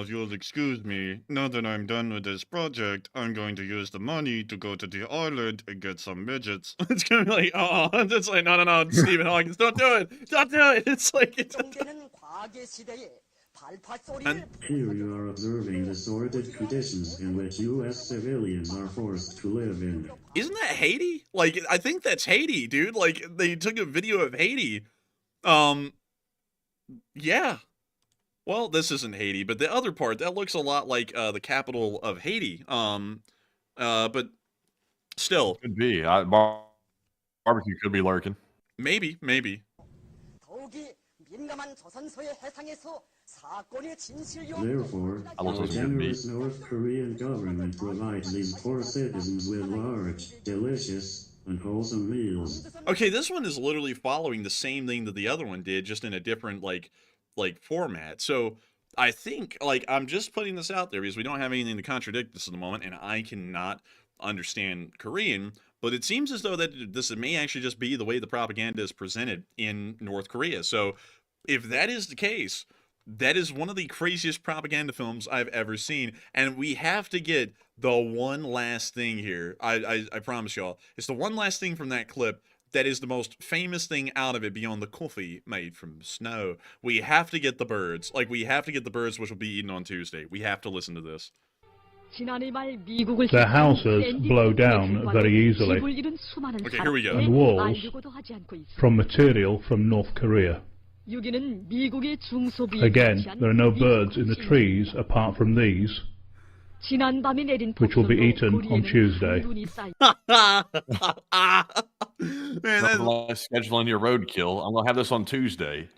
if you'll excuse me, now that I'm done with this project, I'm going to use the money to go to the island and get some midgets. It's gonna be like, oh, it's like, no, Stephen Hawking, don't do it! Don't do it! It's like, And here you are observing the sordid conditions in which U.S. civilians are forced to live in. Isn't that Haiti? Like, I think that's Haiti, dude. Like, they took a video of Haiti. Yeah. Well, this isn't Haiti, but the other part, that looks a lot like the capital of Haiti. But still. Could be. Barbecue could be lurking. Maybe. Therefore, the generous North Korean government provides these poor citizens with large, delicious, and wholesome meals. Okay, this one is literally following the same thing that the other one did, just in a different, like format. So I think, like, I'm just putting this out there because we don't have anything to contradict this at the moment, and I cannot understand Korean, but it seems as though that this may actually just be the way the propaganda is presented in North Korea. So if that is the case, that is one of the craziest propaganda films I've ever seen, and we have to get the one last thing here. I promise y'all, it's the one last thing from that clip that is the most famous thing out of it beyond the coffee made from snow. We have to get the birds. Like, we have to get the birds, which will be eaten on Tuesday. We have to listen to this. The houses blow down very easily. Okay, here we go. And walls from material from North Korea. Again, there are no birds in the trees apart from these, which will be eaten on Tuesday. Man, that's scheduling your roadkill. I'm going to have this on Tuesday.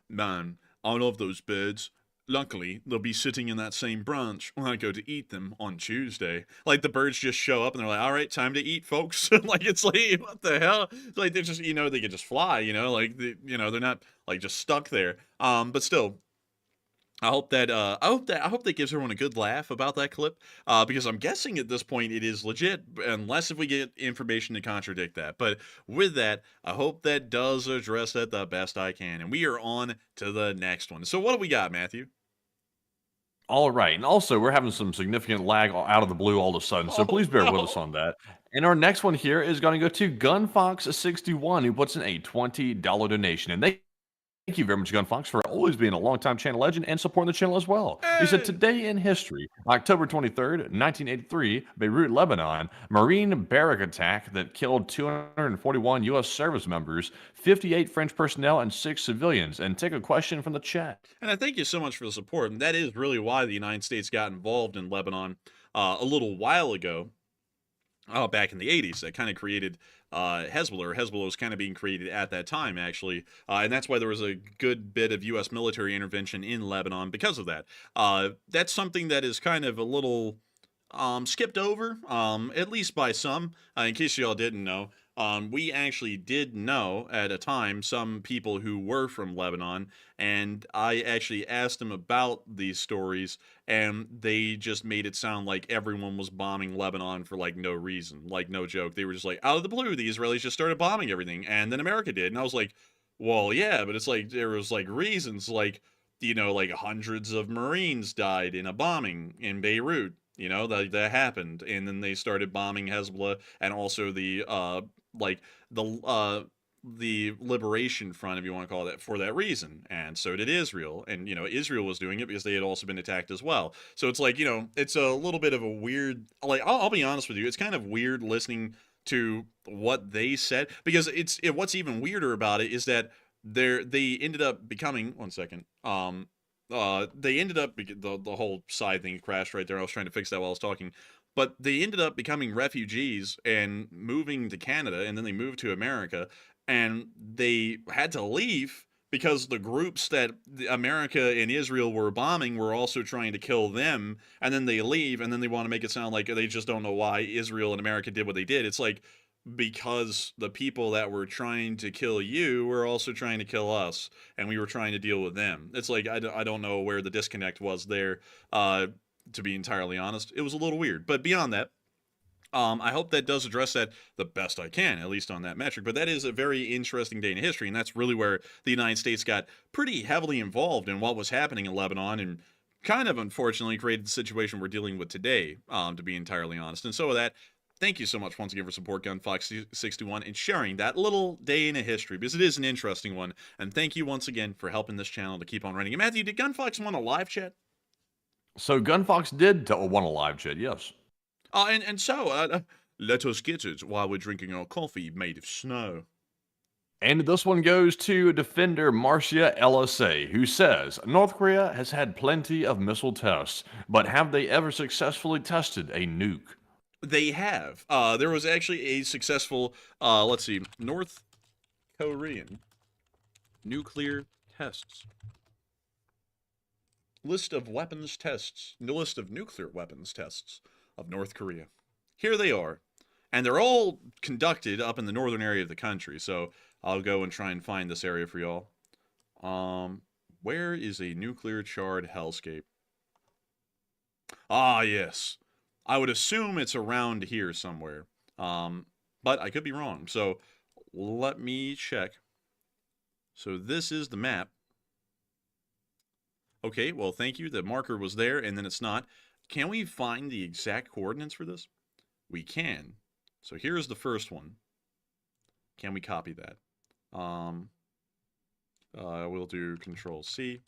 Man, I love those birds. Luckily, they'll be sitting in that same branch when I go to eat them on Tuesday. Like, the birds just show up and they're like, all right, time to eat, folks. Like, it's like, what the hell? It's like, they're just, you know, they can just fly, you know, like, they're not, like, just stuck there. But still, I hope that gives everyone a good laugh about that clip, because I'm guessing at this point it is legit, unless if we get information to contradict that. But with that, I hope that does address that the best I can, and we are on to the next one. So what do we got, Matthew? All right, and also we're having some significant lag out of the blue all of a sudden, so please bear with us on that. And our next one here is going to go to GunFox61, who puts in a $20 donation, and thank you very much, GunFox, for always being a longtime channel legend and supporting the channel as well. He said, today in history, October 23rd, 1983, Beirut, Lebanon, Marine barrack attack that killed 241 U.S. service members, 58 French personnel, and 6 civilians. And take a question from the chat. And I thank you so much for the support. And that is really why the United States got involved in Lebanon a little while ago. Back in the 80s, that kind of created Hezbollah, or Hezbollah was kind of being created at that time, actually. And that's why there was a good bit of U.S. military intervention in Lebanon because of that. That's something that is kind of a little skipped over, at least by some. In case y'all didn't know, we actually did know at a time some people who were from Lebanon, and I actually asked them about these stories, and they just made it sound like everyone was bombing Lebanon for like no reason, like no joke. They were just like, out of the blue, the Israelis just started bombing everything, and then America did, and I was like, well, yeah, but it's like there was like reasons, like, you know, like hundreds of Marines died in a bombing in Beirut. You know, that happened, and then they started bombing Hezbollah and also the the Liberation Front, if you want to call it that, for that reason. And so did Israel, and you know, Israel was doing it because they had also been attacked as well. So it's like, you know, it's a little bit of a weird, like, I'll be honest with you, it's kind of weird listening to what they said, because what's even weirder about it is that they ended up becoming, one second, they ended up, the whole side thing crashed right there. I was trying to fix that while I was talking. But they ended up becoming refugees and moving to Canada, and then they moved to America, and they had to leave because the groups that America and Israel were bombing were also trying to kill them, and then they leave, and then they want to make it sound like they just don't know why Israel and America did what they did. It's like, because the people that were trying to kill you were also trying to kill us, and we were trying to deal with them. It's like, I don't know where the disconnect was there, to be entirely honest. It was a little weird. But beyond that, I hope that does address that the best I can, at least on that metric. But that is a very interesting day in history, and that's really where the United States got pretty heavily involved in what was happening in Lebanon, and kind of unfortunately created the situation we're dealing with today, to be entirely honest. And so with that, thank you so much once again for support, GunFox61, and sharing that little day in a history, because it is an interesting one. And thank you once again for helping this channel to keep on running. And Matthew, did GunFox want a live chat? So GunFox did want a live chat, yes. So let us get it while we're drinking our coffee made of snow. And this one goes to Defender Marcia LSA, who says, North Korea has had plenty of missile tests, but have they ever successfully tested a nuke? They have. There was actually a successful, let's see, North Korean nuclear tests. List of weapons tests. List of nuclear weapons tests of North Korea. Here they are. And they're all conducted up in the northern area of the country. So I'll go and try and find this area for y'all. Where is a nuclear charred hellscape? Ah, yes. I would assume it's around here somewhere. But I could be wrong. So let me check. So this is the map. Okay, well, thank you. The marker was there, and then it's not. Can we find the exact coordinates for this? We can. So here's the first one. Can we copy that? We'll do Control-C.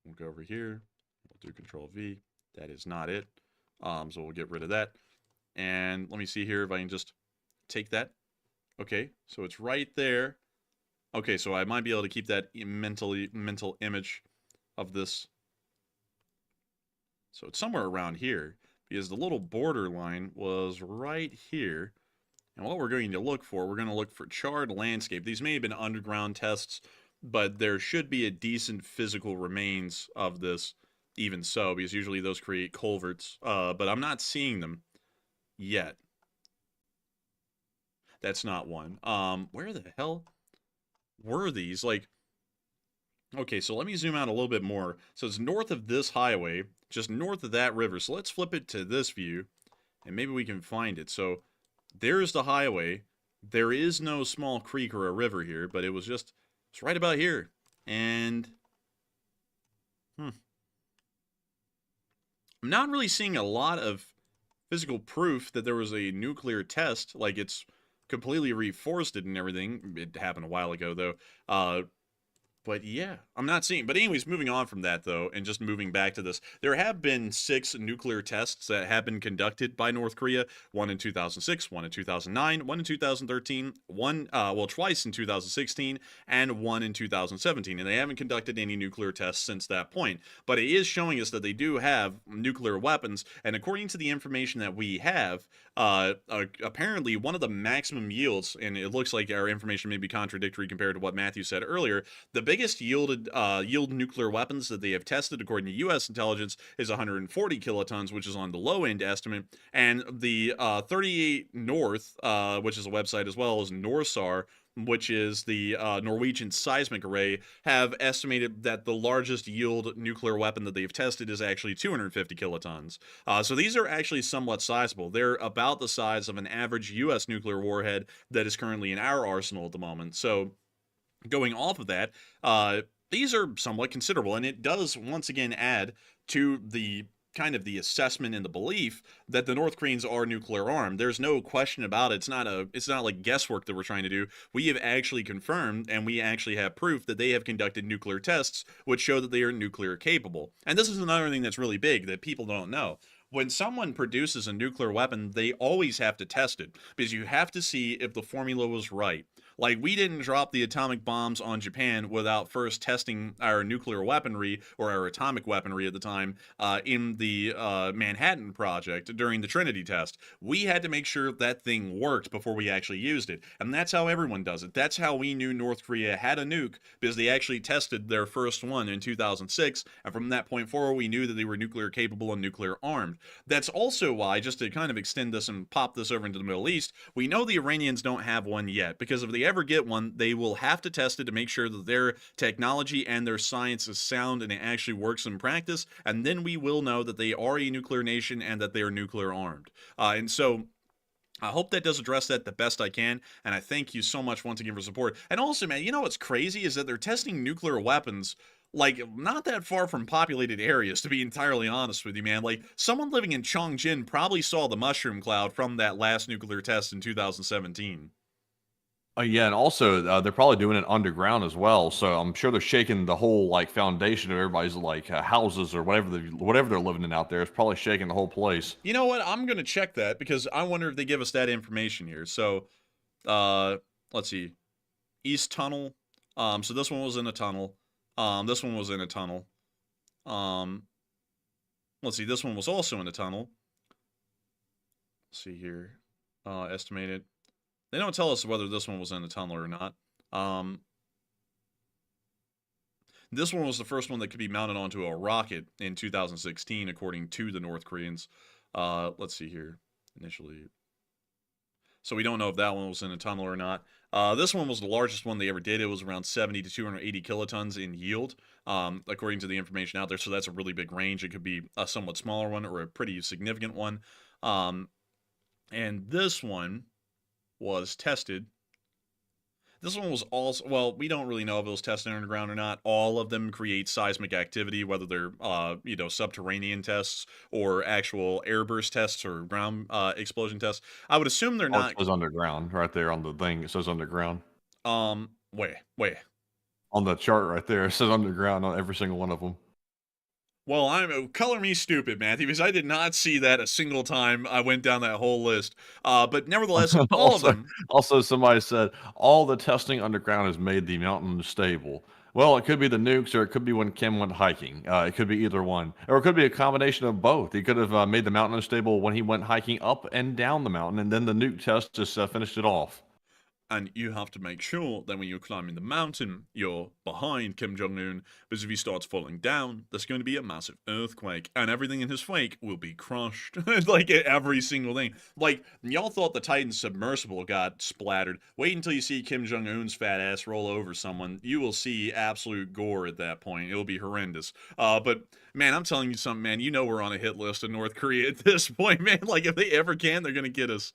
We'll go over here. We'll do Control-V. That is not it. So we'll get rid of that. And let me see here if I can just take that. Okay, so it's right there. Okay, so I might be able to keep that mental image of this. So it's somewhere around here, because the little border line was right here. And what we're going to look for, we're going to look for charred landscape. These may have been underground tests, but there should be a decent physical remains of this, even so, because usually those create culverts. But I'm not seeing them yet. That's not one. Where the hell were these? Like, okay, so let me zoom out a little bit more. So it's north of this highway, just north of that river. So let's flip it to this view, and maybe we can find it. So there's the highway. There is no small creek or a river here, but it's right about here. And I'm not really seeing a lot of physical proof that there was a nuclear test. Like, it's completely reforested and everything. It happened a while ago, though. But yeah, I'm not seeing. But anyways, moving on from that, though, and just moving back to this, there have been 6 nuclear tests that have been conducted by North Korea. One in 2006, one in 2009, one in 2013, twice in 2016, and one in 2017. And they haven't conducted any nuclear tests since that point. But it is showing us that they do have nuclear weapons. And according to the information that we have, apparently one of the maximum yields, and it looks like our information may be contradictory compared to what Matthew said earlier, the biggest yield nuclear weapons that they have tested, according to U.S. intelligence, is 140 kilotons, which is on the low end estimate. And the 38 North, which is a website as well as NORSAR, which is the Norwegian seismic array, have estimated that the largest yield nuclear weapon that they've tested is actually 250 kilotons. So these are actually somewhat sizable. They're about the size of an average U.S. nuclear warhead that is currently in our arsenal at the moment. So going off of that, these are somewhat considerable, and it does once again add to the kind of the assessment and the belief that the North Koreans are nuclear armed. There's no question about it. It's not like guesswork that we're trying to do. We have actually confirmed, and we actually have proof that they have conducted nuclear tests which show that they are nuclear capable. And this is another thing that's really big that people don't know. When someone produces a nuclear weapon, they always have to test it, because you have to see if the formula was right. Like, we didn't drop the atomic bombs on Japan without first testing our nuclear weaponry, or our atomic weaponry at the time, in the Manhattan Project during the Trinity test. We had to make sure that thing worked before we actually used it. And that's how everyone does it. That's how we knew North Korea had a nuke, because they actually tested their first one in 2006. And from that point forward, we knew that they were nuclear capable and nuclear armed. That's also why, just to kind of extend this and pop this over into the Middle East, we know the Iranians don't have one yet, because if they ever get one, they will have to test it to make sure that their technology and their science is sound and it actually works in practice, and then we will know that they are a nuclear nation and that they are nuclear armed. And so I hope that does address that the best I can, and I thank you so much once again for support. And also, man, you know what's crazy is that they're testing nuclear weapons like not that far from populated areas, to be entirely honest with you, man. Like, someone living in Chongjin probably saw the mushroom cloud from that last nuclear test in 2017. Yeah, and also they're probably doing it underground as well. So I'm sure they're shaking the whole like foundation of everybody's like houses or whatever they're living in out there. It's probably shaking the whole place. You know what? I'm gonna check that, because I wonder if they give us that information here. So, let's see, East Tunnel. So this one was in a tunnel. This one was in a tunnel. Let's see, this one was also in a tunnel. Let's see here. Estimated. They don't tell us whether this one was in a tunnel or not. This one was the first one that could be mounted onto a rocket in 2016, according to the North Koreans. Let's see here. Initially. So we don't know if that one was in a tunnel or not. This one was the largest one they ever did. It was around 70 to 280 kilotons in yield, according to the information out there. So that's a really big range. It could be a somewhat smaller one or a pretty significant one. And this one was tested. This one was also, well, we don't really know if it was tested underground or not. All of them create seismic activity, whether they're, subterranean tests or actual airburst tests or ground explosion tests. I would assume they're not. It says underground right there on the thing. It says underground. Wait. On the chart right there, it says underground on every single one of them. Well, color me stupid, Matthew, because I did not see that a single time I went down that whole list. But nevertheless, all of them. Also, somebody said, all the testing underground has made the mountain stable. Well, it could be the nukes, or it could be when Kim went hiking. It could be either one. Or it could be a combination of both. He could have made the mountain unstable when he went hiking up and down the mountain, and then the nuke test just finished it off. And you have to make sure that when you're climbing the mountain, you're behind Kim Jong-un, because if he starts falling down, there's going to be a massive earthquake, and everything in his wake will be crushed. Like, every single thing. Like, y'all thought the Titan submersible got splattered. Wait until you see Kim Jong-un's fat ass roll over someone. You will see absolute gore at that point. It'll be horrendous. But, man, I'm telling you something, man. You know we're on a hit list in North Korea at this point, man. Like, if they ever can, they're going to get us.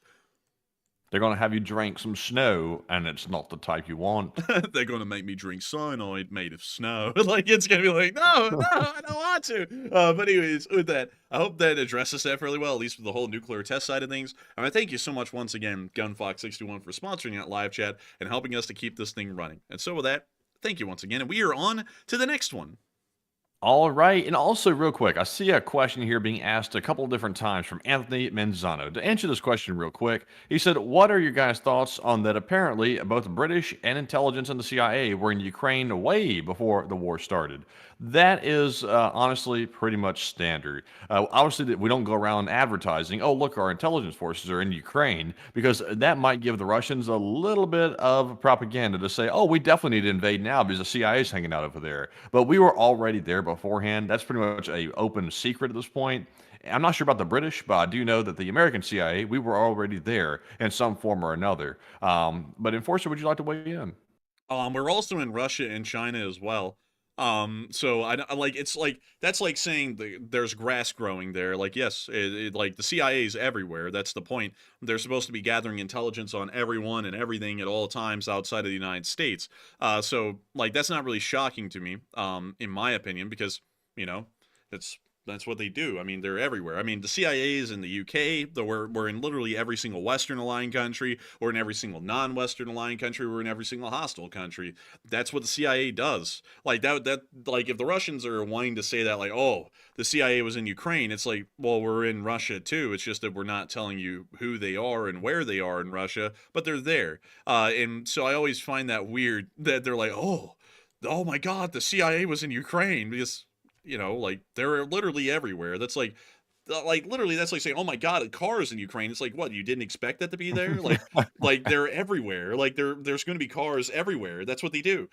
They're going to have you drink some snow, and it's not the type you want. They're going to make me drink cyanide made of snow. Like, it's going to be like, no, I don't want to. But anyways, with that, I hope that addresses that fairly well, at least with the whole nuclear test side of things. And I thank you so much once again, GunFox61, for sponsoring that live chat and helping us to keep this thing running. And so with that, thank you once again, and we are on to the next one. All right. And also, real quick, I see a question here being asked a couple of different times from Anthony Menzano. To answer this question real quick, he said, what are your guys' thoughts on that? Apparently, both British and intelligence and the CIA were in Ukraine way before the war started. That is honestly pretty much standard. Obviously, we don't go around advertising, oh, look, our intelligence forces are in Ukraine, because that might give the Russians a little bit of propaganda to say, oh, we definitely need to invade now because the CIA is hanging out over there. But we were already there beforehand. That's pretty much a open secret at this point. I'm not sure about the British, but I do know that the American CIA, we were already there in some form or another. But Enforcer, would you like to weigh in? We're also in Russia and China as well. So I like, it's like, that's like saying there's grass growing there. Like, yes, like the CIA is everywhere. That's the point. They're supposed to be gathering intelligence on everyone and everything at all times outside of the United States. So like, that's not really shocking to me, in my opinion, because, you know, that's what they do. I mean, they're everywhere. I mean, the CIA is in the UK. We're in literally every single Western aligned country. We're in every single non-Western aligned country. We're in every single hostile country. That's what the CIA does. Like like if the Russians are wanting to say that, like, oh, the CIA was in Ukraine, it's like, well, we're in Russia too. It's just that we're not telling you who they are and where they are in Russia, but they're there. And so I always find that weird that they're like, oh my God, the CIA was in Ukraine, because, you know, like, they're literally everywhere. That's like literally, that's like saying, oh my God, a car is in Ukraine. It's like, what, you didn't expect that to be there? Like they're everywhere. Like there's going to be cars everywhere. That's what they do.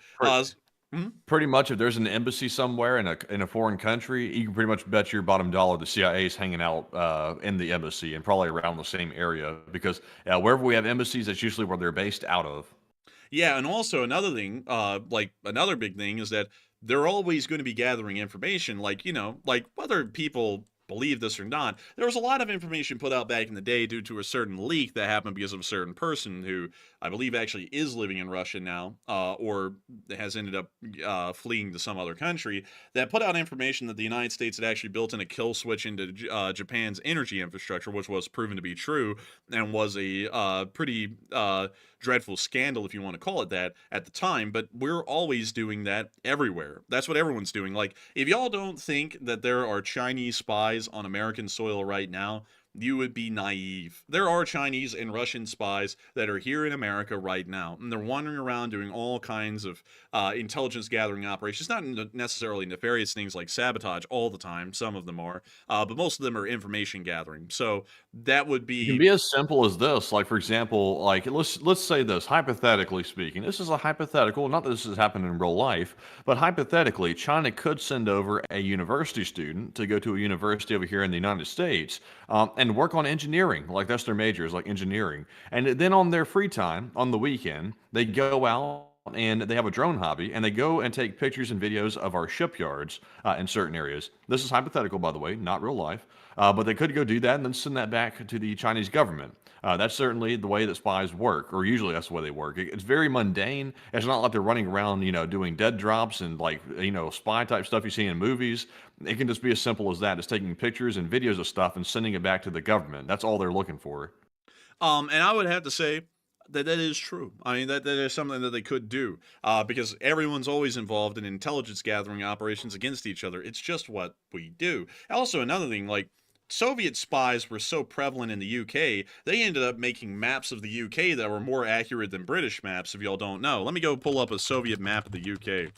Pretty much, if there's an embassy somewhere in a foreign country, you can pretty much bet your bottom dollar the CIA is hanging out in the embassy and probably around the same area, because wherever we have embassies, that's usually where they're based out of. Yeah, and also another thing, like another big thing is that they're always going to be gathering information, like, you know, like whether people believe this or not, there was a lot of information put out back in the day due to a certain leak that happened because of a certain person who I believe actually is living in Russia now, or has ended up fleeing to some other country, that put out information that the United States had actually built in a kill switch into Japan's energy infrastructure, which was proven to be true and was a pretty dreadful scandal, if you want to call it that, at the time. But we're always doing that everywhere. That's what everyone's doing. Like, if y'all don't think that there are Chinese spies on American soil right now, you would be naive. There are Chinese and Russian spies that are here in America right now, and they're wandering around doing all kinds of intelligence gathering operations, not necessarily nefarious things like sabotage all the time. Some of them are, but most of them are information gathering. So that would be... It can be as simple as this. Like, for example, like, let's say this, hypothetically speaking. This is a hypothetical, not that this has happened in real life, but hypothetically, China could send over a university student to go to a university over here in the United States, and work on engineering. Like, that's their major, is like engineering. And then on their free time, on the weekend, they go out and they have a drone hobby, and they go and take pictures and videos of our shipyards in certain areas. This is hypothetical, by the way, not real life. But they could go do that and then send that back to the Chinese government. That's certainly the way that spies work, or usually that's the way they work. It's very mundane. It's not like they're running around, you know, doing dead drops and, like, you know, spy type stuff you see in movies. It can just be as simple as that. It's taking pictures and videos of stuff and sending it back to the government. That's all they're looking for. And I would have to say that is true. I mean, that is something that they could do, because everyone's always involved in intelligence gathering operations against each other. It's just what we do. Also, another thing, like, Soviet spies were so prevalent in the UK, they ended up making maps of the UK that were more accurate than British maps, if y'all don't know. Let me go pull up a Soviet map of the UK.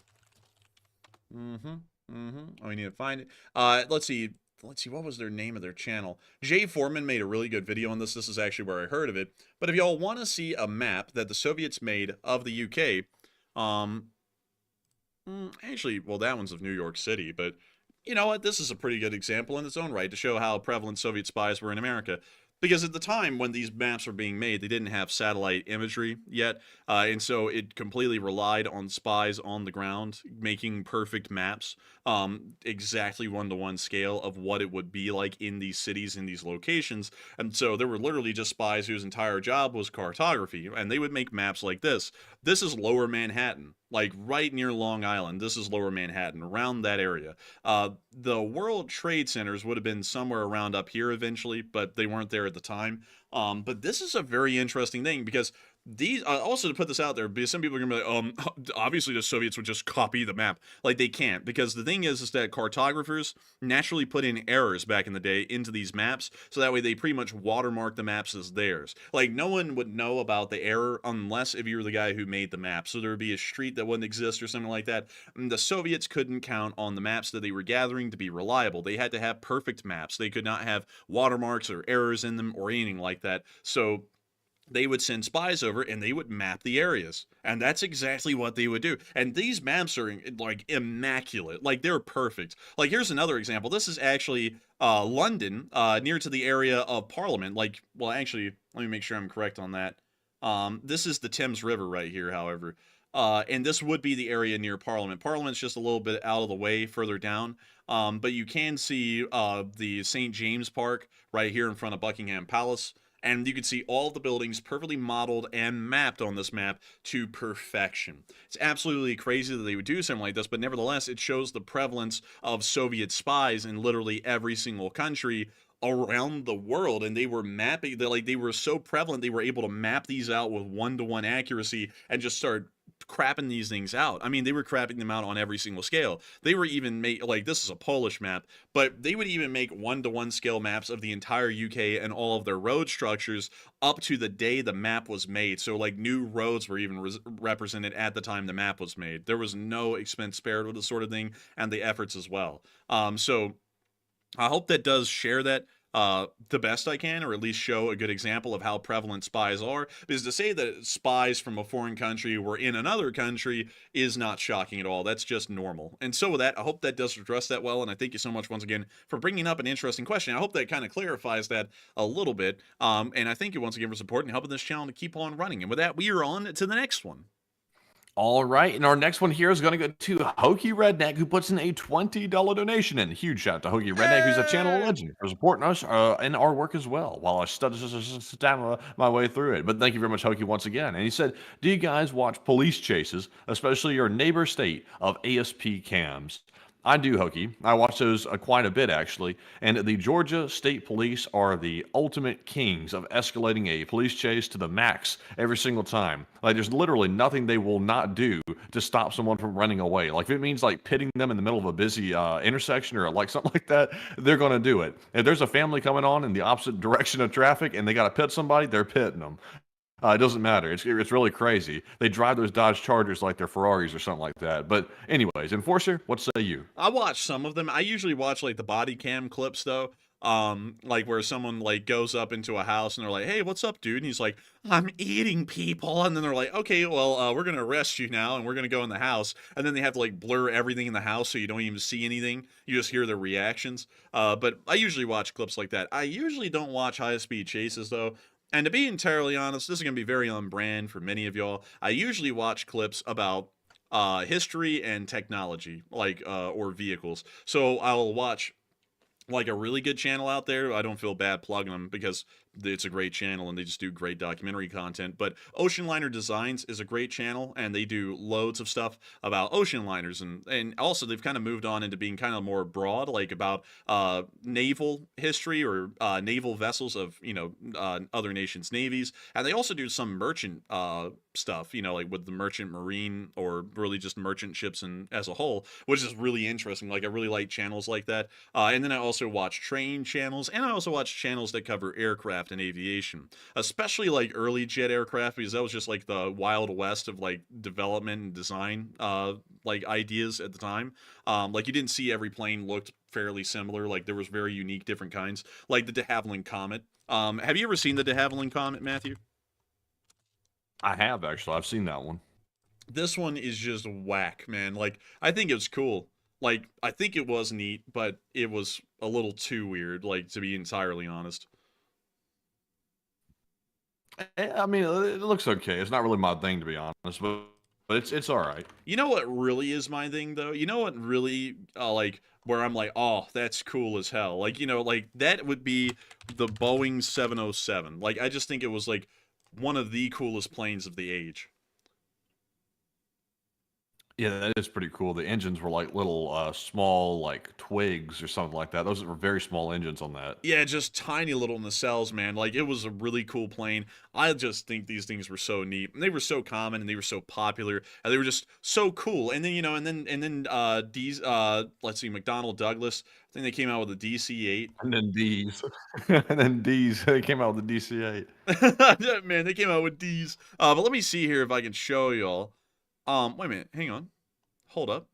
Oh, we need to find it. Let's see, what was their name of their channel? Jay Foreman made a really good video on this. This is actually where I heard of it. But if y'all want to see a map that the Soviets made of the UK, actually, well, that one's of New York City, but you know what? This is a pretty good example in its own right to show how prevalent Soviet spies were in America. Because at the time when these maps were being made, they didn't have satellite imagery yet, and so it completely relied on spies on the ground making perfect maps, exactly one-to-one scale of what it would be like in these cities, in these locations. And so there were literally just spies whose entire job was cartography, and they would make maps like this. This is Lower Manhattan, like right near Long Island. This is Lower Manhattan, around that area. The World Trade Centers would have been somewhere around up here eventually, but they weren't there at the time. But this is a very interesting thing, because these also, to put this out there, because some people are gonna be like, obviously the Soviets would just copy the map. Like, they can't, because the thing is that cartographers naturally put in errors back in the day into these maps, so that way they pretty much watermark the maps as theirs. Like, no one would know about the error unless if you were the guy who made the map. So there would be a street that wouldn't exist or something like that. And the Soviets couldn't count on the maps that they were gathering to be reliable. They had to have perfect maps. They could not have watermarks or errors in them or anything like that. So they would send spies over and they would map the areas. And that's exactly what they would do. And these maps are like immaculate. Like, they're perfect. Like, here's another example. This is actually London, near to the area of Parliament. Like, well, actually, let me make sure I'm correct on that. This is the Thames River right here, however. And this would be the area near Parliament. Parliament's just a little bit out of the way further down. But you can see the St. James Park right here in front of Buckingham Palace. And you can see all the buildings perfectly modeled and mapped on this map to perfection. It's absolutely crazy that they would do something like this, but nevertheless, it shows the prevalence of Soviet spies in literally every single country around the world. And they were mapping, they were so prevalent, they were able to map these out with 1-to-1 accuracy and just start crapping these things out. I mean, they were crapping them out on every single scale. They were even like, this is a Polish map, but they would even make 1-to-1 scale maps of the entire UK and all of their road structures up to the day the map was made. So like, new roads were even represented at the time the map was made. There was no expense spared with this sort of thing, and the efforts as well. So I hope that does share that the best I can, or at least show a good example of how prevalent spies are, because to say that spies from a foreign country were in another country is not shocking at all. That's just normal. And so with that, I hope that does address that well, and I thank you so much once again for bringing up an interesting question. I hope that kind of clarifies that a little bit, and I thank you once again for supporting and helping this channel to keep on running. And with that, we are on to the next one. All right, and our next one here is going to go to Hokey Redneck, who puts in a $20 donation in. Huge shout out to Hokey Redneck, who's a channel legend, for supporting us in our work as well, while I study my way through it. But thank you very much, Hokey, once again. And he said, do you guys watch police chases, especially your neighbor state of ASP cams? I do, Hokey. I watch those quite a bit, actually. And the Georgia State Police are the ultimate kings of escalating a police chase to the max every single time. Like, there's literally nothing they will not do to stop someone from running away. Like, if it means, like, pitting them in the middle of a busy intersection or, like, something like that, they're going to do it. If there's a family coming on in the opposite direction of traffic and they got to pit somebody, they're pitting them. It doesn't matter. It's really crazy. They drive those Dodge Chargers like they're Ferraris or something like that. But anyways, Enforcer, what say you? I watch some of them. I usually watch like the body cam clips though. Like where someone like goes up into a house and they're like, hey, what's up, dude? And he's like, I'm eating people. And then they're like, okay, well, we're going to arrest you now and we're going to go in the house. And then they have to like blur everything in the house so you don't even see anything. You just hear their reactions. But I usually watch clips like that. I usually don't watch high-speed chases though. And to be entirely honest, this is going to be very on brand for many of y'all. I usually watch clips about history and technology, like, or vehicles. So I'll watch like a really good channel out there. I don't feel bad plugging them because it's a great channel and they just do great documentary content. But Ocean Liner Designs is a great channel and they do loads of stuff about ocean liners, and also they've kind of moved on into being kind of more broad, like about naval history or naval vessels of, you know, other nations' navies. And they also do some merchant stuff, you know, like with the merchant marine or really just merchant ships and as a whole, which is really interesting. Like, I really like channels like that. And then I also watch train channels, and I also watch channels that cover aircraft and aviation, especially like early jet aircraft, because that was just like the Wild West of like development and design like ideas at the time. Like, you didn't see every plane looked fairly similar. Like, there was very unique different kinds, like the de Havilland Comet. Have you ever seen the de Havilland Comet, Matthew? I have, actually. I've seen that one. This one is just whack, man. Like, I think it was cool. Like, I think it was neat, but it was a little too weird, like, to be entirely honest. I mean, it looks okay. It's not really my thing, to be honest, but it's all right. You know what really is my thing, though? You know what really, like, where I'm like, oh, that's cool as hell. Like, you know, like, that would be the Boeing 707. Like, I just think it was, like, one of the coolest planes of the age. Yeah, that is pretty cool. The engines were like little small like twigs or something like that. Those were very small engines on that. Yeah, just tiny little nacelles, man. Like, it was a really cool plane. I just think these things were so neat. And they were so common and they were so popular. And they were just so cool. And then, let's see, McDonnell Douglas, I think they came out with a DC-8. And then D's. And then D's. They came out with the DC-8. Yeah, man, they came out with D's. But let me see here if I can show y'all. Wait a minute. Hang on. Hold up.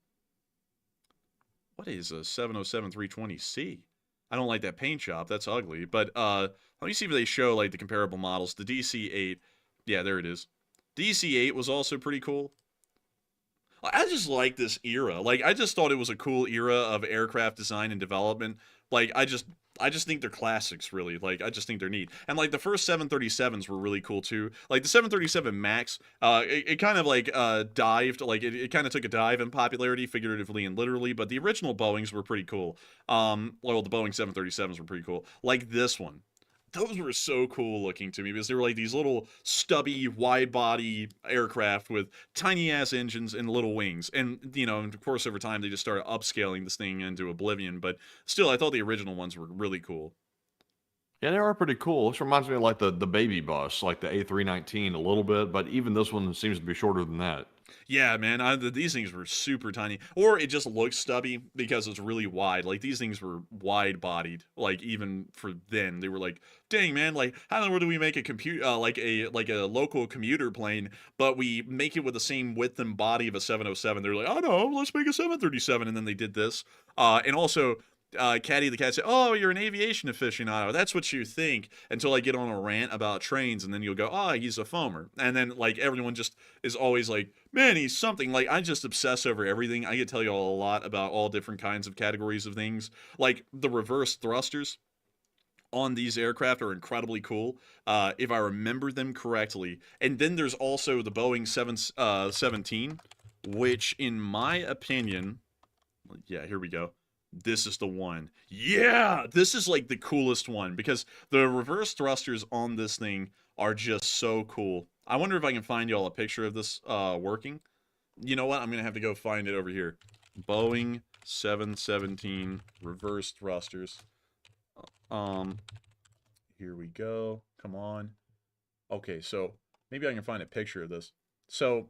What is a 707-320C? I don't like that paint job. That's ugly. But let me see if they show like the comparable models. The DC-8. Yeah, there it is. DC-8 was also pretty cool. I just like this era. Like, I just thought it was a cool era of aircraft design and development. Like, I just think they're classics, really. Like, I just think they're neat. And, like, the first 737s were really cool, too. Like, the 737 MAX, it kind of, like, dived. Like, it kind of took a dive in popularity, figuratively and literally. But the original Boeings were pretty cool. Well, the Boeing 737s were pretty cool. Like this one. Those were so cool looking to me because they were like these little stubby, wide body aircraft with tiny ass engines and little wings. And, of course, over time they just started upscaling this thing into oblivion. But still, I thought the original ones were really cool. Yeah, they are pretty cool. This reminds me of like the baby bus, like the A319 a little bit, but even this one seems to be shorter than that. Yeah, man, these things were super tiny. Or it just looks stubby because it's really wide. Like, these things were wide-bodied. Like, even for then, they were like, dang, man, like, how in the world do we make a like a local commuter plane, but we make it with the same width and body of a 707? They're like, oh, no, let's make a 737. And then they did this. And also, Caddy the Cat said, oh, you're an aviation aficionado. That's what you think until I get on a rant about trains, and then you'll go, oh, he's a foamer. And then, like, everyone just is always like, man, he's something. Like, I just obsess over everything. I could tell you all a lot about all different kinds of categories of things. Like, the reverse thrusters on these aircraft are incredibly cool, if I remember them correctly. And then there's also the Boeing 717, which, in my opinion, yeah, here we go. This is the one. Yeah, this is like the coolest one because the reverse thrusters on this thing are just so cool. I wonder if I can find y'all a picture of this working. You know what? I'm going to have to go find it over here. Boeing 717 reverse thrusters. Here we go. Come on. Okay, so maybe I can find a picture of this. So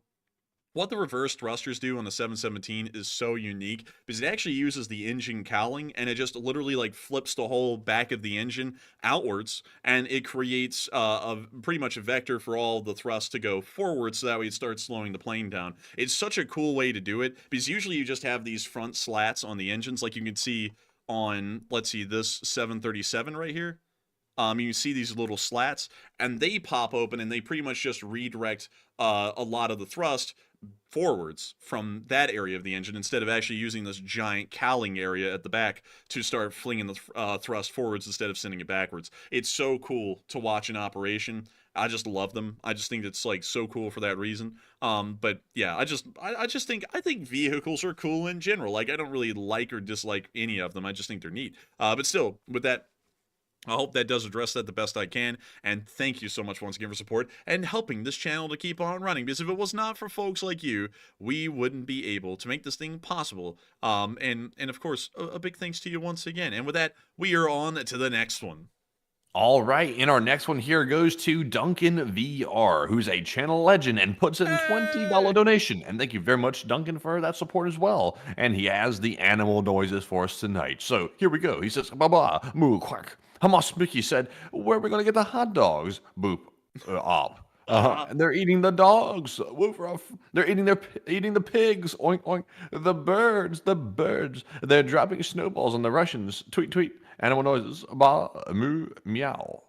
what the reverse thrusters do on the 717 is so unique because it actually uses the engine cowling, and it just literally like flips the whole back of the engine outwards, and it creates pretty much a vector for all the thrust to go forward, so that way it starts slowing the plane down. It's such a cool way to do it because usually you just have these front slats on the engines, like you can see on, let's see, this 737 right here. You can see these little slats, and they pop open, and they pretty much just redirect a lot of the thrust forwards from that area of the engine instead of actually using this giant cowling area at the back to start flinging the thrust forwards instead of sending it backwards. It's so cool to watch in operation. I just love them. I just think it's like so cool for that reason. But yeah, I think vehicles are cool in general. Like, I don't really like or dislike any of them. I just think they're neat. But still, with that, I hope that does address that the best I can, and thank you so much once again for support and helping this channel to keep on running, because if it was not for folks like you, we wouldn't be able to make this thing possible. And of course, a big thanks to you once again. And with that, we are on to the next one. All right, and our next one here goes to Duncan VR, who's a channel legend and puts in $20 donation. And thank you very much, Duncan, for that support as well. And he has the animal noises for us tonight. So here we go. He says, blah, blah, moo, quack. Hamas Mickey said, where are we going to get the hot dogs? Boop, op. And they're eating the dogs. Woof, ruff. They're eating the pigs. Oink, oink. The birds. They're dropping snowballs on the Russians. Tweet, tweet. Animal noises. Ba, moo, meow.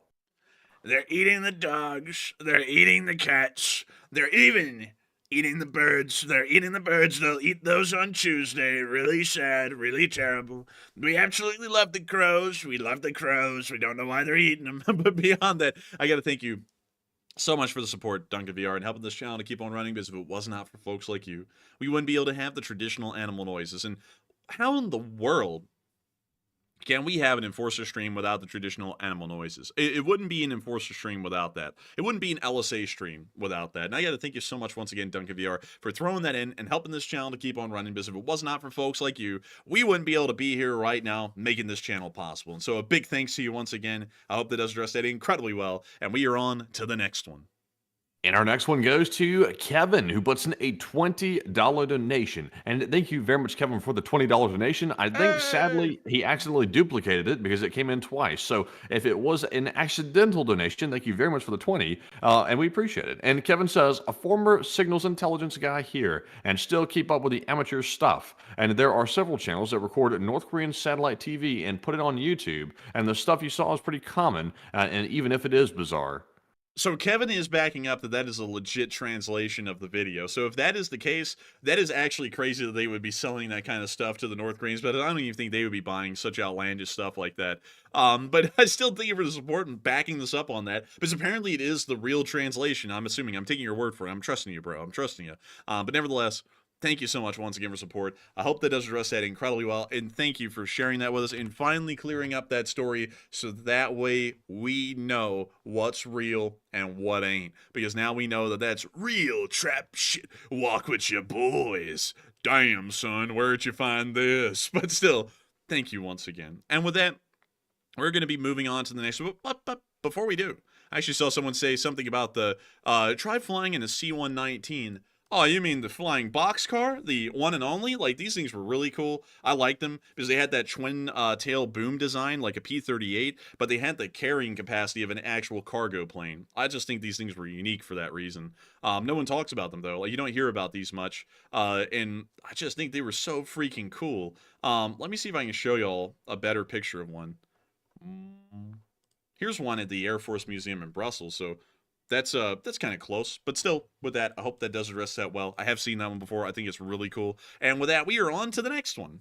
They're eating the dogs. They're eating the cats. They're even eating the birds. They're eating the birds. They'll eat those on Tuesday. Really sad. Really terrible. We absolutely love the crows. We love the crows. We don't know why they're eating them. But beyond that, I got to thank you so much for the support, Duncan VR, and helping this channel to keep on running, because if it was not for folks like you, we wouldn't be able to have the traditional animal noises. And how in the world Can we have an Enforcer stream without the traditional animal noises? It wouldn't be an Enforcer stream without that. It wouldn't be an LSA stream without that. And I got to thank you so much once again, Duncan VR, for throwing that in and helping this channel to keep on running, because if it was not for folks like you, we wouldn't be able to be here right now making this channel possible. And so a big thanks to you once again. I hope that does address that incredibly well. And we are on to the next one. And our next one goes to Kevin, who puts in a $20 donation. And thank you very much, Kevin, for the $20 donation. I think, sadly, he accidentally duplicated it because it came in twice. So if it was an accidental donation, thank you very much for the 20, and we appreciate it. And Kevin says, a former signals intelligence guy here, and still keep up with the amateur stuff. And there are several channels that record North Korean satellite TV and put it on YouTube. And the stuff you saw is pretty common, and even if it is bizarre. So Kevin is backing up that that is a legit translation of the video. So if that is the case, that is actually crazy that they would be selling that kind of stuff to the North Koreans, but I don't even think they would be buying such outlandish stuff like that. But I still thank you for the support and backing this up on that, because apparently it is the real translation. I'm assuming. I'm taking your word for it. I'm trusting you, bro. I'm trusting you. But nevertheless, thank you so much once again for support. I hope that does address that incredibly well, and thank you for sharing that with us and finally clearing up that story so that way we know what's real and what ain't. Because now we know that that's real trap shit. Walk with your boys. Damn, son, where'd you find this? But still, thank you once again. And with that, we're going to be moving on to the next one. But before we do, I actually saw someone say something about the try flying in a C-119. Oh, you mean the flying boxcar? The one and only? Like, these things were really cool. I liked them because they had that twin tail boom design like a P-38, but they had the carrying capacity of an actual cargo plane. I just think these things were unique for that reason. No one talks about them, though. Like, you don't hear about these much, and I just think they were so freaking cool. Let me see if I can show y'all a better picture of one. Here's one at the Air Force Museum in Brussels, so that's kind of close, but still, with that, I hope that does address that well. I have seen that one before. I think it's really cool. And with that, we are on to the next one.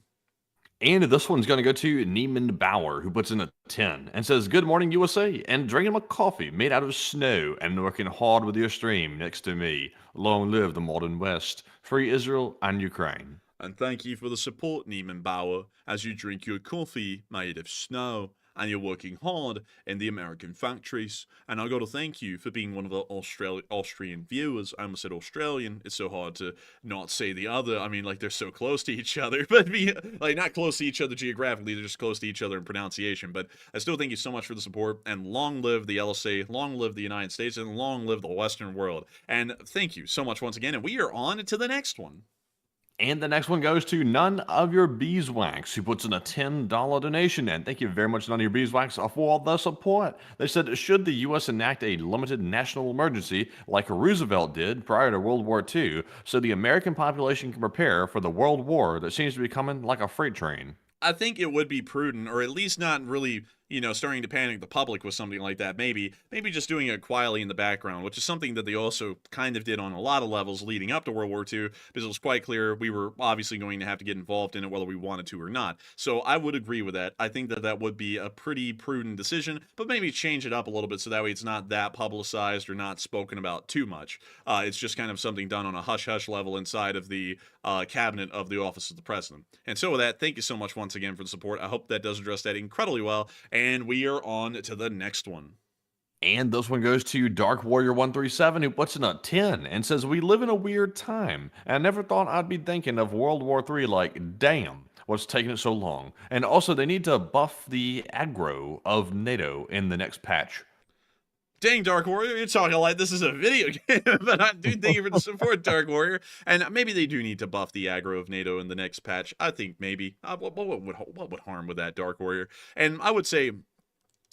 And this one's going to go to Neiman Bauer, who puts in a 10 and says, good morning, USA, and drinking my coffee made out of snow and working hard with your stream next to me. Long live the modern West. Free Israel and Ukraine. And thank you for the support, Neiman Bauer, as you drink your coffee made of snow. And you're working hard in the American factories. And I got to thank you for being one of the Austrian viewers. I almost said Australian. It's so hard to not say the other. I mean, like, they're so close to each other. But, like, not close to each other geographically. They're just close to each other in pronunciation. But I still thank you so much for the support. And long live the LSA. Long live the United States. And long live the Western world. And thank you so much once again. And we are on to the next one. And the next one goes to None of Your Beeswax, who puts in a $10 donation. And thank you very much, None of Your Beeswax, for the support. They said, should the U.S. enact a limited national emergency like Roosevelt did prior to World War II, so the American population can prepare for the world war that seems to be coming like a freight train? I think it would be prudent, or at least not really, starting to panic the public with something like that. Maybe just doing it quietly in the background, which is something that they also kind of did on a lot of levels leading up to World War II, because it was quite clear we were obviously going to have to get involved in it whether we wanted to or not. So I would agree with that. I think that that would be a pretty prudent decision, but maybe change it up a little bit so that way it's not that publicized or not spoken about too much. It's just kind of something done on a hush-hush level inside of the cabinet of the office of the president. And so with that, thank you so much once again for the support. I hope that does address that incredibly well. And we are on to the next one. And this one goes to Dark Warrior 137, who puts in a 10 and says, we live in a weird time. And I never thought I'd be thinking of World War III like, damn, what's taking it so long? And also, they need to buff the aggro of NATO in the next patch. Dang, Dark Warrior, you're talking like this is a video game, but I do thank you for the support, Dark Warrior. And maybe they do need to buff the aggro of NATO in the next patch. I think maybe. What would harm with that, Dark Warrior? And I would say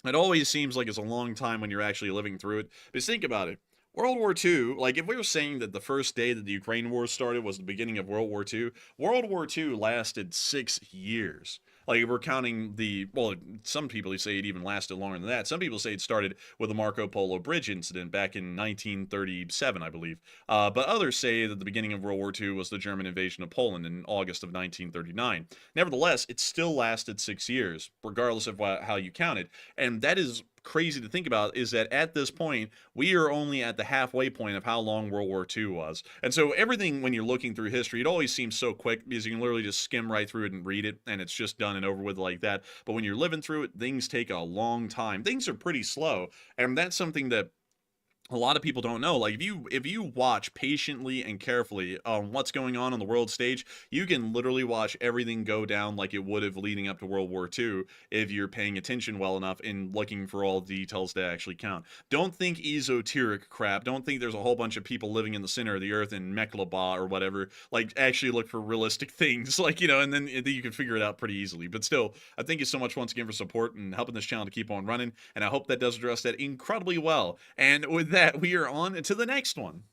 it always seems like it's a long time when you're actually living through it. But think about it. World War II, like if we were saying that the first day that the Ukraine war started was the beginning of World War II lasted 6 years. Like, if we're counting some people say it even lasted longer than that. Some people say it started with the Marco Polo Bridge incident back in 1937, I believe. But others say that the beginning of World War II was the German invasion of Poland in August of 1939. Nevertheless, it still lasted 6 years, regardless of how you count it. And that is crazy to think about is that at this point, we are only at the halfway point of how long World War II was. And so everything, when you're looking through history, it always seems so quick because you can literally just skim right through it and read it, and it's just done and over with like that. But when you're living through it, things take a long time. Things are pretty slow, and that's something that a lot of people don't know. Like if you watch patiently and carefully what's going on the world stage, you can literally watch everything go down like it would have leading up to World War II if you're paying attention well enough and looking for all the details that actually count. Don't think esoteric crap. Don't think there's a whole bunch of people living in the center of the earth in Meklaba or whatever. Like, actually look for realistic things, like, you know, and then you can figure it out pretty easily. But still, I thank you so much once again for support and helping this channel to keep on running, and I hope that does address that incredibly well. And with that, we are on to the next one.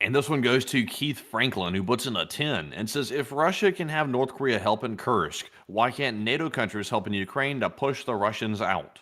And this one goes to Keith Franklin, who puts in a 10 and says, if Russia can have North Korea help in Kursk, why can't NATO countries help in Ukraine to push the Russians out?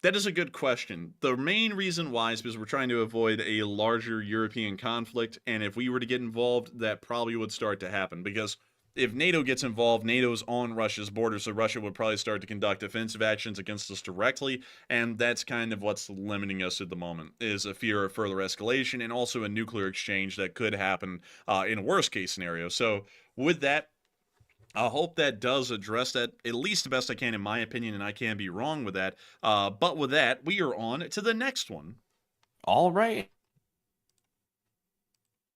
That is a good question. The main reason why is because we're trying to avoid a larger European conflict, and if we were to get involved, that probably would start to happen, because if NATO gets involved, NATO's on Russia's border, so Russia would probably start to conduct offensive actions against us directly, and that's kind of what's limiting us at the moment, is a fear of further escalation and also a nuclear exchange that could happen in a worst-case scenario. So with that, I hope that does address that at least the best I can, in my opinion, and I can be wrong with that. But with that, we are on to the next one. All right.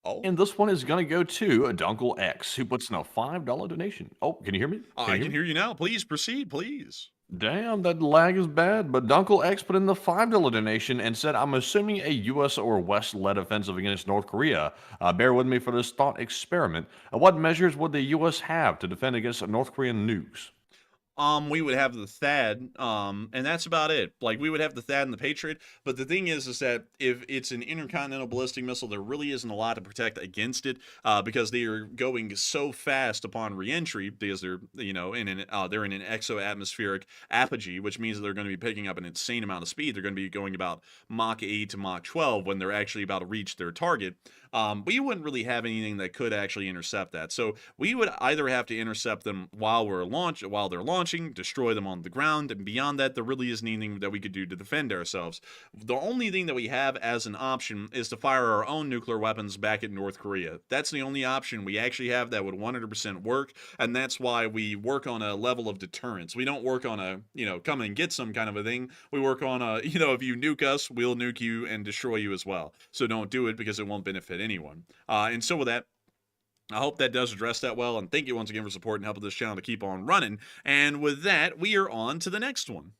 Oh. And this one is going to go to Dunkle X, who puts in a $5 donation. Oh, can you hear me? I can hear you now. Please proceed, please. Damn, that lag is bad. But Dunkle X put in the $5 donation and said, I'm assuming a U.S. or West-led offensive against North Korea. Bear with me for this thought experiment. What measures would the U.S. have to defend against North Korean nukes? We would have the THAAD, and that's about it. Like, we would have the THAAD and the Patriot, but the thing is that if it's an intercontinental ballistic missile, there really isn't a lot to protect against it, because they are going so fast upon reentry, because they're, you know, they're in an exo-atmospheric apogee, which means that they're going to be picking up an insane amount of speed. They're going to be going about Mach 8 to Mach 12 when they're actually about to reach their target. But you wouldn't really have anything that could actually intercept that. So we would either have to intercept them while they're launching, destroy them on the ground, and beyond that, there really isn't anything that we could do to defend ourselves. The only thing that we have as an option is to fire our own nuclear weapons back at North Korea. That's the only option we actually have that would 100% work, and that's why we work on a level of deterrence. We don't work on a, you know, come and get some kind of a thing. We work on a, you know, if you nuke us, we'll nuke you and destroy you as well. So don't do it, because it won't benefit anyone. And so with that, I hope that does address that well, and thank you once again for support and helping this channel to keep on running. And with that, we are on to the next one.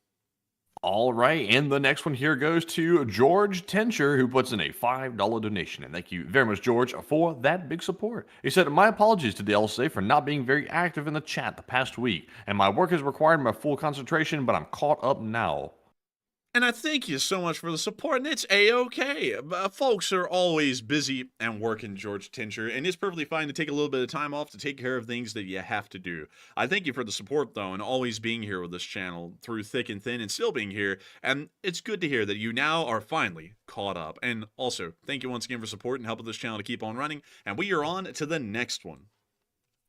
All right, and the next one here goes to George Tencher, who puts in a $5 donation. And thank you very much, George, for that big support. He said, my apologies to the LSA for not being very active in the chat the past week, and my work has required my full concentration, but I'm caught up now. And I thank you so much for the support, and it's A-okay. Folks are always busy and working, George Tincher, and it's perfectly fine to take a little bit of time off to take care of things that you have to do. I thank you for the support, though, and always being here with this channel through thick and thin and still being here, and it's good to hear that you now are finally caught up. And also, thank you once again for support and helping this channel to keep on running, and we are on to the next one.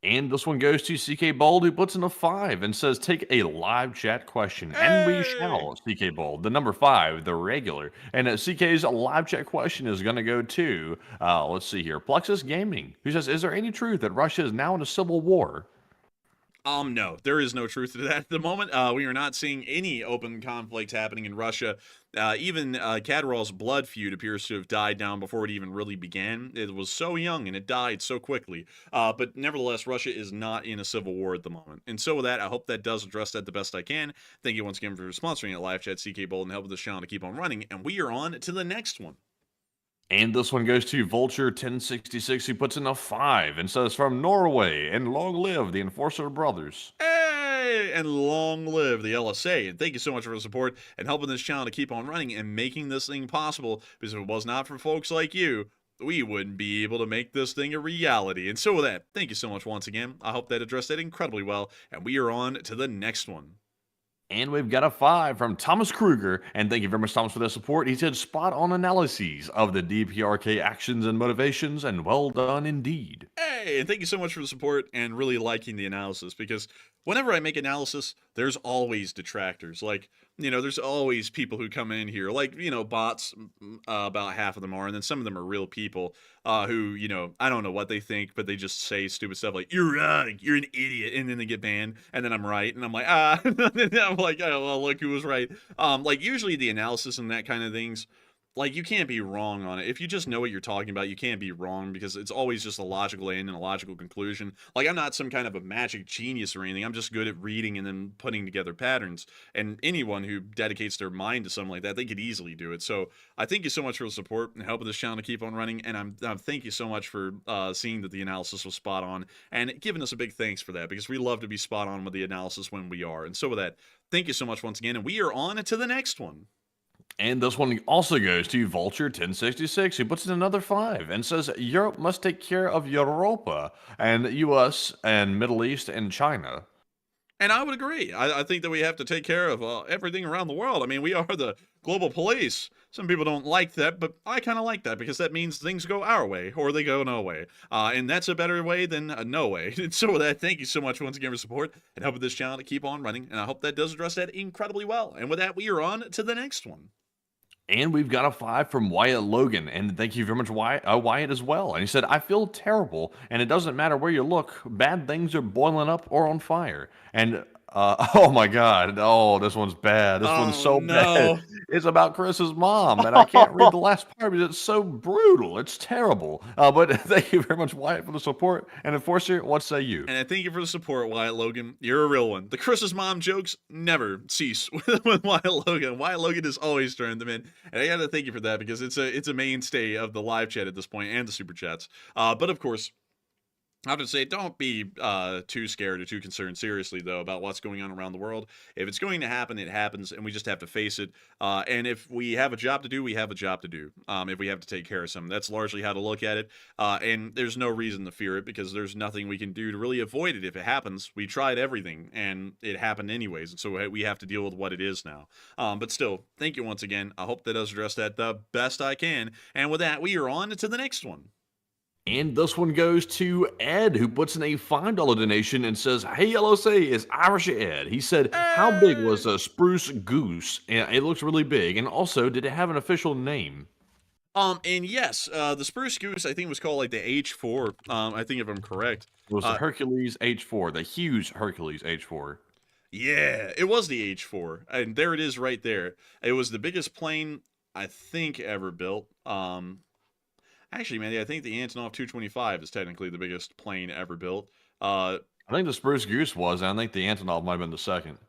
And this one goes to CK Bold, who puts in a 5 and says, take a live chat question. Hey! And we shall, CK Bold. The number 5, the regular. And CK's live chat question is going to go to, let's see here, Plexus Gaming, who says, is there any truth that Russia is now in a civil war? No, there is no truth to that at the moment. We are not seeing any open conflict happening in Russia. Even Kadyrol's blood feud appears to have died down before it even really began. It was so young and it died so quickly. But nevertheless, Russia is not in a civil war at the moment. And so with that, I hope that does address that the best I can. Thank you once again for sponsoring a live chat, CK Bold, and helping this channel to keep on running. And we are on to the next one. And this one goes to Vulture 1066, who puts in a 5 and says, from Norway, and long live the Enforcer Brothers. Hey, and long live the LSA. And thank you so much for the support and helping this channel to keep on running and making this thing possible, because if it was not for folks like you, we wouldn't be able to make this thing a reality. And so with that, thank you so much once again. I hope that addressed that incredibly well, and we are on to the next one. And we've got a 5 from Thomas Kruger, and thank you very much, Thomas, for the support. He said, spot-on analyses of the DPRK actions and motivations, and well done indeed. Hey, and thank you so much for the support and really liking the analysis, because whenever I make analysis, there's always detractors. Like, You know, there's always people who come in here, like, you know, bots, about half of them are, and then some of them are real people who, you know, I don't know what they think, but they just say stupid stuff like, you're wrong, you're an idiot, and then they get banned, and then I'm right, and I'm like, and I'm like, oh, well, look who was right. Like, usually the analysis and that kind of things, like, you can't be wrong on it. If you just know what you're talking about, you can't be wrong because it's always just a logical end and a logical conclusion. Like, I'm not some kind of a magic genius or anything. I'm just good at reading and then putting together patterns. And anyone who dedicates their mind to something like that, they could easily do it. So I thank you so much for the support and helping this channel to keep on running. And I'm thank you so much for seeing that the analysis was spot on and giving us a big thanks for that, because we love to be spot on with the analysis when we are. And so with that, thank you so much once again. And we are on to the next one. And this one also goes to Vulture 1066, who puts in another 5 and says Europe must take care of Europa and the US and Middle East and China. And I would agree. I think that we have to take care of everything around the world. I mean, we are the global police. Some people don't like that, but I kind of like that because that means things go our way or they go no way. And that's a better way than no way. And so with that, thank you so much once again for support and helping this channel to keep on running. And I hope that does address that incredibly well. And with that, we are on to the next one. And we've got a 5 from Wyatt Logan, and thank you very much, Wyatt, as well. And he said, I feel terrible, and it doesn't matter where you look, bad things are boiling up or on fire. And, oh my God, oh, this one's bad. This one's so bad. It's about Chris's mom, and I can't read the last part because it's so brutal. It's terrible. But thank you very much, Wyatt, for the support. And Enforcer, what say you? And I thank you for the support, Wyatt Logan. You're a real one. The Chris's mom jokes never cease with Wyatt Logan. Wyatt Logan is always throwing them in. And I gotta thank you for that because it's a mainstay of the live chat at this point and the super chats. But of course, I have to say, don't be too scared or too concerned seriously, though, about what's going on around the world. If it's going to happen, it happens, and we just have to face it. And if we have a job to do, we have a job to do. If we have to take care of something, that's largely how to look at it. And there's no reason to fear it because there's nothing we can do to really avoid it if it happens. We tried everything, and it happened anyways, and so we have to deal with what it is now. But still, thank you once again. I hope that does address that the best I can. And with that, we are on to the next one. And this one goes to Ed, who puts in a $5 donation and says, hey, LOC, it's Irish Ed. He said, how big was a spruce goose? And it looks really big. And also, did it have an official name? And yes, the spruce goose, I think was called like the H4. I think if I'm correct. It was the Hercules H4, the huge Hercules H4. Yeah, it was the H4. And there it is right there. It was the biggest plane, I think, ever built. Actually, man, I think the Antonov 225 is technically the biggest plane ever built. I think the Spruce Goose was, and I think the Antonov might have been the second.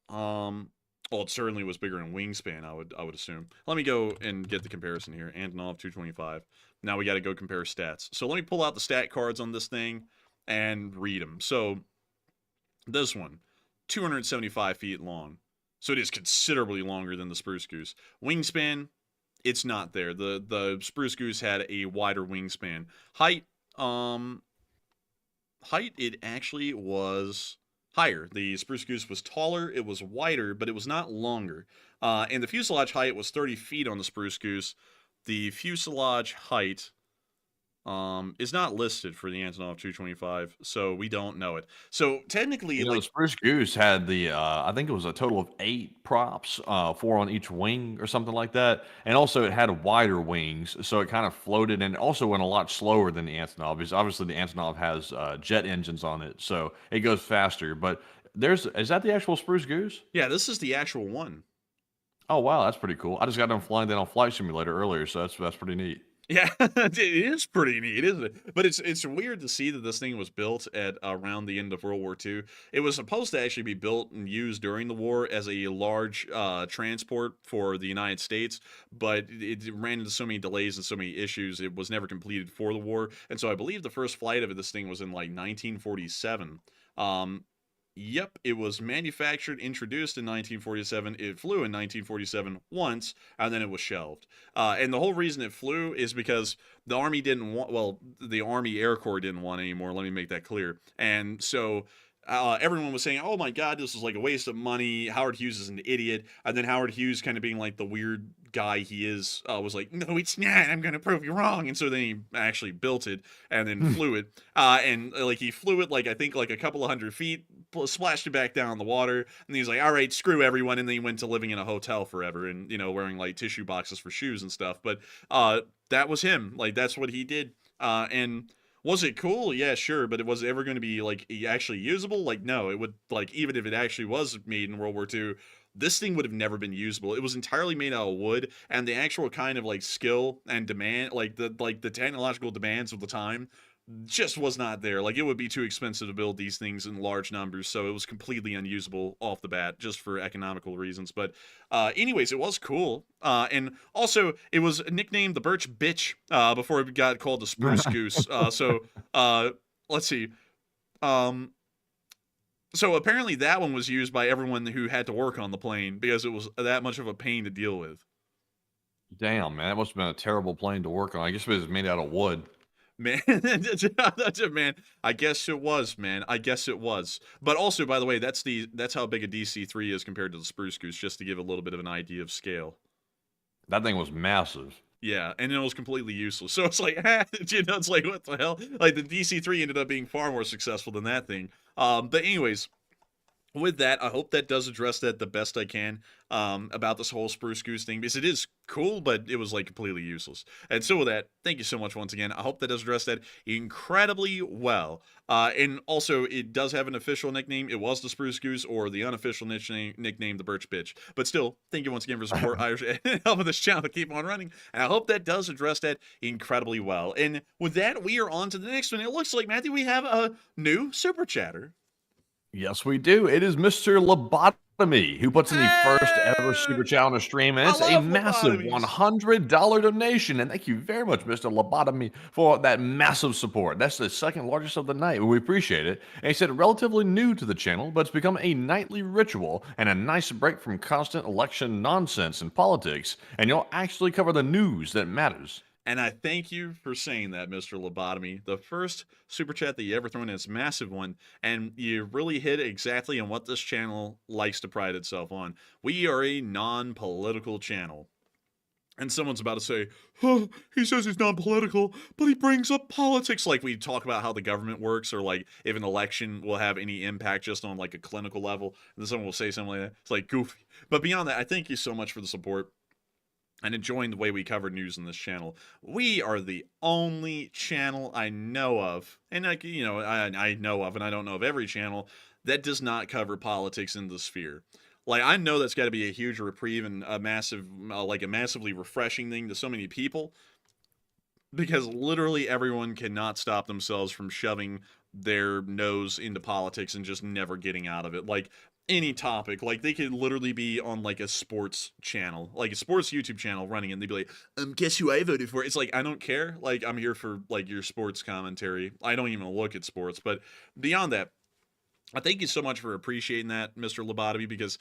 Well, it certainly was bigger in wingspan, I would assume. Let me go and get the comparison here. Antonov 225. Now we got to go compare stats. So let me pull out the stat cards on this thing and read them. So this one, 275 feet long. So it is considerably longer than the Spruce Goose. Wingspan, it's not there. The Spruce Goose had a wider wingspan. Height, it actually was higher. The Spruce Goose was taller, it was wider, but it was not longer. And the fuselage height was 30 feet on the Spruce Goose. The fuselage height is not listed for the Antonov 225, so we don't know it. So technically, the Spruce Goose had the I think it was a total of 8 props, 4 on each wing or something like that, and also it had wider wings, so it kind of floated and also went a lot slower than the Antonov, because obviously the Antonov has jet engines on it, so it goes faster. But is that the actual Spruce Goose? Yeah, this is the actual one. Oh wow, that's pretty cool. I just got done flying that on Flight Simulator earlier, so that's pretty neat. Yeah, it is pretty neat, isn't it? But it's weird to see that this thing was built at around the end of World War II. It was supposed to actually be built and used during the war as a large transport for the United States, but it ran into so many delays and so many issues, it was never completed for the war. And so I believe the first flight of this thing was in like 1947. Yep, it was manufactured, introduced in 1947. It flew in 1947 once, and then it was shelved. And the whole reason it flew is because the Army didn't want, well, the Army Air Corps didn't want anymore. Let me make that clear. And so everyone was saying, oh my God, this is like a waste of money. Howard Hughes is an idiot. And then Howard Hughes, kind of being like the weird guy he is, was like, no, it's not. I'm going to prove you wrong. And so then he actually built it and then flew it. And like he flew it like, I think like a couple of 100 feet, splashed it back down in the water, and he's like, all right, screw everyone, and then he went to living in a hotel forever, and, you know, wearing, like, tissue boxes for shoes and stuff. But that was him. Like, that's what he did. And was it cool? Yeah, sure, but was it ever going to be, like, actually usable? Like, no, it would, like, even if it actually was made in World War II, this thing would have never been usable. It was entirely made out of wood, and the actual kind of, like, skill and demand, like the technological demands of the time just was not there. Like, it would be too expensive to build these things in large numbers, so it was completely unusable off the bat, just for economical reasons. But anyways, it was cool. And also, it was nicknamed the Birch Bitch before it got called the Spruce Goose. Let's see. So apparently that one was used by everyone who had to work on the plane because it was that much of a pain to deal with. Damn, man, that must have been a terrible plane to work on. I guess it was made out of wood. Man, that's it, man. I guess it was, man. I guess it was. But also, by the way, that's how big a DC-3 is compared to the Spruce Goose, just to give a little bit of an idea of scale. That thing was massive. Yeah, and it was completely useless. So it's like, you know, it's like, what the hell? Like, the DC-3 ended up being far more successful than that thing. But anyways, with that, I hope that does address that the best I can about this whole Spruce Goose thing, because it is cool, but it was, like, completely useless. And so with that, thank you so much once again. I hope that does address that incredibly well. And also, it does have an official nickname. It was the Spruce Goose, or the unofficial nickname, the Birch Bitch. But still, thank you once again for support, Irish, and helping this channel to keep on running. And I hope that does address that incredibly well. And with that, we are on to the next one. It looks like, Matthew, we have a new super chatter. Yes, we do. It is Mr. Lobotomy who puts in the first ever super chat on a stream. And it's a massive $100 donation. And thank you very much, Mr. Lobotomy, for that massive support. That's the second largest of the night. We appreciate it. And he said, relatively new to the channel, but it's become a nightly ritual and a nice break from constant election nonsense and politics. And you'll actually cover the news that matters. And I thank you for saying that, Mr. Lobotomy. The first super chat that you ever thrown in is a massive one, and you really hit exactly on what this channel likes to pride itself on. We are a non-political channel. And someone's about to say, oh, he says he's non-political, but he brings up politics. Like, we talk about how the government works, or like if an election will have any impact just on like a clinical level. And then someone will say something like that. It's like goofy. But beyond that, I thank you so much for the support and enjoying the way we cover news on this channel. We are the only channel I know of, and like, you know, I know of, and I don't know of every channel that does not cover politics in the sphere. Like, I know that's got to be a huge reprieve and a massive, like a massively refreshing thing to so many people, because literally everyone cannot stop themselves from shoving their nose into politics and just never getting out of it. Like, any topic, like they could literally be on like a sports channel, like a sports YouTube channel running, and they'd be like, guess who I voted for? It's like, I don't care. Like, I'm here for like your sports commentary. I don't even look at sports. But beyond that, I thank you so much for appreciating that, Mr. Lobotomy, because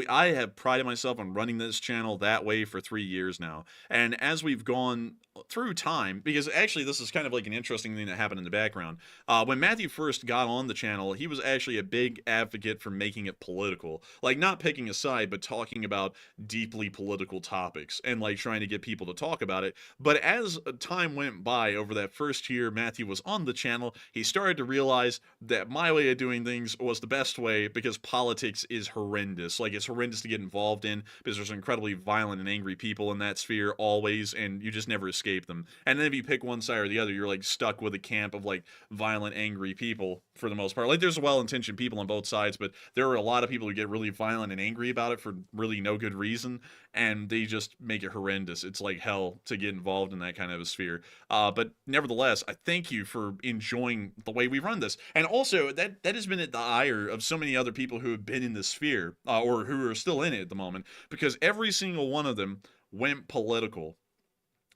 I have prided myself on running this channel that way for 3 years now. And as we've gone through time, because actually this is kind of like an interesting thing that happened in the background. When Matthew first got on the channel, he was actually a big advocate for making it political. Like, not picking a side, but talking about deeply political topics and like trying to get people to talk about it. But as time went by over that first year Matthew was on the channel, he started to realize that my way of doing things was the best way, because politics is horrendous. Like, it's horrendous to get involved in, because there's incredibly violent and angry people in that sphere always, and you just never escape them. And then if you pick one side or the other, you're like stuck with a camp of like violent, angry people for the most part. Like, there's well-intentioned people on both sides, but there are a lot of people who get really violent and angry about it for really no good reason, and they just make it horrendous. It's like hell to get involved in that kind of a sphere. But nevertheless, I thank you for enjoying the way we run this. And also, that has been at the ire of so many other people who have been in this sphere, or who are still in it at the moment, because every single one of them went political.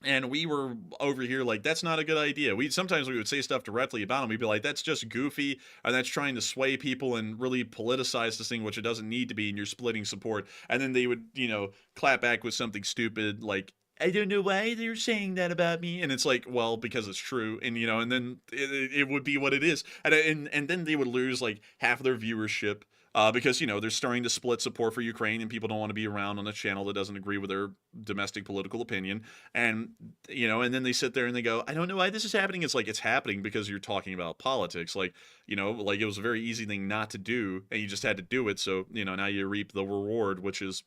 And we were over here like, that's not a good idea. Sometimes we would say stuff directly about them. We'd be like, that's just goofy, and that's trying to sway people and really politicize this thing, which it doesn't need to be, and you're splitting support. And then they would, you know, clap back with something stupid like, I don't know why they're saying that about me. And it's like, well, because it's true. And, you know, and then it would be what it is. And then they would lose like half their viewership. because, they're starting to split support for Ukraine, and people don't want to be around on a channel that doesn't agree with their domestic political opinion. And, and then they sit there and they go, I don't know why this is happening. It's like, it's happening because you're talking about politics. Like, like it was a very easy thing not to do, and you just had to do it. So, now you reap the reward, which is,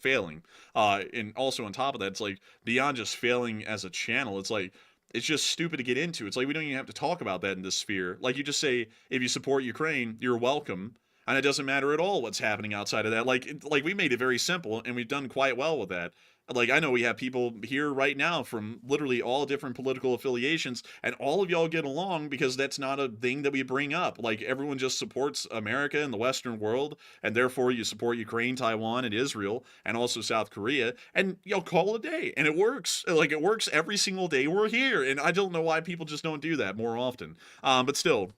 failing. And also on top of that, it's like, beyond just failing as a channel, it's like, it's just stupid to get into. It's like, we don't even have to talk about that in this sphere. Like, you just say, if you support Ukraine, you're welcome. And it doesn't matter at all what's happening outside of that. Like we made it very simple, and we've done quite well with that. Like, I know we have people here right now from literally all different political affiliations, and all of y'all get along because that's not a thing that we bring up. Like, everyone just supports America and the Western world, and therefore you support Ukraine, Taiwan, and Israel, and also South Korea, and y'all call it a day. And it works. Like, it works every single day we're here, and I don't know why people just don't do that more often. But still,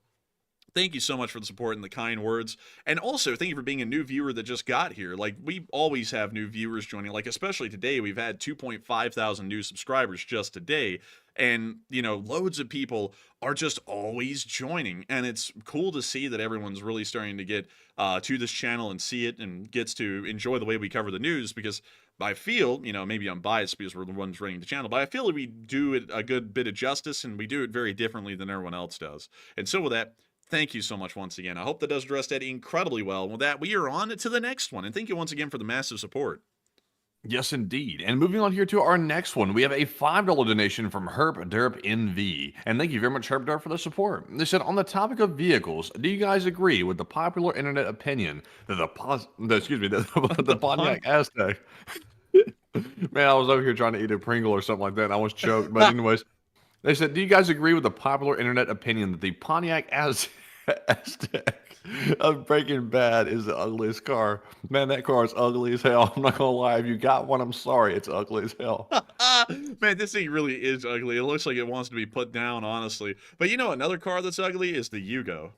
thank you so much for the support and the kind words. And also, thank you for being a new viewer that just got here. Like, we always have new viewers joining. Like, especially today, we've had 2.5 thousand new subscribers just today. And, loads of people are just always joining. And it's cool to see that everyone's really starting to get to this channel and see it and gets to enjoy the way we cover the news, because I feel, maybe I'm biased because we're the ones running the channel, but I feel like we do it a good bit of justice, and we do it very differently than everyone else does. And so with that, thank you so much once again. I hope that does address that incredibly well. With that, we are on to the next one. And thank you once again for the massive support. Yes, indeed. And moving on here to our next one, we have a $5 donation from Herp Derp NV. And thank you very much, Herp Derp, for the support. They said, on the topic of vehicles, do you guys agree with the popular internet opinion that the Pontiac Aztec... Man, I was over here trying to eat a Pringle or something like that, and I was choked. But anyways... They said, do you guys agree with the popular internet opinion that the Pontiac Aztec of Breaking Bad is the ugliest car? Man, that car is ugly as hell. I'm not going to lie. If you got one, I'm sorry. It's ugly as hell. Man, this thing really is ugly. It looks like it wants to be put down, honestly. But another car that's ugly is the Yugo.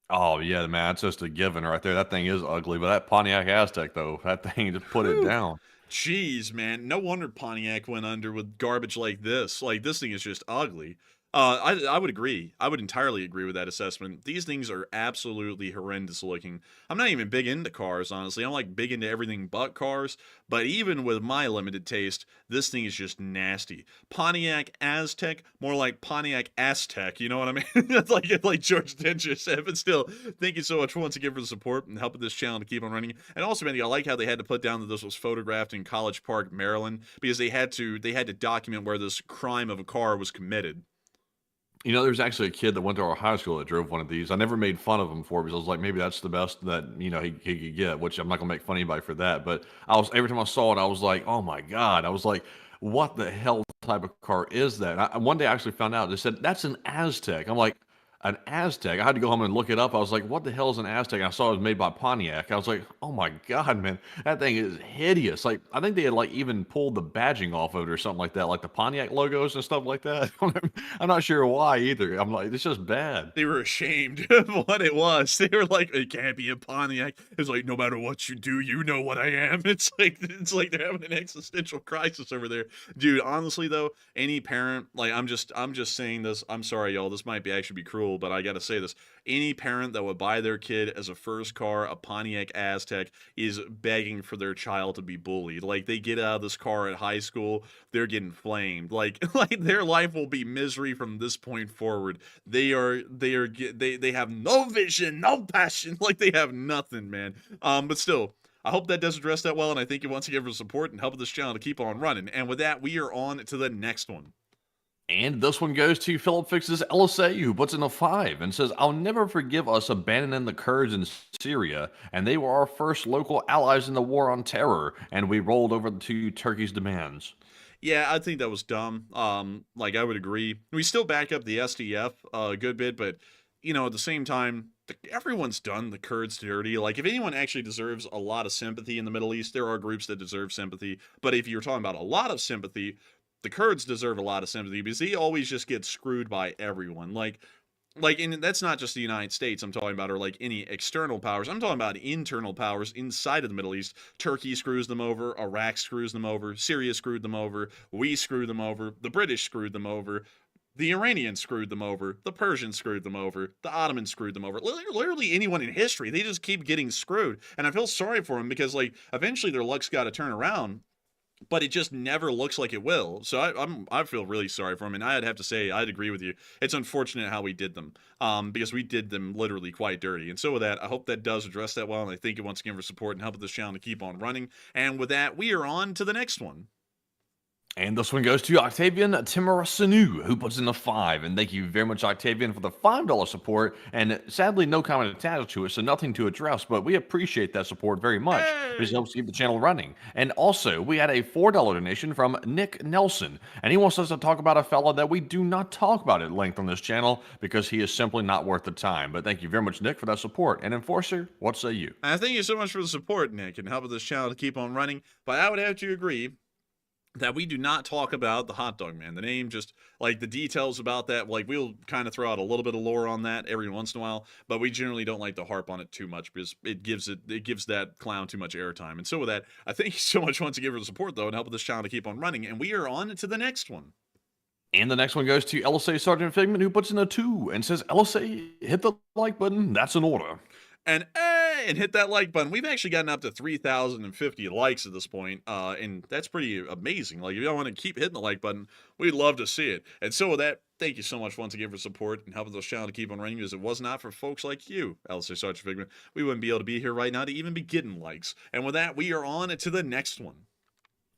Oh, yeah, man. It's just a given right there. That thing is ugly. But that Pontiac Aztec, though, that thing just put it down. Jeez, man. No wonder Pontiac went under with garbage like this. Like, this thing is just ugly. I would agree. I would entirely agree with that assessment. These things are absolutely horrendous looking. I'm not even big into cars, honestly. I'm like big into everything but cars. But even with my limited taste, this thing is just nasty. Pontiac Aztec, more like Pontiac Aztec. You know what I mean? It's like George Dencher said. But still, thank you so much once again for the support and helping this channel to keep on running. And also, man, I like how they had to put down that this was photographed in College Park, Maryland, because they had to document where this crime of a car was committed. There's actually a kid that went to our high school that drove one of these. I never made fun of him for it because I was like, maybe that's the best that, he could get, which I'm not going to make fun of anybody for that. But every time I saw it, I was like, oh my God. I was like, what the hell type of car is that? One day I actually found out, they said, that's an Aztec. I'm like, an Aztec? I had to go home and look it up. I was like, what the hell is an Aztec? I saw it was made by Pontiac. I was like, oh my God, man, that thing is hideous. Like, I think they had even pulled the badging off of it or something like that, like the Pontiac logos and stuff like that. I'm not sure why either. I'm like, it's just bad. They were ashamed of what it was. They were like, it can't be a Pontiac. It's like, no matter what you do, you know what I am. It's like they're having an existential crisis over there. Dude, honestly though, any parent, like, I'm just saying this, I'm sorry y'all, this might actually be cruel, but I gotta say this. Any parent that would buy their kid as a first car a Pontiac Aztec is begging for their child to be bullied. Like, they get out of this car at high school, they're getting flamed. Like their life will be misery from this point forward. They have no vision, no passion. Like, they have nothing, man. But still, I hope that does address that well, and I thank you once again for support and helping this channel to keep on running. And with that, we are on to the next one. And this one goes to Philip Fix's LSA, who puts in a 5 and says, I'll never forgive us abandoning the Kurds in Syria, and they were our first local allies in the war on terror, and we rolled over to Turkey's demands. Yeah, I think that was dumb. Like, I would agree. We still back up the SDF a good bit, but, at the same time, everyone's done the Kurds dirty. Like, if anyone actually deserves a lot of sympathy in the Middle East, there are groups that deserve sympathy. But if you're talking about a lot of sympathy, the Kurds deserve a lot of sympathy because they always just get screwed by everyone. And that's not just the United States I'm talking about, or like any external powers. I'm talking about internal powers inside of the Middle East. Turkey screws them over. Iraq screws them over. Syria screwed them over. We screwed them over. The British screwed them over. The Iranians screwed them over. The Persians screwed them over. The Ottomans screwed them over. Literally anyone in history, they just keep getting screwed. And I feel sorry for them because, like, eventually their luck's got to turn around, but it just never looks like it will. So I feel really sorry for them. And I'd have to say, I'd agree with you. It's unfortunate how we did them, because we did them literally quite dirty. And so with that, I hope that does address that well. And I thank you once again for support and helping this channel to keep on running. And with that, we are on to the next one. And this one goes to Octavian Timarasanu, who puts in a 5. And thank you very much, Octavian, for the $5 support. And sadly, no comment attached to it, so nothing to address. But we appreciate that support very much. It helps keep the channel running. And also, we had a $4 donation from Nick Nelson. And he wants us to talk about a fella that we do not talk about at length on this channel because he is simply not worth the time. But thank you very much, Nick, for that support. And Enforcer, what say you? Thank you so much for the support, Nick, and helping this channel to keep on running. But I would have to agree that we do not talk about the hot dog man. The name, just like the details about that, like we'll kind of throw out a little bit of lore on that every once in a while, but we generally don't like to harp on it too much because it gives that clown too much airtime. And so with that, I thank you so much once again for the support though and helping this channel to keep on running. And we are on to the next one. And the next one goes to LSA Sergeant Figment, who puts in a 2 and says, LSA, hit the like button. That's an order. And hit that like button. We've actually gotten up to 3,050 likes at this point, and that's pretty amazing. Like, if y'all want to keep hitting the like button, we'd love to see it. And so with that, thank you so much once again for support and helping this channel to keep on running, because it was not for folks like you, LSA Sergeant Figment, we wouldn't be able to be here right now to even be getting likes. And with that, we are on to the next one.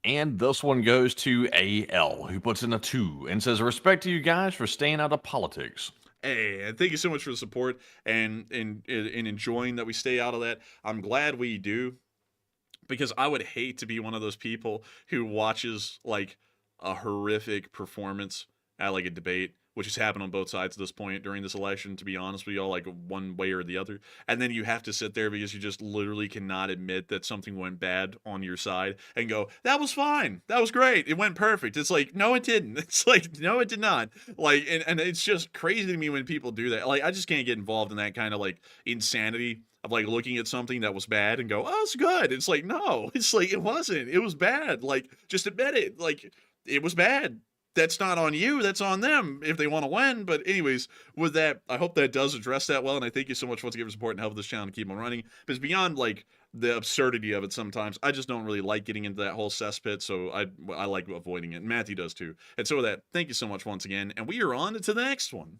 And this one goes to AL, who puts in a 2 and says, respect to you guys for staying out of politics. Hey, and thank you so much for the support and in enjoying that we stay out of that. I'm glad we do, because I would hate to be one of those people who watches like a horrific performance at like a debate, which has happened on both sides at this point during this election, to be honest with y'all, like one way or the other. And then you have to sit there because you just literally cannot admit that something went bad on your side and go, that was fine. That was great. It went perfect. It's like, no, it didn't. It's like, no, it did not. Like, and it's just crazy to me when people do that. Like, I just can't get involved in that kind of like insanity of like looking at something that was bad and go, oh, it's good. It's like, no, it's like, it wasn't. It was bad. Like, just admit it. Like, it was bad. That's not on you, that's on them if they want to win. But anyways, with that, I hope that does address that well, and I thank you so much once again for support and helping this channel to keep on running. Because beyond like the absurdity of it sometimes, I just don't really like getting into that whole cesspit, so I like avoiding it, and Matthew does too. And so with that, thank you so much once again, and we are on to the next one.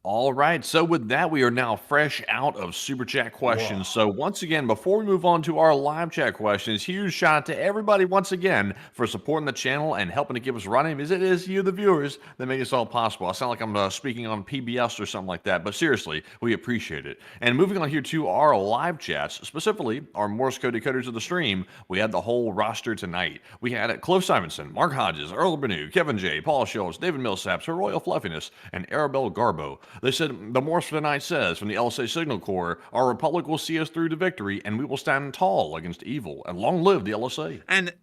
All right, so with that, we are now fresh out of Super Chat questions. So once again, before we move on to our live chat questions, huge shout out to everybody once again for supporting the channel and helping to keep us running, because it is you, the viewers, that make this all possible. I sound like I'm speaking on PBS or something like that, but seriously, we appreciate it. And moving on here to our live chats, specifically our Morse code decoders of the stream, we had the whole roster tonight. We had Cliff Simonson, Mark Hodges, Earl Benu, Kevin J, Paul Schultz, David Millsaps, Her Royal Fluffiness, and Arabelle Garbo. They said, the Morse for tonight says, from the LSA Signal Corps, our Republic will see us through to victory, and we will stand tall against evil, and long live the LSA. And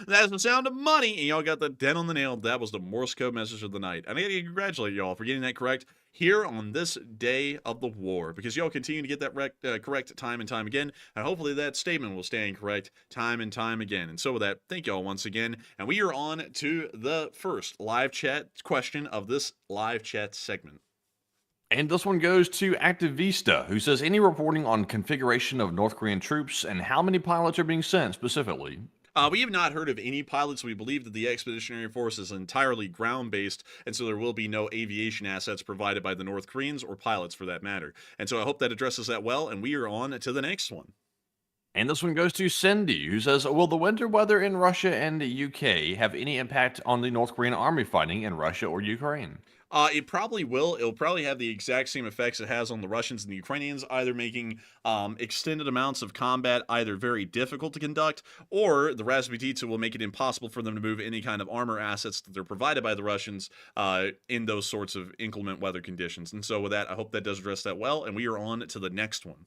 that's the sound of money, and y'all got the dent on the nail. That was the Morse code message of the night. And I gotta congratulate y'all for getting that correct here on this day of the war, because y'all continue to get that correct time and time again, and hopefully that statement will stand correct time and time again. And so with that, thank y'all once again, and we are on to the first live chat question of this live chat segment. And this one goes to Activista, who says, any reporting on configuration of North Korean troops and how many pilots are being sent specifically? We have not heard of any pilots. We believe that the Expeditionary Force is entirely ground-based, and so there will be no aviation assets provided by the North Koreans, or pilots for that matter. And so I hope that addresses that well, and we are on to the next one. And this one goes to Cindy, who says, will the winter weather in Russia and the UK have any impact on the North Korean army fighting in Russia or Ukraine? It probably will. It'll probably have the exact same effects it has on the Russians and the Ukrainians, either making extended amounts of combat either very difficult to conduct, or the Razbutitsa will make it impossible for them to move any kind of armor assets that they're provided by the Russians in those sorts of inclement weather conditions. And so with that, I hope that does address that well, and we are on to the next one.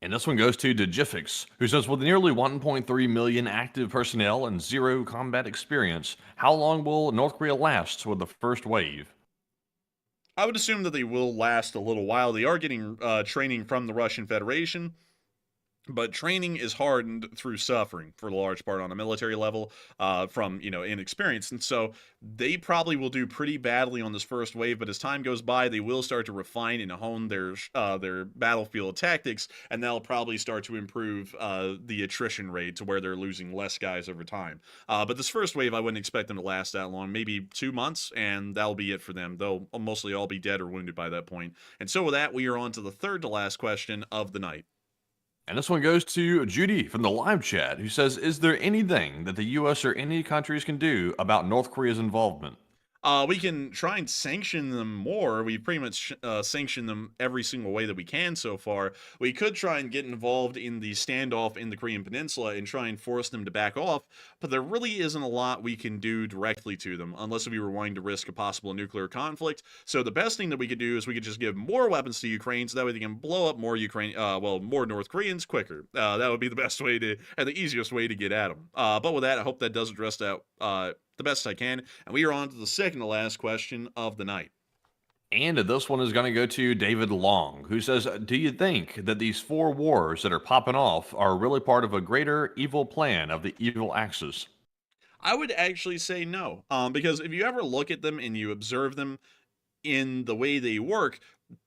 And this one goes to Digifix, who says, with nearly 1.3 million active personnel and 0 combat experience, how long will North Korea last with the first wave? I would assume that they will last a little while. They are getting training from the Russian Federation. But training is hardened through suffering for the large part on a military level, from, inexperience. And so they probably will do pretty badly on this first wave, but as time goes by, they will start to refine and hone their battlefield tactics, and they'll probably start to improve the attrition rate to where they're losing less guys over time. But this first wave, I wouldn't expect them to last that long, maybe 2 months, and that'll be it for them. They'll mostly all be dead or wounded by that point. And so with that, we are on to the third to last question of the night. And this one goes to Judy from the live chat, who says, is there anything that the U.S. or any countries can do about North Korea's involvement? We can try and sanction them more. We pretty much sanctioned them every single way that we can so far. We could try and get involved in the standoff in the Korean Peninsula and try and force them to back off, but there really isn't a lot we can do directly to them unless we were willing to risk a possible nuclear conflict. So the best thing that we could do is we could just give more weapons to Ukraine so that way they can blow up more more North Koreans quicker. That would be the best way to, and the easiest way to get at them. But with that, I hope that does address that the best I can. And we are on to the second to last question of the night. And this one is going to go to David Long, who says, do you think that these 4 wars that are popping off are really part of a greater evil plan of the evil axis? I would actually say no, because if you ever look at them and you observe them in the way they work,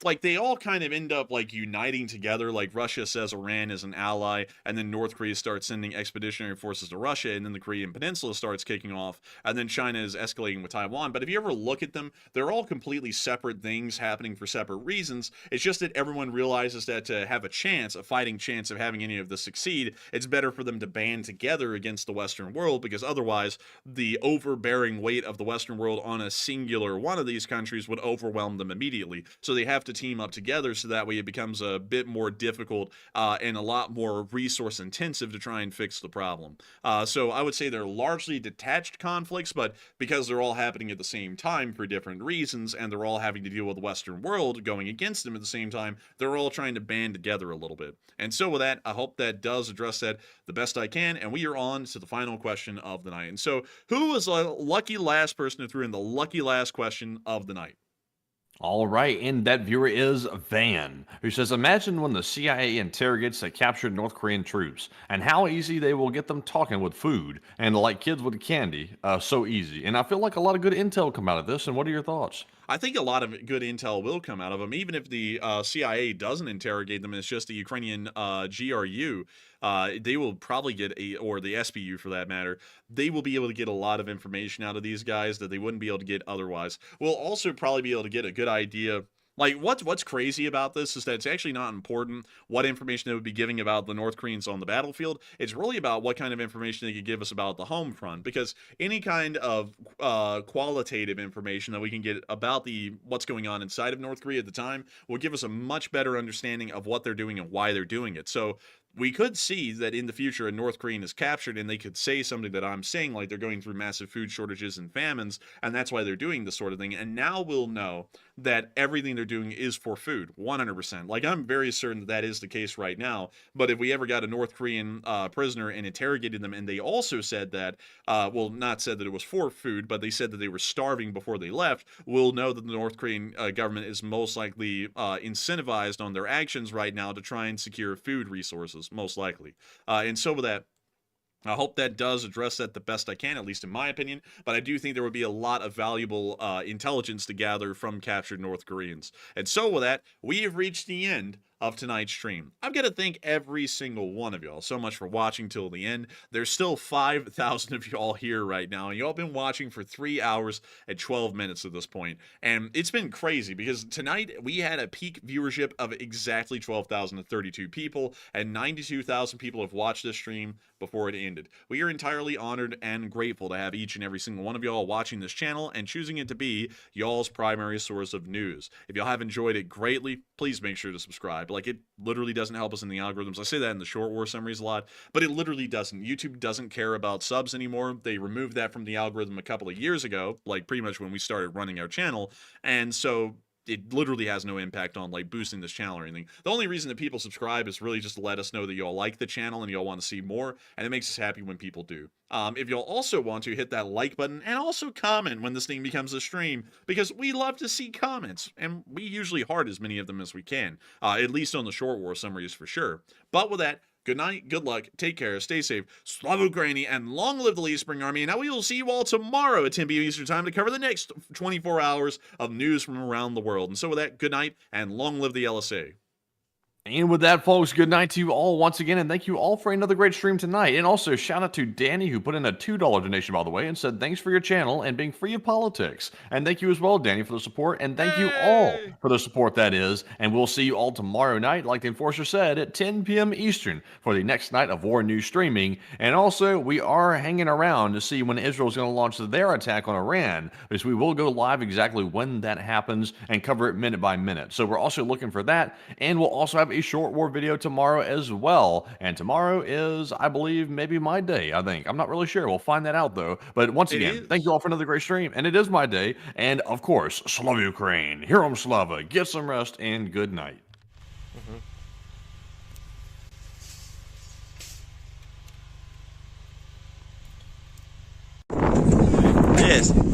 like they all kind of end up like uniting together. Like Russia says Iran is an ally, and then North Korea starts sending expeditionary forces to Russia, and then the Korean Peninsula starts kicking off, and then China is escalating with Taiwan. But if you ever look at them, they're all completely separate things happening for separate reasons. It's just that everyone realizes that to have a fighting chance of having any of this succeed, it's better for them to band together against the Western world, because otherwise the overbearing weight of the Western world on a singular one of these countries would overwhelm them immediately. So they have to team up together, so that way it becomes a bit more difficult and a lot more resource intensive to try and fix the problem. So I would say they're largely detached conflicts, but because they're all happening at the same time for different reasons, and they're all having to deal with the Western world going against them at the same time, they're all trying to band together a little bit. And so with that, I hope that does address that the best I can, and we are on to the final question of the night. And so who was the lucky last person who threw in the lucky last question of the night? All right, and that viewer is Van, who says, imagine when the CIA interrogates the captured North Korean troops, and how easy they will get them talking with food, and like kids with candy, so easy. And I feel like a lot of good intel will come out of this, and what are your thoughts? I think a lot of good intel will come out of them, even if the CIA doesn't interrogate them. It's just the Ukrainian GRU. They will probably get or the SBU for that matter, they will be able to get a lot of information out of these guys that they wouldn't be able to get otherwise. We'll also probably be able to get a good idea. Like, what's crazy about this is that it's actually not important what information they would be giving about the North Koreans on the battlefield. It's really about what kind of information they could give us about the home front, because any kind of qualitative information that we can get about what's going on inside of North Korea at the time will give us a much better understanding of what they're doing and why they're doing it. So we could see that in the future a North Korean is captured and they could say something that I'm saying, like they're going through massive food shortages and famines, and that's why they're doing this sort of thing. And now we'll know that everything they're doing is for food, 100%. Like, I'm very certain that is the case right now. But if we ever got a North Korean prisoner and interrogated them, and they also said that, well, not said that it was for food, but they said that they were starving before they left, we'll know that the North Korean government is most likely incentivized on their actions right now to try and secure food resources, most likely. And so with that, I hope that does address that the best I can, at least in my opinion, but I do think there would be a lot of valuable intelligence to gather from captured North Koreans. And so with that, we have reached the end of tonight's stream. I've got to thank every single one of y'all so much for watching till the end. There's still 5,000 of y'all here right now, and y'all been watching for 3 hours and 12 minutes at this point. And it's been crazy because tonight we had a peak viewership of exactly 12,032 people, and 92,000 people have watched this stream before it ended. We are entirely honored and grateful to have each and every single one of y'all watching this channel and choosing it to be y'all's primary source of news. If y'all have enjoyed it greatly, please make sure to subscribe. Like, it literally doesn't help us in the algorithms. I say that in the short war summaries a lot, but it literally doesn't. YouTube doesn't care about subs anymore. They removed that from the algorithm a couple of years ago, like pretty much when we started running our channel, and so it literally has no impact on like boosting this channel or anything. The only reason that people subscribe is really just to let us know that y'all like the channel and y'all want to see more, and it makes us happy when people do. If y'all also want to hit that like button and also comment when this thing becomes a stream, because we love to see comments, and we usually heart as many of them as we can, at least on the short war summaries for sure. But with that, Good night, good luck, take care, stay safe, Slava Ukraini, and long live the Leaf Spring Army. And now we will see you all tomorrow at 10 p.m. Eastern Time to cover the next 24 hours of news from around the world. And so with that, good night, and long live the LSA. And with that, folks, good night to you all once again, and thank you all for another great stream tonight. And also, shout out to Danny, who put in a $2 donation, by the way, and said thanks for your channel and being free of politics. And thank you as well, Danny, for the support, and thank you all for the support, that is. And we'll see you all tomorrow night, like the Enforcer said, at 10 p.m. Eastern for the next night of War News streaming. And also, we are hanging around to see when Israel's going to launch their attack on Iran, because we will go live exactly when that happens and cover it minute by minute. So we're also looking for that, and we'll also have a short war video tomorrow as well. And tomorrow is, I believe, maybe my day, I think. I'm not really sure. We'll find that out, though. But once again, thank you all for another great stream. And it is my day. And, of course, Slava Ukraine. Herom Slava. Get some rest and good night. Yes.